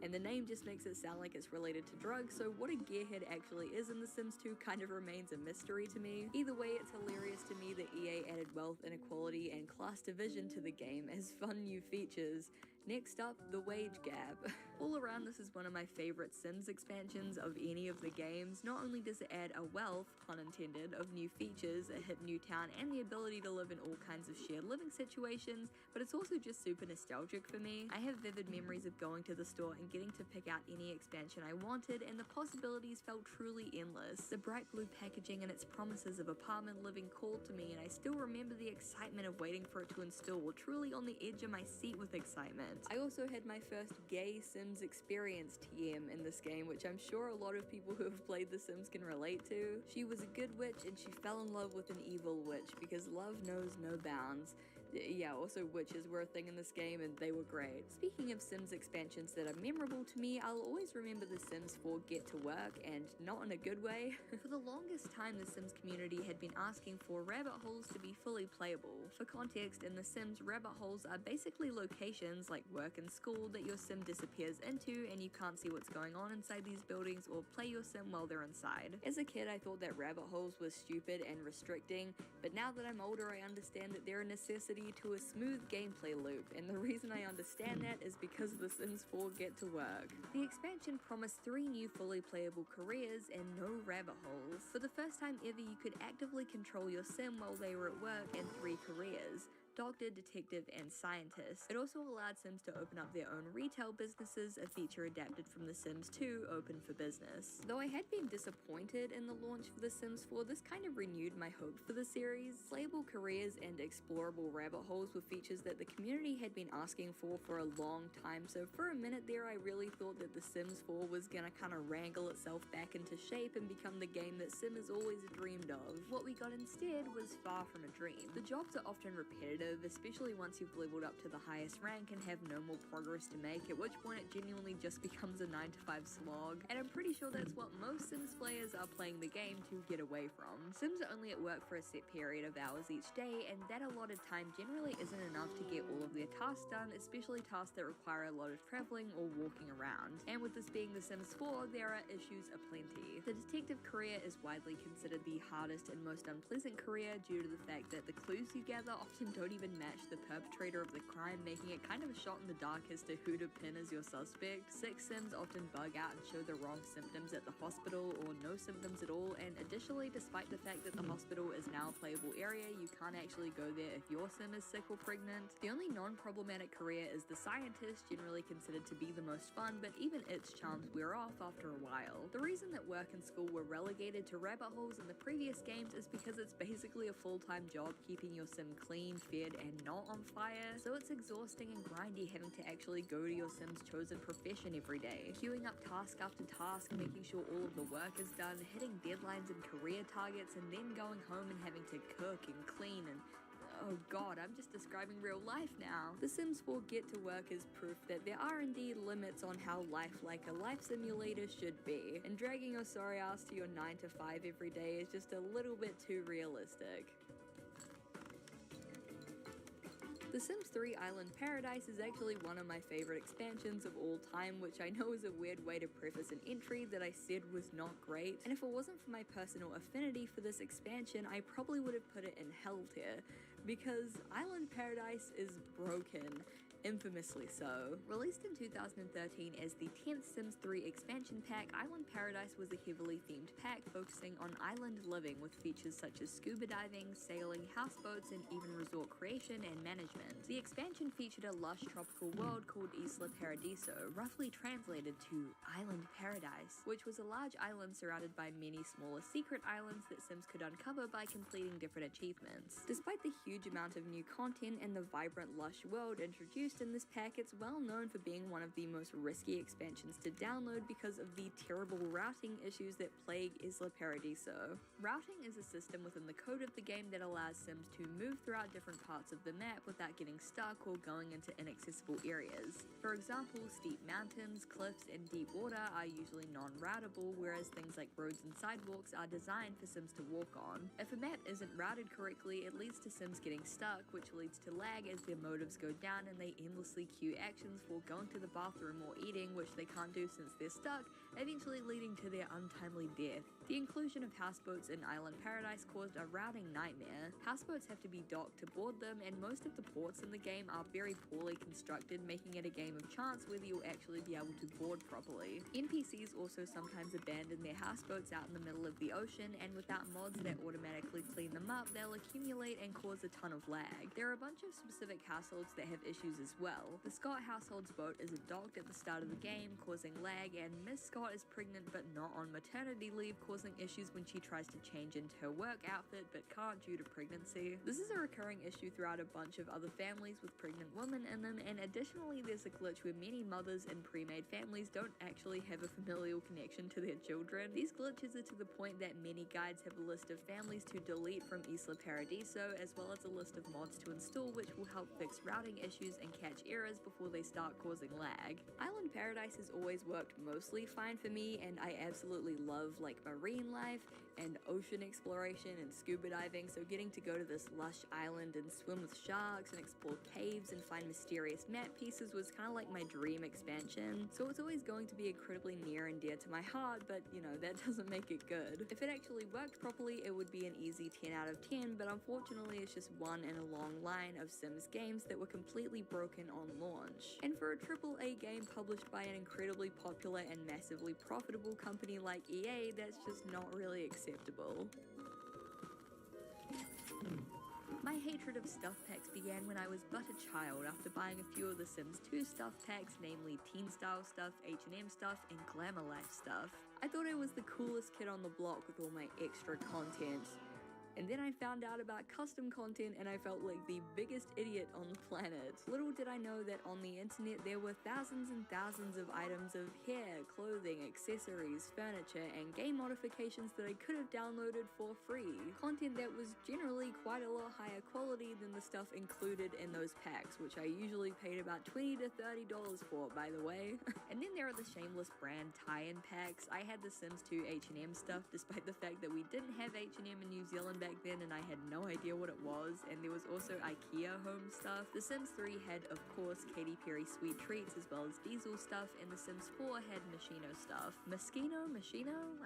Speaker 1: and the name just makes it sound like it's related to drugs, so what a gearhead actually is in The Sims 2 kind of remains a mystery to me. Either way, it's hilarious to me that EA added wealth inequality and class division to the game as fun new features. Next up, the wage gap. All around, this is one of my favorite Sims expansions of any of the games. Not only does it add a wealth, pun intended, of new features, a hip new town, and the ability to live in all kinds of shared living situations, but it's also just super nostalgic for me. I have vivid memories of going to the store and getting to pick out any expansion I wanted, and the possibilities felt truly endless. The bright blue packaging and its promises of apartment living called to me, and I still remember the excitement of waiting for it to install, truly on the edge of my seat with excitement. I also had my first gay Sims experience TM in this game, which I'm sure a lot of people who have played The Sims can relate to. She was a good witch and she fell in love with an evil witch because love knows no bounds. Yeah, also witches were a thing in this game and they were great. Speaking of Sims expansions that are memorable to me, I'll always remember The Sims 4 Get to Work, and not in a good way. For the longest time, the Sims community had been asking for rabbit holes to be fully playable. For context, in The Sims, rabbit holes are basically locations like work and school that your Sim disappears into and you can't see what's going on inside these buildings or play your Sim while they're inside. As a kid, I thought that rabbit holes was stupid and restricting, but now that I'm older, I understand that they're a necessity to a smooth gameplay loop, and the reason I understand that is because The Sims 4 Get to Work. The expansion promised 3 new fully playable careers and no rabbit holes. For the first time ever, you could actively control your Sim while they were at work, and 3 careers: doctor, detective, and scientist. It also allowed Sims to open up their own retail businesses, a feature adapted from The Sims 2 Open for Business. Though I had been disappointed in the launch for The Sims 4, this kind of renewed my hope for the series. Playable careers and explorable rabbit holes were features that the community had been asking for a long time, so for a minute there I really thought that The Sims 4 was gonna kind of wrangle itself back into shape and become the game that Sim has always dreamed of. What we got instead was far from a dream. The jobs are often repetitive, especially once you've leveled up to the highest rank and have no more progress to make, at which point it genuinely just becomes a 9-to-5 slog, and I'm pretty sure that's what most Sims players are playing the game to get away from. Sims are only at work for a set period of hours each day, and that allotted time generally isn't enough to get all of their tasks done, especially tasks that require a lot of traveling or walking around. And with this being The Sims 4, there are issues aplenty. The detective career is widely considered the hardest and most unpleasant career due to the fact that the clues you gather often don't even match the perpetrator of the crime, making it kind of a shot in the dark as to who to pin as your suspect. Sick Sims often bug out and show the wrong symptoms at the hospital or no symptoms at all, and additionally, despite the fact that the hospital is now a playable area, you can't actually go there if your sim is sick or pregnant. The only non-problematic career is the scientist, generally considered to be the most fun, but even its charms wear off after a while. The reason that work and school were relegated to rabbit holes in the previous games is because it's basically a full-time job keeping your sim clean, fed, and not on fire, so it's exhausting and grindy having to actually go to your sim's chosen profession every day, queuing up task after task, making sure all of the work is done, hitting deadlines and career targets, and then going home and having to cook and clean and oh god, I'm just describing real life now. The Sims 4 Get to Work is proof that there are indeed limits on how life like a life simulator should be, and dragging your sorry ass to your 9 to 5 every day is just a little bit too realistic. The Sims 3 Island Paradise is actually one of my favorite expansions of all time, which I know is a weird way to preface an entry that I said was not great, and if it wasn't for my personal affinity for this expansion, I probably would have put it in hell tier, because Island Paradise is broken. Infamously so. Released in 2013 as the 10th Sims 3 expansion pack, Island Paradise was a heavily themed pack focusing on island living with features such as scuba diving, sailing, houseboats, and even resort creation and management. The expansion featured a lush tropical world called Isla Paradiso, roughly translated to Island Paradise, which was a large island surrounded by many smaller secret islands that Sims could uncover by completing different achievements. Despite the huge amount of new content and the vibrant, lush world introduced in this pack, it's well known for being one of the most risky expansions to download because of the terrible routing issues that plague Isla Paradiso. Routing is a system within the code of the game that allows Sims to move throughout different parts of the map without getting stuck or going into inaccessible areas. For example, steep mountains, cliffs, and deep water are usually non-routable, whereas things like roads and sidewalks are designed for Sims to walk on. If a map isn't routed correctly, it leads to Sims getting stuck, which leads to lag as their motives go down and they endlessly queue actions for going to the bathroom or eating, which they can't do since they're stuck, eventually leading to their untimely death. The inclusion of houseboats in Island Paradise caused a routing nightmare. Houseboats have to be docked to board them, and most of the ports in the game are very poorly constructed, making it a game of chance whether you'll actually be able to board properly. NPCs also sometimes abandon their houseboats out in the middle of the ocean, and without mods that automatically clean them up, they'll accumulate and cause a ton of lag. There are a bunch of specific households that have issues as well. The Scott household's boat is docked at the start of the game, causing lag, and Miss Scott is pregnant but not on maternity leave, causing issues when she tries to change into her work outfit but can't due to pregnancy. This is a recurring issue throughout a bunch of other families with pregnant women in them, and additionally there's a glitch where many mothers in pre-made families don't actually have a familial connection to their children. These glitches are to the point that many guides have a list of families to delete from Isla Paradiso, as well as a list of mods to install which will help fix routing issues and catch errors before they start causing lag. Island Paradise has always worked mostly fine for me, and I absolutely love like marine life and ocean exploration and scuba diving, so getting to go to this lush island and swim with sharks and explore caves and find mysterious map pieces was kind of like my dream expansion. So it's always going to be incredibly near and dear to my heart, but you know, that doesn't make it good. If it actually worked properly, it would be an easy 10 out of 10, but unfortunately it's just one in a long line of Sims games that were completely broken on launch. And for a AAA game published by an incredibly popular and massively profitable company like EA, that's just not really acceptable. My hatred of stuff packs began when I was but a child after buying a few of the Sims 2 stuff packs, namely teen style stuff, H&M stuff, and glamour life stuff. I thought I was the coolest kid on the block with all my extra content. And then I found out about custom content and I felt like the biggest idiot on the planet. Little did I know that on the internet there were thousands and thousands of items of hair, clothing, accessories, furniture, and game modifications that I could have downloaded for free. Content that was generally quite a lot higher quality than the stuff included in those packs, which I usually paid about $20 to $30 for, by the way. And then there are the shameless brand tie-in packs. I had the Sims 2 H&M stuff despite the fact that we didn't have H&M in New Zealand back back then and I had no idea what it was, and there was also IKEA home stuff. The Sims 3 had, of course, Katy Perry sweet treats as well as Diesel stuff, and The Sims 4 had Machino stuff. Machino?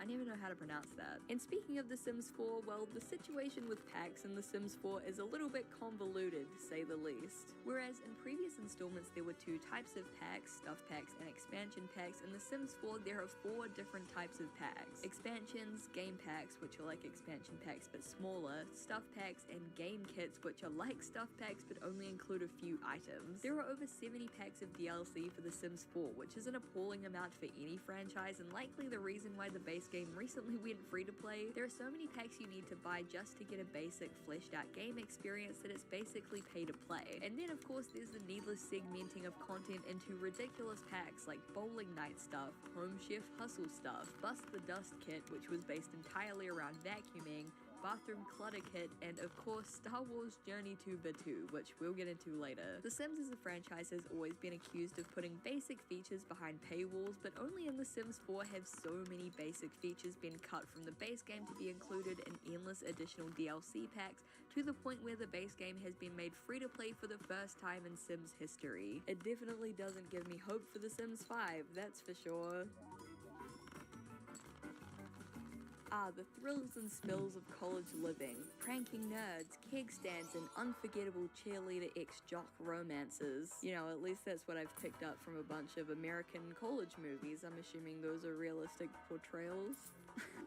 Speaker 1: I never know how to pronounce that. And speaking of The Sims 4, well, the situation with packs in The Sims 4 is a little bit convoluted, to say the least. Whereas in previous installments there were 2 types of packs, stuff packs and expansion packs, in The Sims 4 there are 4 different types of packs. Expansions, game packs, which are like expansion packs but smaller, stuff packs, and game kits, which are like stuff packs but only include a few items. There are over 70 packs of DLC for The Sims 4, which is an appalling amount for any franchise and likely the reason why the base game recently went free to play. There are so many packs you need to buy just to get a basic fleshed out game experience that it's basically pay to play. And then of course there's the needless segmenting of content into ridiculous packs like bowling night stuff, home chef hustle stuff, bust the dust kit, which was based entirely around vacuuming, bathroom clutter kit, and of course Star Wars Journey to Batuu, which we'll get into later. The Sims as a franchise has always been accused of putting basic features behind paywalls, but only in The Sims 4 have so many basic features been cut from the base game to be included in endless additional DLC packs, to the point where the base game has been made free to play for the first time in Sims history. It definitely doesn't give me hope for The Sims 5, that's for sure. The thrills and spills of college living, pranking nerds, keg stands, and unforgettable cheerleader ex-jock romances. You know, at least that's what I've picked up from a bunch of American college movies. I'm assuming those are realistic portrayals.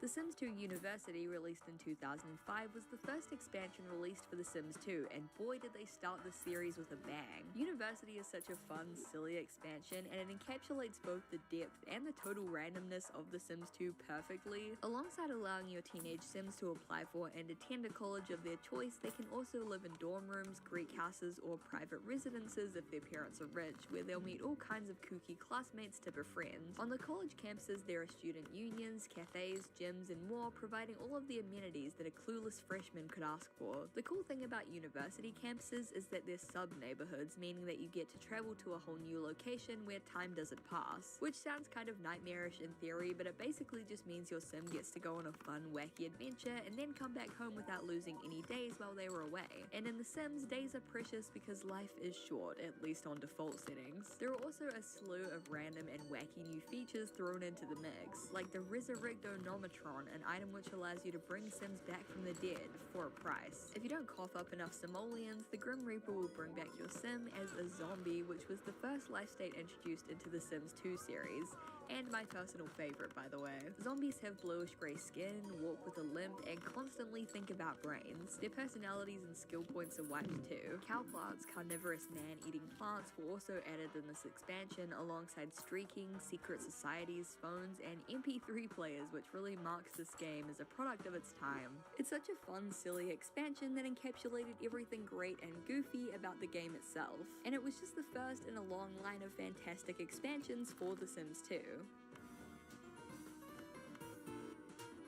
Speaker 1: The Sims 2 University, released in 2005, was the first expansion released for The Sims 2, and boy did they start the series with a bang. University is such a fun, silly expansion, and it encapsulates both the depth and the total randomness of The Sims 2 perfectly. Alongside allowing your teenage Sims to apply for and attend a college of their choice, they can also live in dorm rooms, Greek houses, or private residences if their parents are rich, where they'll meet all kinds of kooky classmates to befriend. On the college campuses, there are student unions, cafes, gyms, and more, providing all of the amenities that a clueless freshman could ask for. The cool thing about university campuses is that they're sub-neighborhoods, meaning that you get to travel to a whole new location where time doesn't pass. Which sounds kind of nightmarish in theory, but it basically just means your sim gets to go on a fun, wacky adventure and then come back home without losing any days while they were away. And in The Sims, days are precious because life is short, at least on default settings. There are also a slew of random and wacky new features thrown into the mix, like the Resurrectonometron, an item which allows you to bring Sims back from the dead for a price. If you don't cough up enough simoleons, the Grim Reaper will bring back your sim as a zombie, which was the first life state introduced into the Sims 2 series, and my personal favorite, by the way. Zombies have bluish grey skin, walk with a limp, and constantly think about brains. Their personalities and skill points are wiped too. Cow plants, carnivorous man-eating plants, were also added in this expansion, alongside streaking, secret societies, phones, and MP3 players, which really marks this game as a product of its time. It's such a fun, silly expansion that encapsulated everything great and goofy about the game itself. And it was just the first in a long line of fantastic expansions for The Sims 2.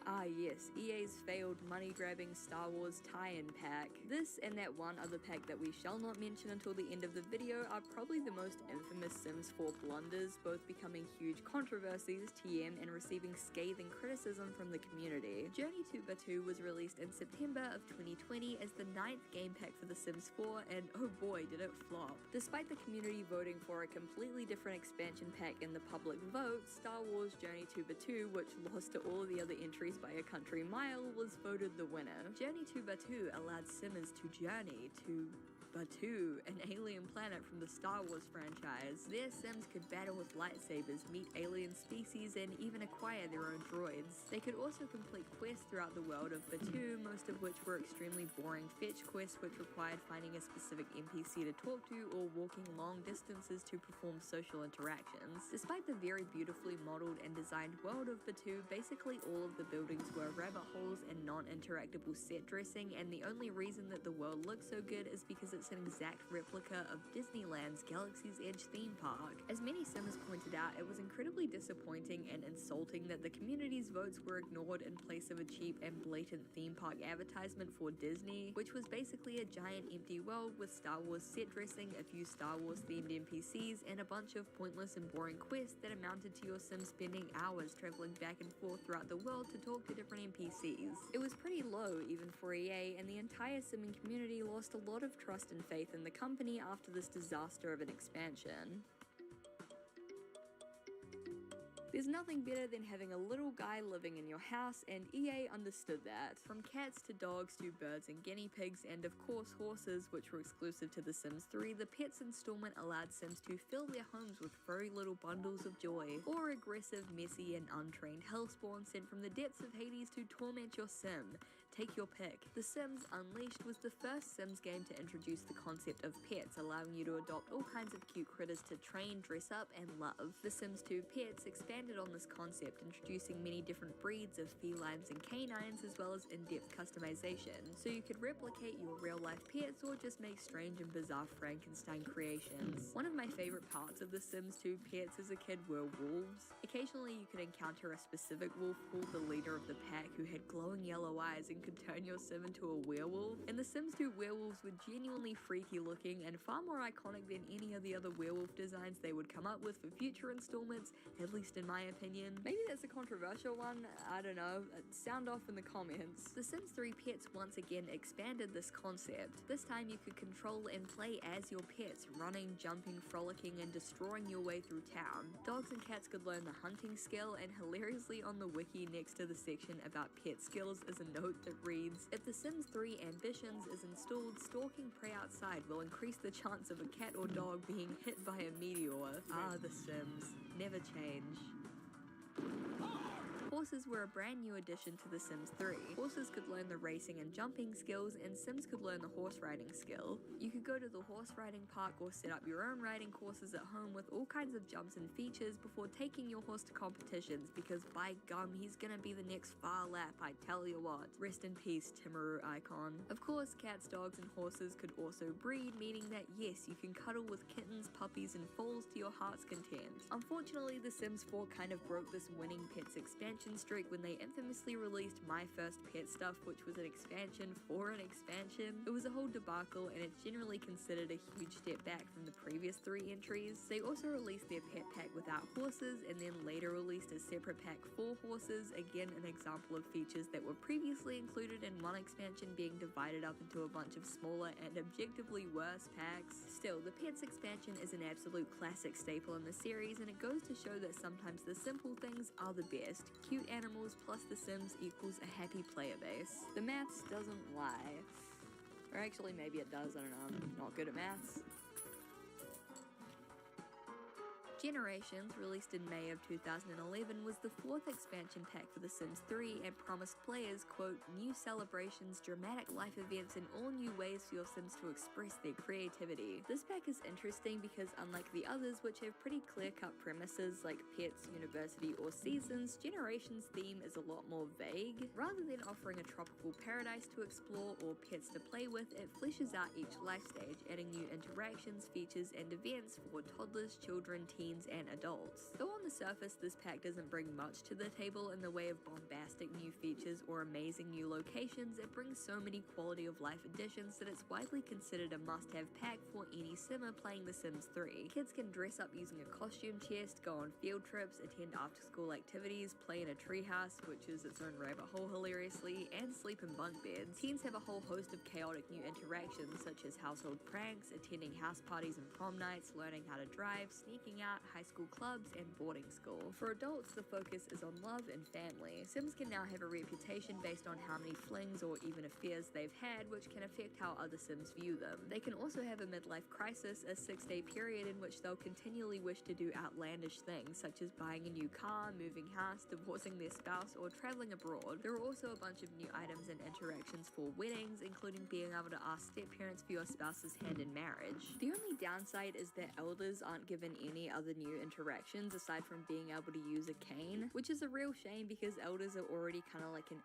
Speaker 1: Ah yes, EA's failed money-grabbing Star Wars tie-in pack. This and that one other pack that we shall not mention until the end of the video are probably the most infamous Sims 4 blunders, both becoming huge controversies, TM, and receiving scathing criticism from the community. Journey to Batuu was released in September of 2020 as the 9th game pack for The Sims 4, and oh boy did it flop. Despite the community voting for a completely different expansion pack in the public vote, Star Wars Journey to Batuu, which lost to all of the other entries by a country mile, was voted the winner. Journey to Batuu allowed Simmers to journey to Batuu, an alien planet from the Star Wars franchise. Their Sims could battle with lightsabers, meet alien species, and even acquire their own droids. They could also complete quests throughout the world of Batuu, most of which were extremely boring fetch quests which required finding a specific NPC to talk to or walking long distances to perform social interactions. Despite the very beautifully modeled and designed world of Batuu, basically all of the buildings were rabbit holes and non-interactable set dressing, and the only reason that the world looks so good is because it's represents an exact replica of Disneyland's Galaxy's Edge theme park. As many Sims pointed out, it was incredibly disappointing and insulting that the community's votes were ignored in place of a cheap and blatant theme park advertisement for Disney, which was basically a giant empty world with Star Wars set dressing, a few Star Wars themed NPCs, and a bunch of pointless and boring quests that amounted to your Sims spending hours traveling back and forth throughout the world to talk to different NPCs. It was pretty low even for EA, and the entire Simming community lost a lot of trust and faith in the company after this disaster of an expansion. There's nothing better than having a little guy living in your house, and EA understood that. From cats to dogs to birds and guinea pigs, and of course horses, which were exclusive to The Sims 3, the Pets installment allowed Sims to fill their homes with furry little bundles of joy, or aggressive, messy, and untrained hellspawn sent from the depths of Hades to torment your Sim. Take your pick. The Sims Unleashed was the first Sims game to introduce the concept of pets, allowing you to adopt all kinds of cute critters to train, dress up, and love. The Sims 2 Pets expanded on this concept, introducing many different breeds of felines and canines, as well as in-depth customization, so you could replicate your real-life pets or just make strange and bizarre Frankenstein creations. One of my favorite parts of The Sims 2 Pets as a kid were wolves. Occasionally you could encounter a specific wolf called the leader of the pack who had glowing yellow eyes and could turn your Sim into a werewolf, and the Sims 2 werewolves were genuinely freaky looking and far more iconic than any of the other werewolf designs they would come up with for future installments, at least in my opinion. Maybe that's a controversial one, I don't know, sound off in the comments. The Sims 3 Pets once again expanded this concept. This time you could control and play as your pets, running, jumping, frolicking, and destroying your way through town. Dogs and cats could learn the hunting skill, and hilariously on the wiki next to the section about pet skills is a note that reads, if The Sims 3 Ambitions is installed, stalking prey outside will increase the chance of a cat or dog being hit by a meteor. Ah, The Sims. Never change. Horses were a brand new addition to The Sims 3. Horses could learn the racing and jumping skills, and Sims could learn the horse riding skill. You could go to the horse riding park or set up your own riding courses at home with all kinds of jumps and features before taking your horse to competitions, because by gum, he's gonna be the next Far Lap, I tell you what. Rest in peace, Timaru icon. Of course, cats, dogs, and horses could also breed, meaning that yes, you can cuddle with kittens, puppies, and foals to your heart's content. Unfortunately, The Sims 4 kind of broke this winning pets expansion streak when they infamously released My First Pet Stuff, which was an expansion for an expansion. It was a whole debacle, and it's generally considered a huge step back from the previous 3 entries. They also released their pet pack without horses, and then later released a separate pack for horses, again an example of features that were previously included in one expansion being divided up into a bunch of smaller and objectively worse packs. Still, the Pets expansion is an absolute classic staple in the series, and it goes to show that sometimes the simple things are the best. Cute animals plus The Sims equals a happy player base. The maths doesn't lie. Or actually, maybe it does, I don't know, I'm not good at maths. Generations, released in May of 2011, was the 4th expansion pack for The Sims 3 and promised players, quote, new celebrations, dramatic life events, and all new ways for your Sims to express their creativity. This pack is interesting because unlike the others, which have pretty clear-cut premises like pets, university, or seasons, Generations' theme is a lot more vague. Rather than offering a tropical paradise to explore or pets to play with, it fleshes out each life stage, adding new interactions, features, and events for toddlers, children, teens, and adults. Though on the surface this pack doesn't bring much to the table in the way of bombastic new features or amazing new locations, it brings so many quality of life additions that it's widely considered a must-have pack for any simmer playing The Sims 3. Kids can dress up using a costume chest, go on field trips, attend after-school activities, play in a treehouse, which is its own rabbit hole hilariously, and sleep in bunk beds. Teens have a whole host of chaotic new interactions such as household pranks, attending house parties and prom nights, learning how to drive, sneaking out, high school clubs, and boarding school. For adults, the focus is on love and family. Sims can now have a reputation based on how many flings or even affairs they've had, which can affect how other Sims view them. They can also have a midlife crisis, a 6-day period in which they'll continually wish to do outlandish things, such as buying a new car, moving house, divorcing their spouse, or traveling abroad. There are also a bunch of new items and interactions for weddings, including being able to ask step-parents for your spouse's hand in marriage. The only downside is that elders aren't given any other other new interactions aside from being able to use a cane, which is a real shame because elders are already kind of like an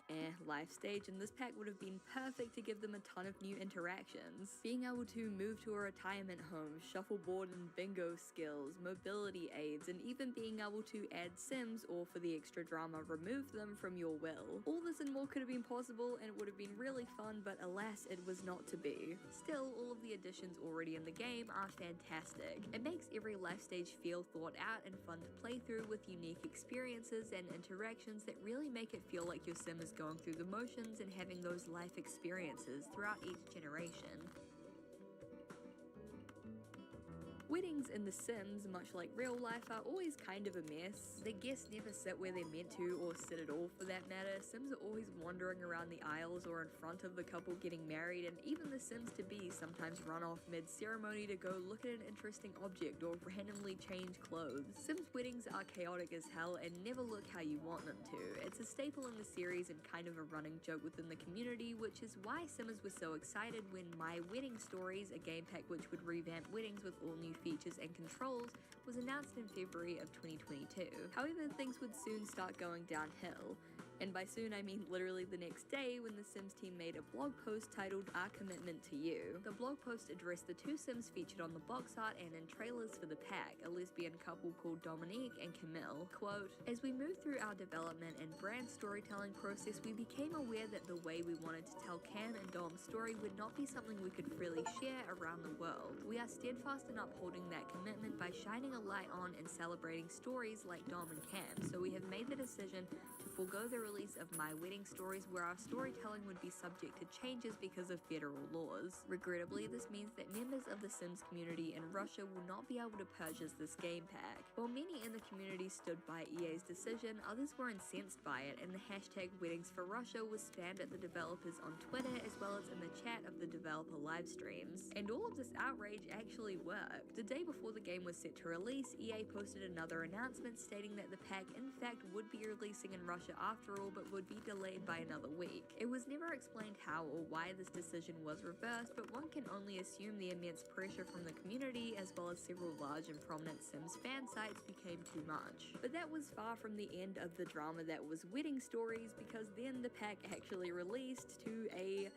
Speaker 1: life stage, and this pack would have been perfect to give them a ton of new interactions. Being able to move to a retirement home, shuffleboard and bingo skills, mobility aids, and even being able to add Sims or, for the extra drama, remove them from your will. All this and more could have been possible and it would have been really fun, but alas, it was not to be. Still, all of the additions already in the game are fantastic. It makes every life stage feel thought out and fun to play through with unique experiences and interactions that really make it feel like your sim is going through the motions and having those life experiences throughout each generation. Weddings in The Sims, much like real life, are always kind of a mess. The guests never sit where they're meant to, or sit at all for that matter. Sims are always wandering around the aisles or in front of the couple getting married, and even the Sims-to-be sometimes run off mid-ceremony to go look at an interesting object or randomly change clothes. Sims weddings are chaotic as hell and never look how you want them to. It's a staple in the series and kind of a running joke within the community, which is why Simmers were so excited when My Wedding Stories, a game pack which would revamp weddings with all new features and controls, was announced in February of 2022. However, things would soon start going downhill. And by soon I mean literally the next day, when the Sims team made a blog post titled Our Commitment to You. The blog post addressed the two Sims featured on the box art and in trailers for the pack, a lesbian couple called Dominique and Camille. Quote, "As we moved through our development and brand storytelling process, we became aware that the way we wanted to tell Cam and Dom's story would not be something we could freely share around the world. We are steadfast in upholding that commitment by shining a light on and celebrating stories like Dom and Cam, so we have made the decision to forego the release of My Wedding Stories, where our storytelling would be subject to changes because of federal laws. Regrettably, this means that members of the Sims community in Russia will not be able to purchase this game pack." While many in the community stood by EA's decision, others were incensed by it, and the hashtag Weddings for Russia was spammed at the developers on Twitter as well as in the chat of the developer live streams. And all of this outrage actually worked. The day before the game was set to release, EA posted another announcement stating that the pack in fact would be releasing in Russia after all, but would be delayed by another week. It was never explained how or why this decision was reversed, but one can only assume the immense pressure from the community as well as several large and prominent Sims fan sites became too much. But that was far from the end of the drama that was Wedding Stories, because then the pack actually released to a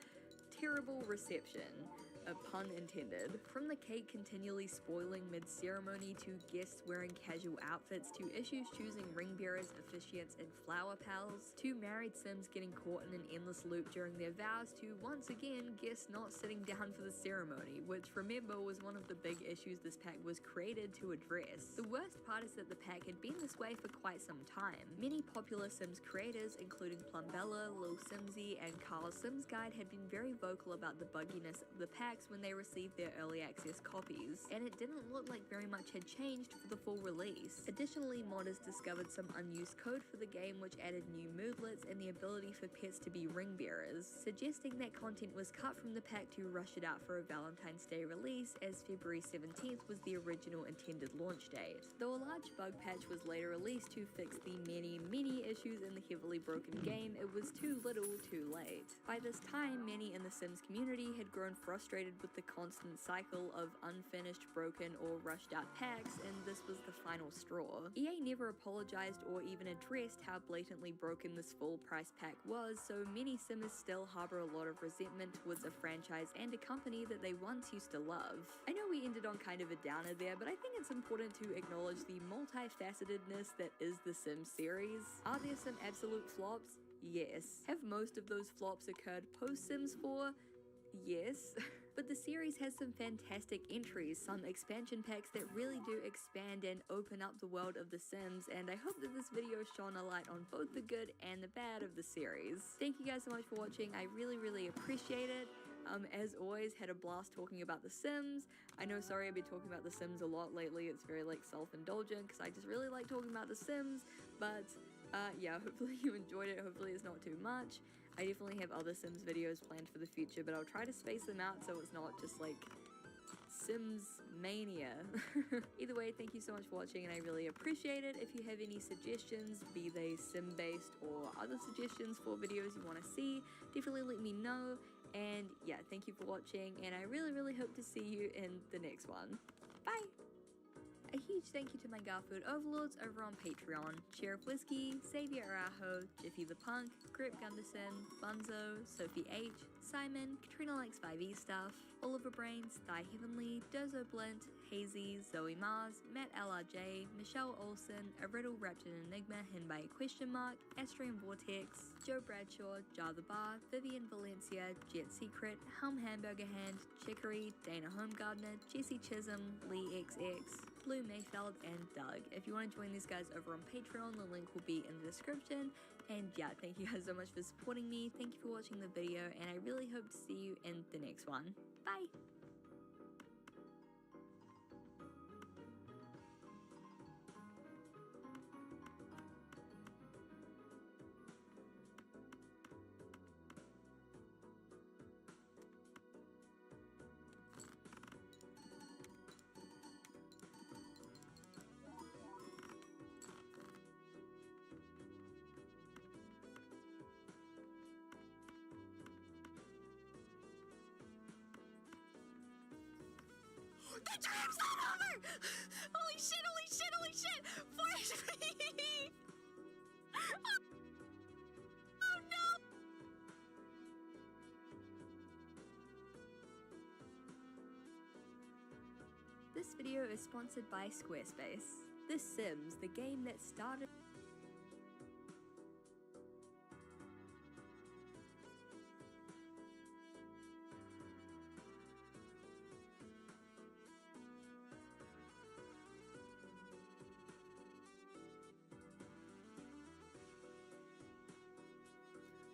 Speaker 1: terrible reception. A pun intended. From the cake continually spoiling mid-ceremony, to guests wearing casual outfits, to issues choosing ring bearers, officiants, and flower pals, to married Sims getting caught in an endless loop during their vows, to once again guests not sitting down for the ceremony, which, remember, was one of the big issues this pack was created to address. The worst part is that the pack had been this way for quite some time. Many popular Sims creators, including Plumbella, Lil Simsy, and Carl's Sims Guide, had been very vocal about the bugginess of the pack when they received their early access copies, and it didn't look like very much had changed for the full release. Additionally, modders discovered some unused code for the game which added new moodlets and the ability for pets to be ring bearers, suggesting that content was cut from the pack to rush it out for a Valentine's Day release, as February 17th was the original intended launch date. Though a large bug patch was later released to fix the many issues in the heavily broken game, it was too little too late. By this time, many in the Sims community had grown frustrated with the constant cycle of unfinished, broken, or rushed out packs, and this was the final straw. EA never apologized or even addressed how blatantly broken this full price pack was, so many Simmers still harbor a lot of resentment towards a franchise and a company that they once used to love. I know we ended on kind of a downer there, but I think it's important to acknowledge the multifacetedness that is the Sims series. Are there some absolute flops? Yes. Have most of those flops occurred post-Sims 4? Yes. But the series has some fantastic entries, some expansion packs that really do expand and open up the world of The Sims, and I hope that this video shone a light on both the good and the bad of the series. Thank you guys so much for watching, I really appreciate it. As always, had a blast talking about The Sims. I know, sorry, I've been talking about The Sims a lot lately, it's very like self-indulgent, because I just really like talking about The Sims, but yeah, hopefully you enjoyed it, hopefully it's not too much. I definitely have other Sims videos planned for the future, but I'll try to space them out so it's not just like Sims mania. Either way, thank you so much for watching and I really appreciate it. If you have any suggestions, be they sim-based or other suggestions for videos you want to see, definitely let me know. And yeah, thank you for watching and I really hope to see you in the next one. Bye! A huge thank you to my Garfield overlords over on Patreon: Sheriff Whiskey, Xavier Arajo, Jiffy the Punk, Grip Gunderson, Bunzo, Sophie H, Simon, Katrina Likes 5e Stuff, Oliver Brains, Thy Heavenly, Dozo Blint, Hazy, Zoe Mars, Matt LRJ, Michelle Olsen, A Riddle Wrapped in Enigma hidden by a question mark, Astrian Vortex, Joe Bradshaw, Jar the Bar, Vivian Valencia, Jet Secret, Helm Hamburger Hand, Chicory, Dana Homegardener, Jesse Chisholm, Lee XX, Blue Mayfeld, and Doug. If you want to join these guys over on Patreon, the link will be in the description. And yeah, thank you guys so much for supporting me. Thank you for watching the video, and I really hope to see you in the next one. Bye! The dream's not over! Holy shit, holy shit, holy shit! Force me! Oh no! This video is sponsored by Squarespace. The Sims, the game that started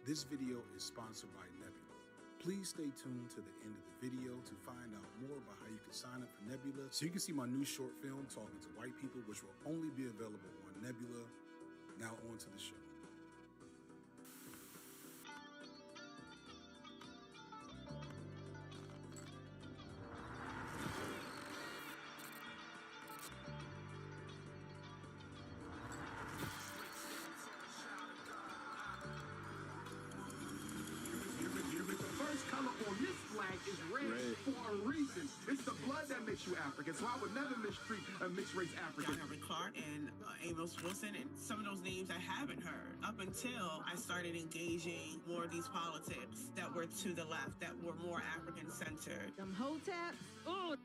Speaker 3: This video is sponsored by Nebula. Please stay tuned to the end of the video to find out more about how you can sign up for Nebula so you can see my new short film talking to white people, which will only be available on Nebula. Now on to the show.
Speaker 4: On this flag is red for a reason. It's the blood that makes you African, so I would never mistreat a mixed race African.
Speaker 5: Herbert Clark and Amos Wilson and some of those names I haven't heard up until I started engaging more of these politics that were to the left, that were more African centered.
Speaker 2: Them hoteps. Oh.